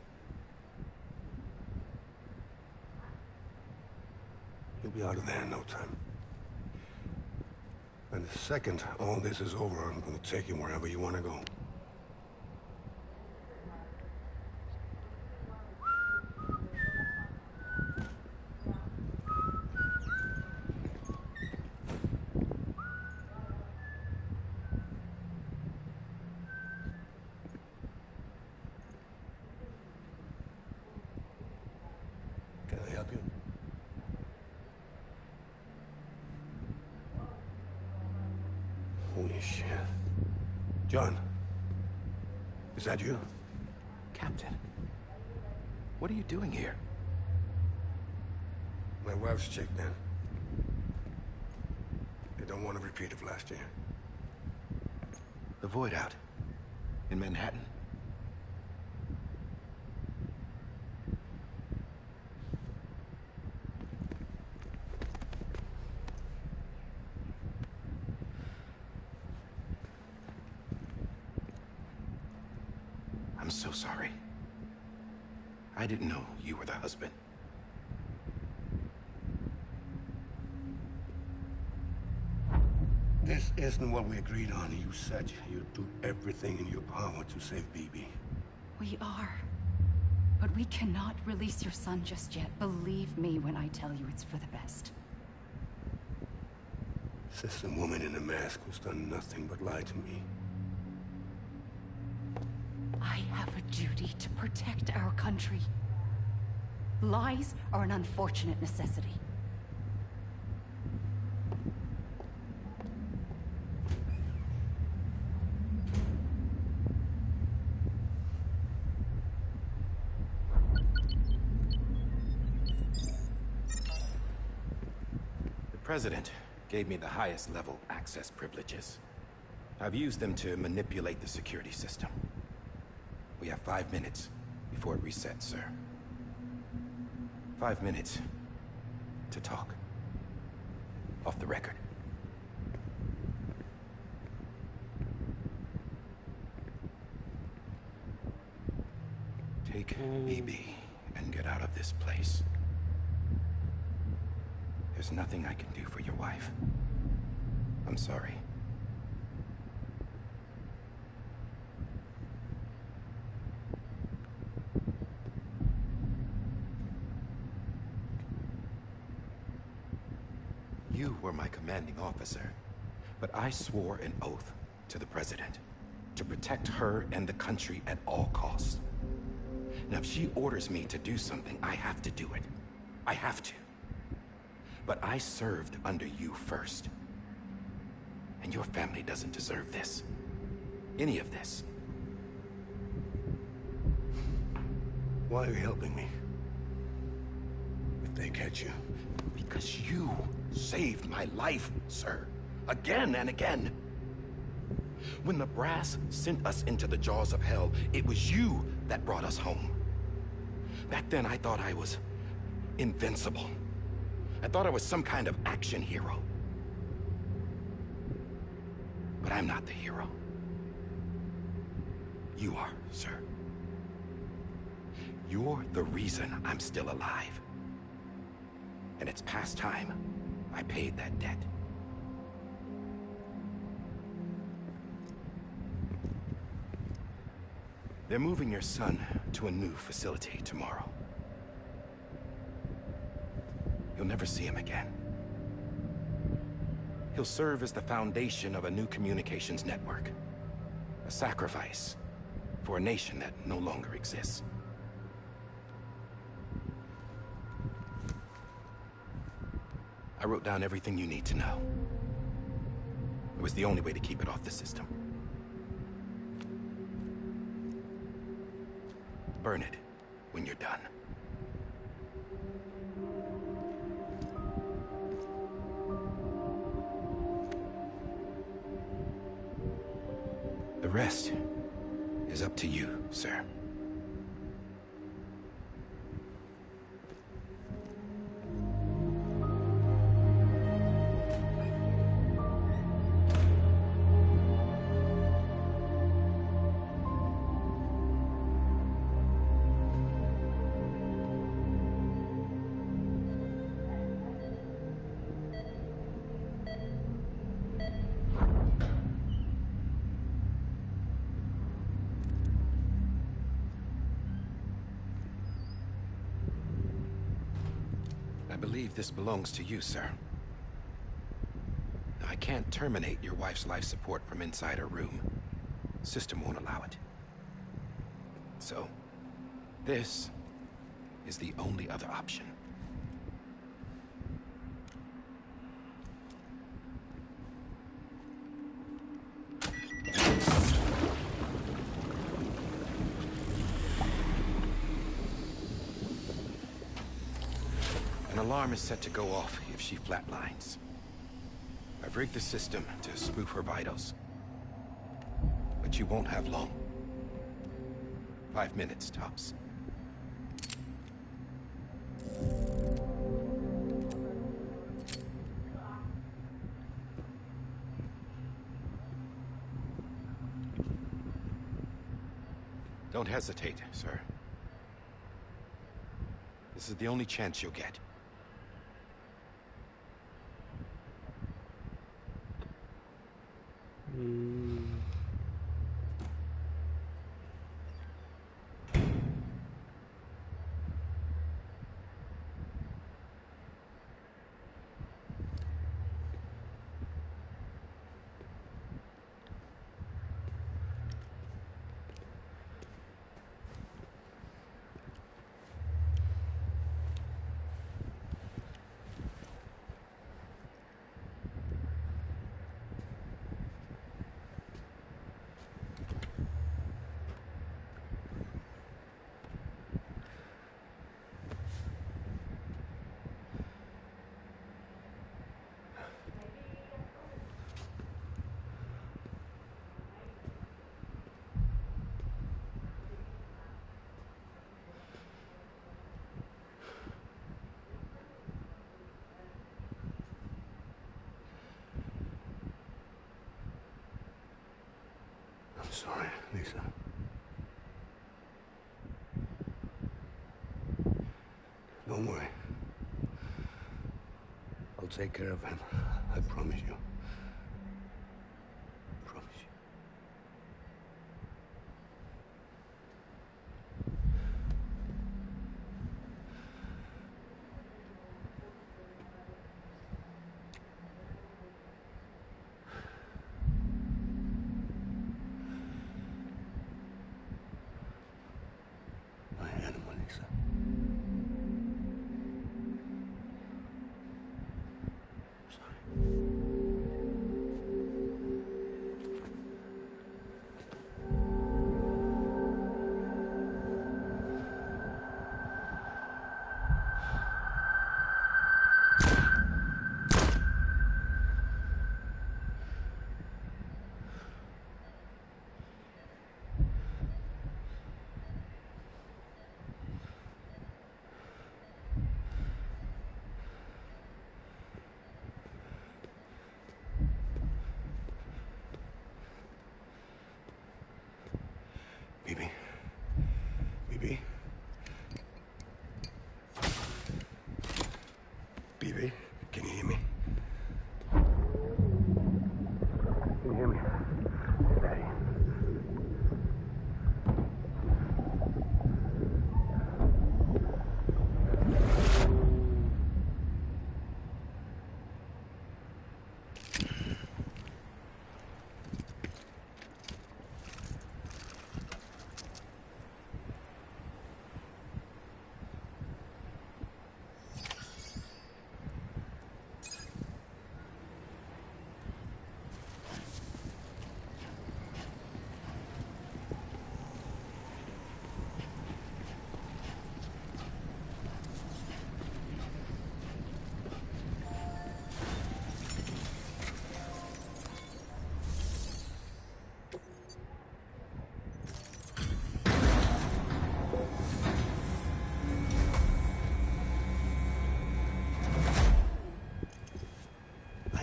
You'll be out of there in no time. And the second all this is over, I'm gonna take you wherever you wanna go. Can I help you? Holy shit. John, is that you? Captain, what are you doing here? My wife's checked in. They don't want a repeat of last year. The Void Out in Manhattan. I'm so sorry. I didn't know you were the husband. This isn't what we agreed on. You said you'd do everything in your power to save BB. We are. But we cannot release your son just yet. Believe me when I tell you it's for the best. This is a woman in a mask who's done nothing but lie to me. I have a duty to protect our country. Lies are an unfortunate necessity. The President gave me the highest level access privileges. I've used them to manipulate the security system. We have 5 minutes before it resets, sir. 5 minutes to talk. Off the record. Take BB and get out of this place. There's nothing I can do for your wife. I'm sorry. You were my commanding officer, but I swore an oath to the President to protect her and the country at all costs. Now, if she orders me to do something, I have to do it. I have to. But I served under you first. And your family doesn't deserve this. Any of this. Why are you helping me? If they catch you. Because you saved my life, sir. Again and again. When the brass sent us into the jaws of hell, it was you that brought us home. Back then, I thought I was invincible. I thought I was some kind of action hero. But I'm not the hero. You are, sir. You're the reason I'm still alive. And it's past time I paid that debt. They're moving your son to a new facility tomorrow. You'll never see him again. He'll serve as the foundation of a new communications network. A sacrifice for a nation that no longer exists. I wrote down everything you need to know. It was the only way to keep it off the system. Burn it when you're done. The rest is up to you, sir. I believe this belongs to you, sir. I can't terminate your wife's life support from inside her room. System won't allow it. So, this is the only other option. An alarm is set to go off if she flatlines. I've rigged the system to spoof her vitals. But you won't have long. 5 minutes, tops. Don't hesitate, sir. This is the only chance you'll get. I'm sorry, Lisa. Don't worry. I'll take care of him. I promise you. Promise you. Bibi? Bibi? Bibi? Can you hear me? Can you hear me? Daddy.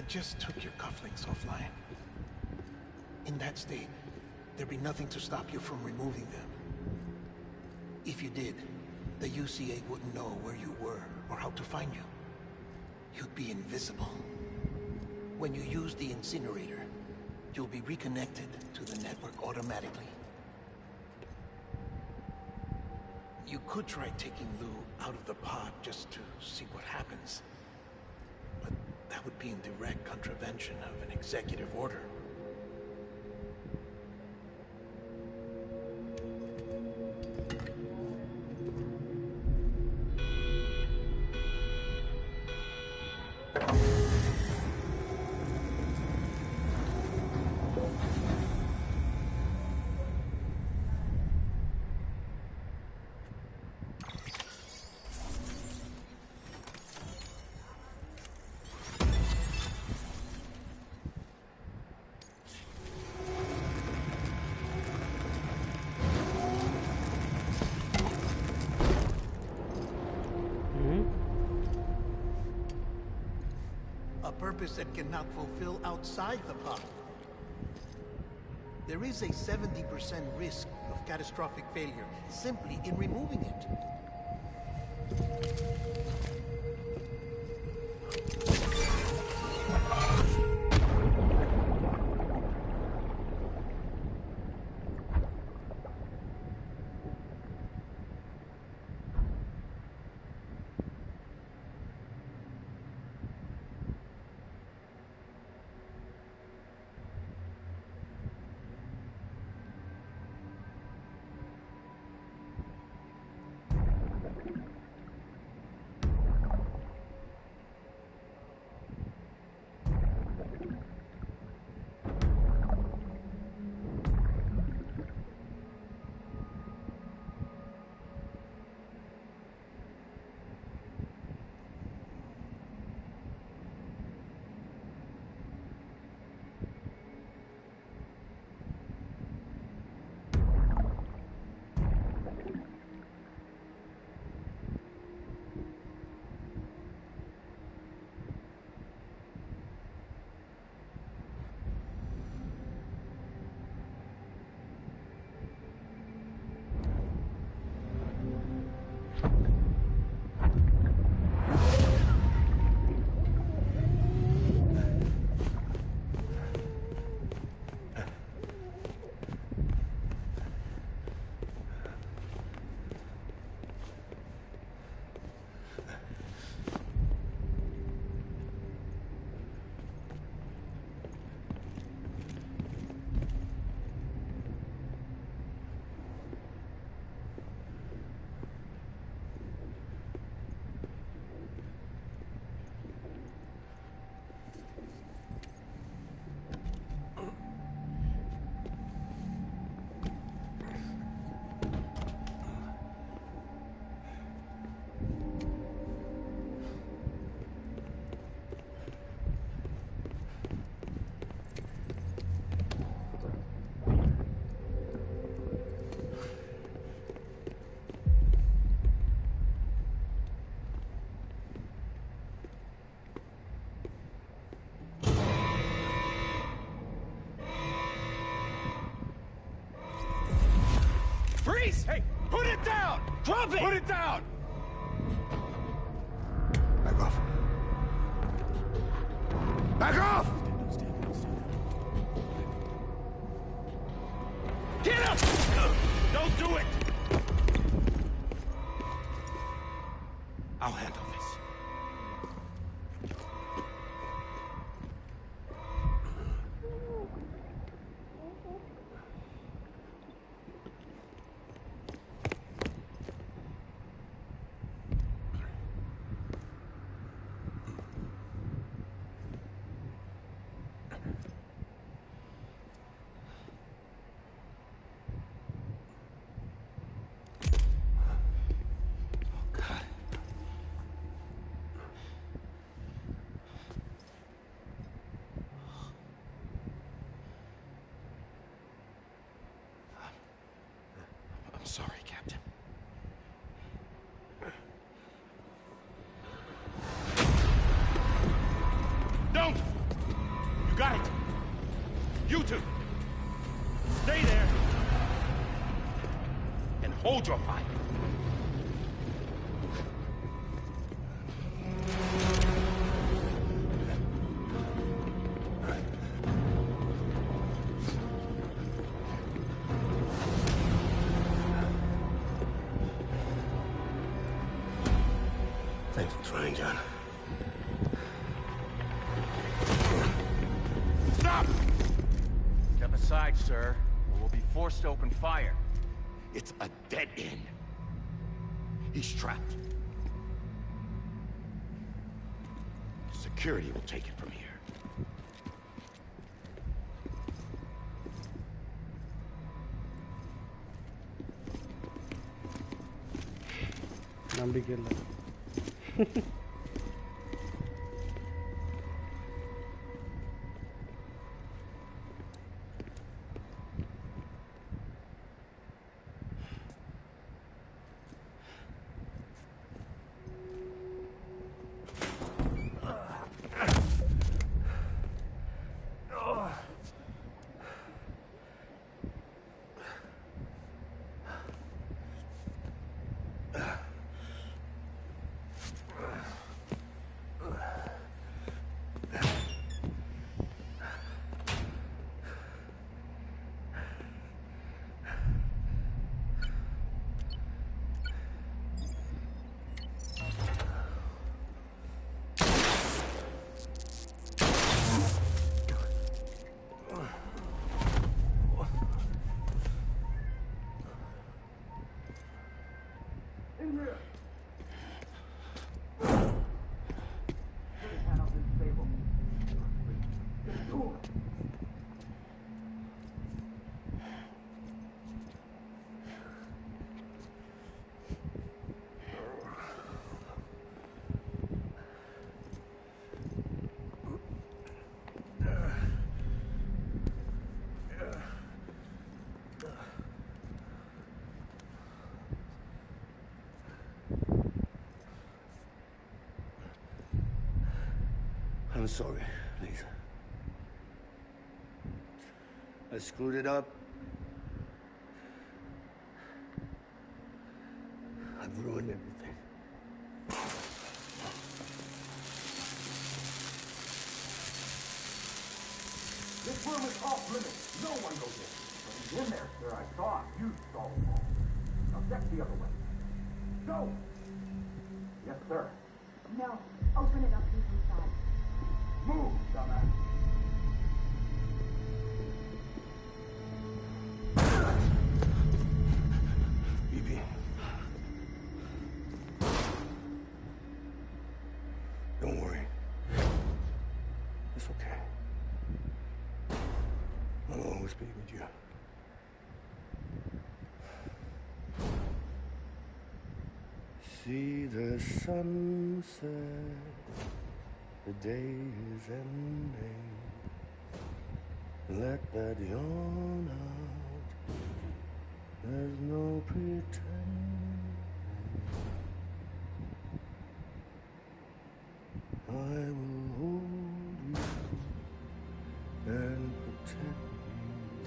just took your cufflinks offline. In that state, there'd be nothing to stop you from removing them. If you did, the UCA wouldn't know where you were or how to find you. You'd be invisible. When you use the incinerator, you'll be reconnected to the network automatically. You could try taking Lou out of the pod just to see what happens. But that would be in direct contravention of an executive order. Purpose that cannot fulfill outside the pod. There is a 70% risk of catastrophic failure simply in removing it. Freeze! Hey, put it down! Drop it! Put it down! Back off. Back off! Get up! Don't do it! I'll handle this. Hold your fire. Thanks for trying, John. Stop! Step aside, sir, or we'll be forced to open fire. It's a dead end. He's trapped. Security will take it from here. நம்பிக்கை இல்லை. I'm sorry, Lisa. I screwed it up. I've ruined everything. This room is off limits. No one goes in. But he's in there, sir. I saw him. You saw him all. Now check the other way. Go! Yes, sir. No. Open it up. He's inside. Move, dumbass. BB. Don't worry. It's okay. I'll always be with you. See the sunset. The day is ending. Let that yawn out. There's no pretending. I will hold you and protect you.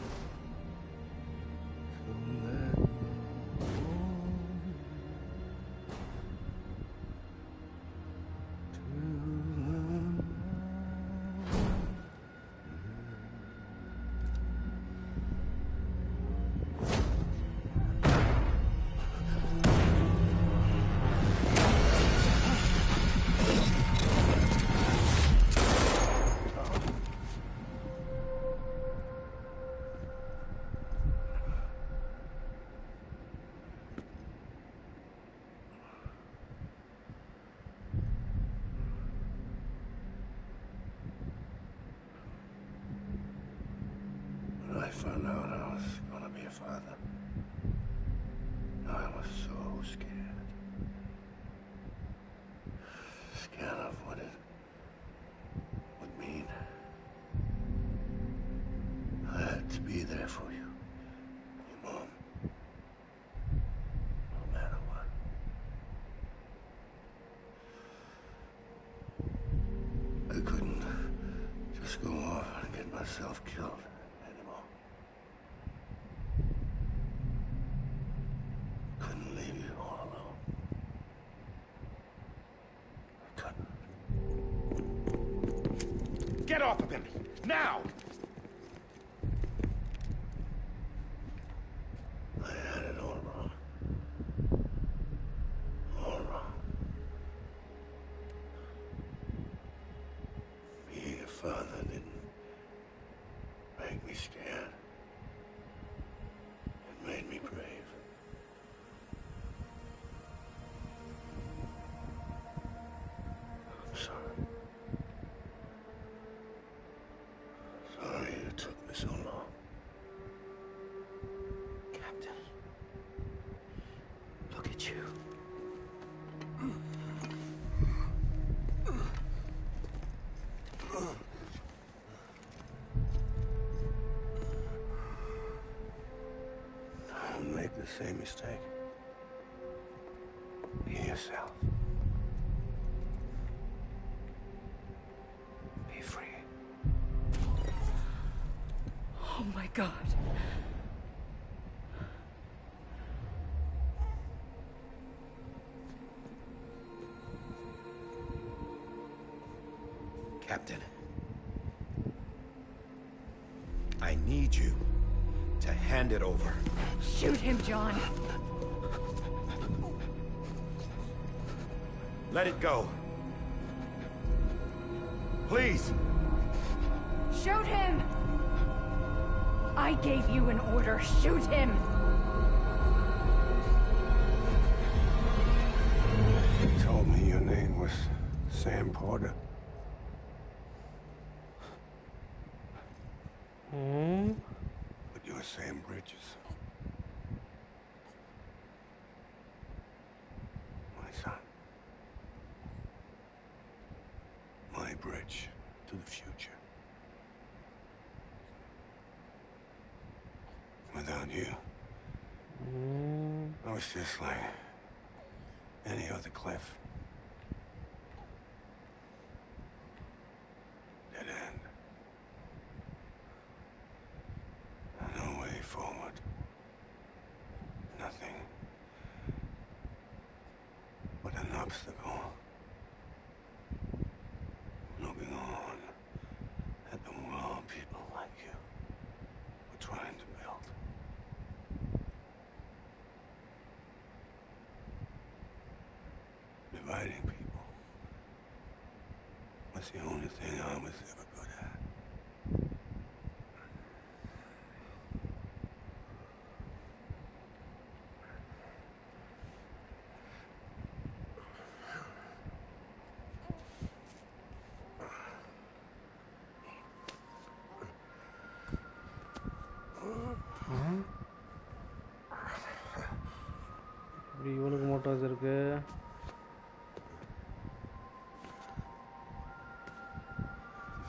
So let me hold you I found out I was gonna be a father. I was so scared. Scared of what it would mean. I had to be there for you, your mom. No matter what. I couldn't just go off and get myself killed. Get off of him! Now! I had it all wrong. All wrong. Being a father didn't make me scared. It made me brave. I'm sorry. Sorry it took me so long. Captain, look at you. Don't make the same mistake. Be yourself. Be free. Oh my God. Captain, I need you to hand it over. Shoot him, John. Let it go. Please. Shoot him! I gave you an order. Shoot him! You told me your name was Sam Porter. But you're Sam Bridges. My son. My bridge to the future. Without you, I was just like any other Cliff. Dead end. No way forward. Nothing but an obstacle. Looking on at the world people like you were trying to build. Dividing people was the only thing I was ever good at. இப்படி இவனுக்கு Motors இருக்கு.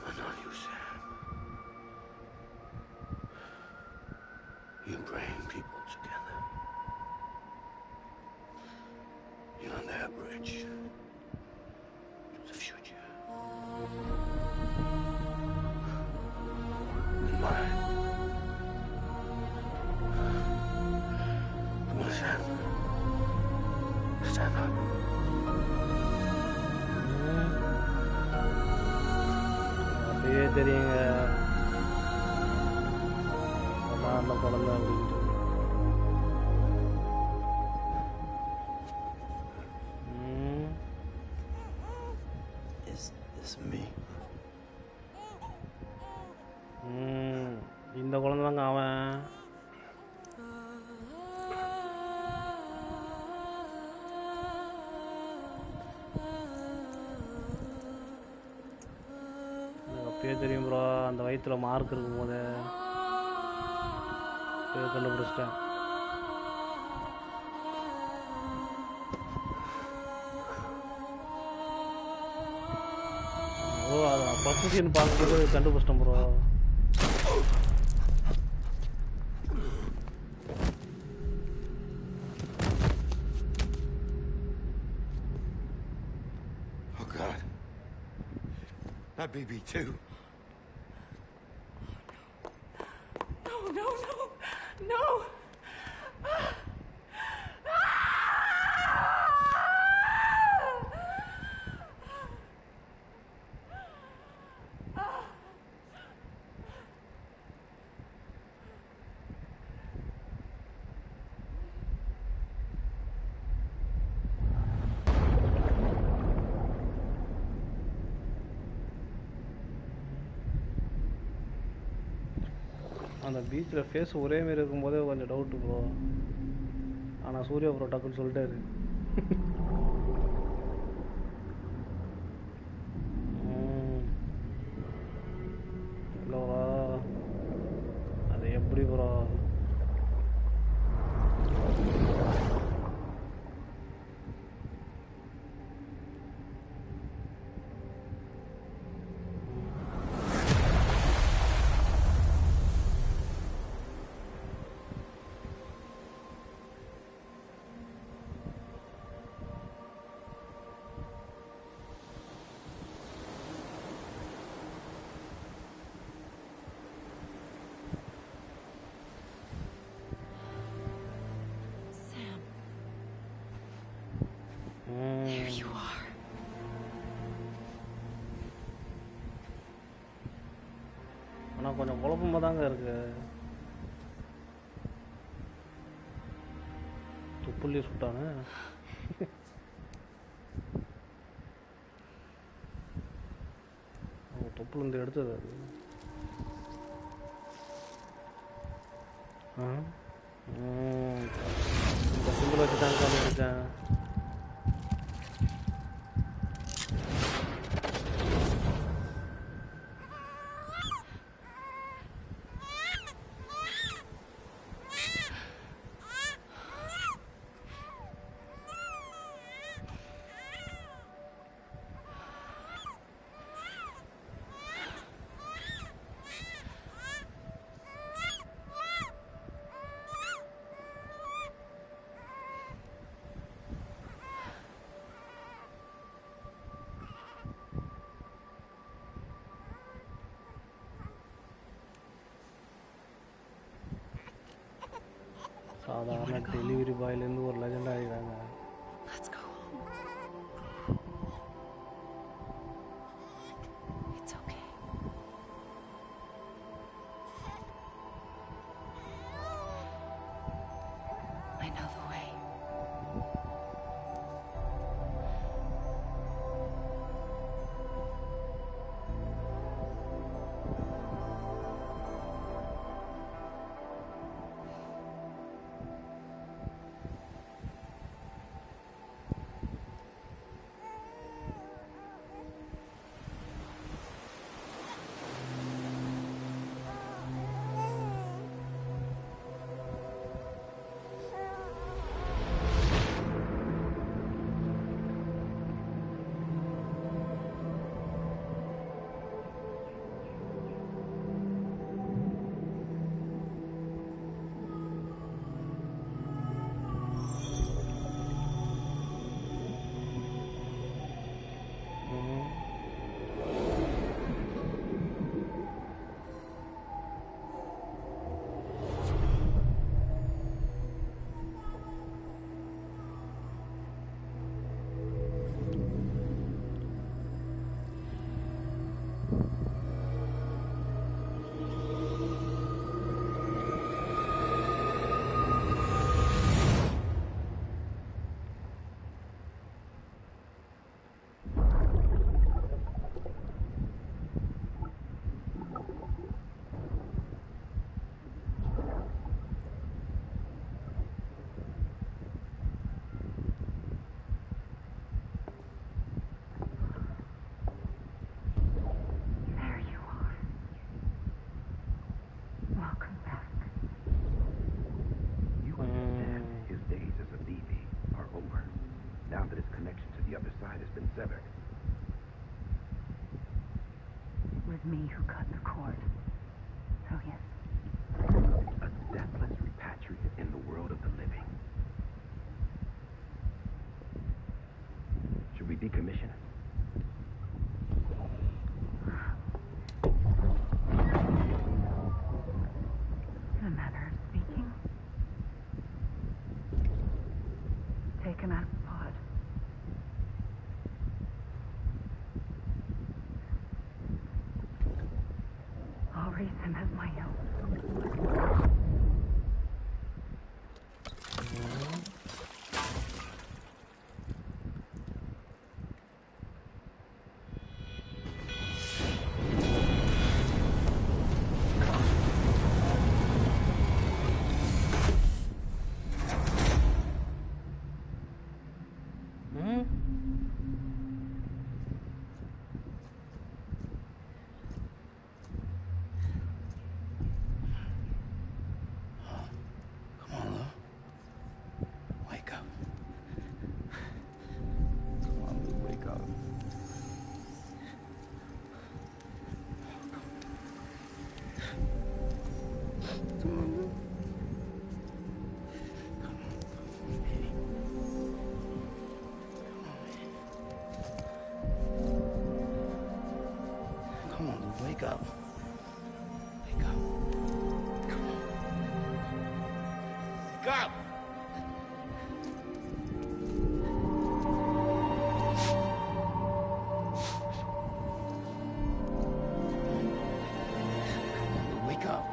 But not you, Sam. You bring people together. You're their bridge to the future. And mine. Come on, Sam. Stand up. அப்படியே தெரியுங்க சாதாரண குழந்தை அப்படின்ட்டு. Is this me? இந்த குழந்தை தாங்க அவன். அப்பயே தெரியும் ப்ரோ, அந்த வயிற்றுல மார்க் இருக்கும் போது கண்டுபிடிச்சிட்டேன். ஓ, அது ஃபர்ஸ்ட் சீன் பார்க்கும்போது கண்டுபிடிச்சிட்டேன் bro. Oh God. Not BB too. No, no, no, no! அந்த பீச்சில் ஃபேஸ் ஒரே மாரி இருக்கும்போதே கொஞ்சம் டவுட்டு ப்ரோ. ஆனால் சூர்யா ப்ரோ டக்குன்னு சொல்லிட்டாரு. இல்லைவா அது எப்படி ப்ரோ? There you are. ஆனால் கொஞ்சம் குழப்பமாக தாங்க இருக்கு. துப்புள்ளி சுட்டானு தொப்புலேருந்து எடுத்தது அது. இந்த சிம்பிள் வச்சு தான் காமிச்சிருக்கேன். சாதாரண டெலிவரி பாய்லேருந்து ஒரு legend ஆகிடுறாங்க. Let's go home. It's okay. I know the way. It was me who cut the cord. So yes. A deathless repatriate in the world of the living. Should we decommission it? In a manner of speaking. Take him out of the pod. I'll raise him as my own. Wake up. Wake up. Come on. Wake up! Wake up.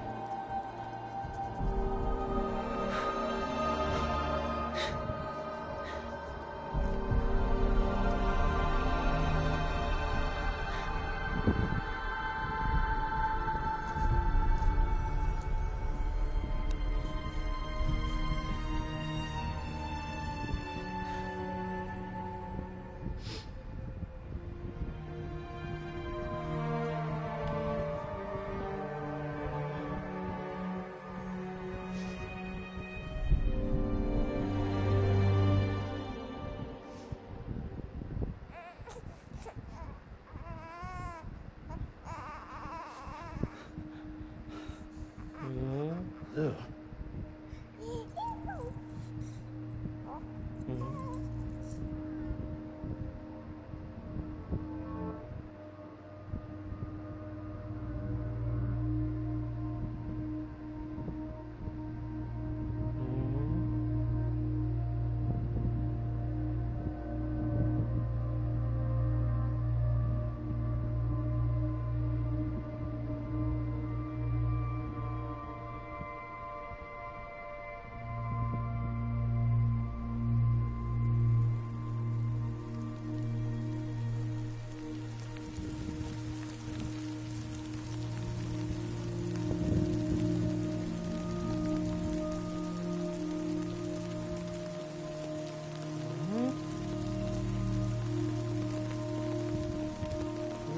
Ew.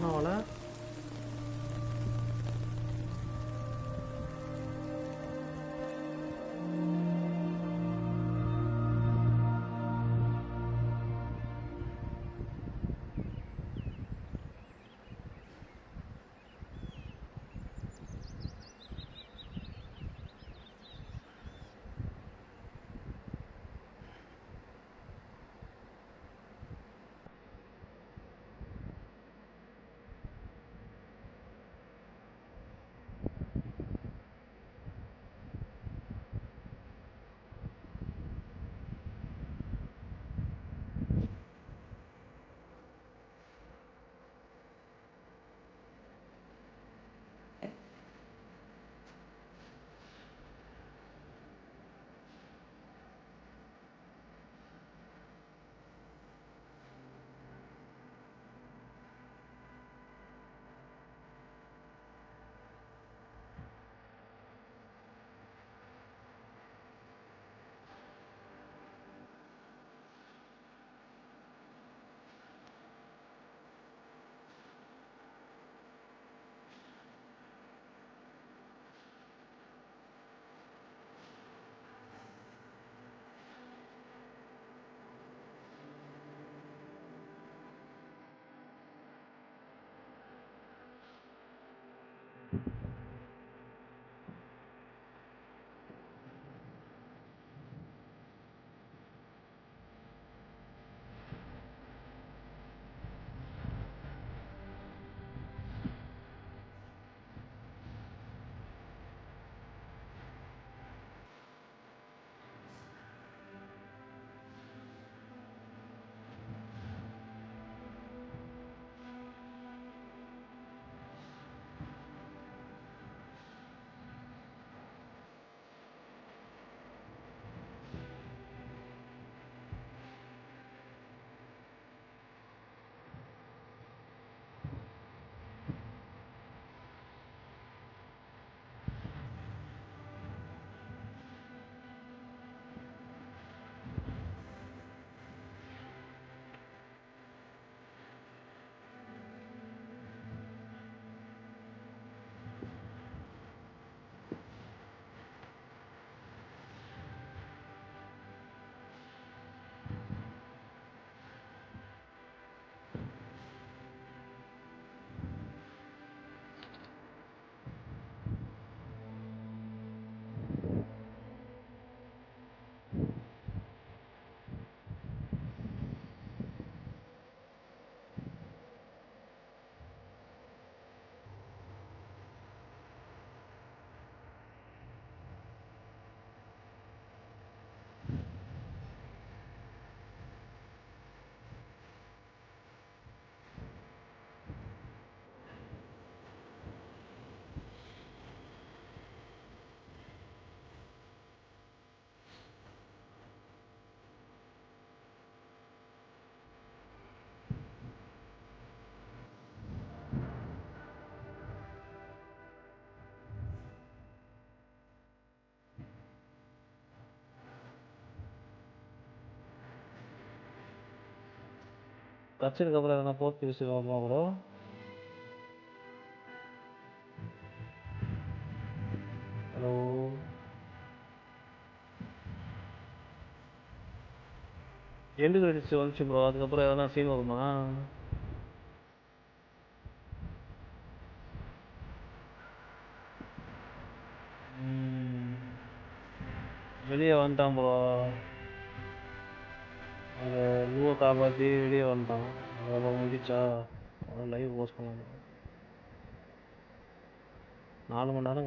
Nola. தச்சதுக்கப்புறம் எதனா post use ஆகுமா bro? Hello end credits வந்துச்சு bro. அதுக்கப்புறம் எதனா scene வருமா? வெளியே வந்துட்டான் bro. அந்த மூவை காப்பாற்றி வெளியே வந்துட்டான். அவ்வளோ முடிச்சா லைவ் போஸ்ட் பண்ணாங்க. 4 மணி நேரம்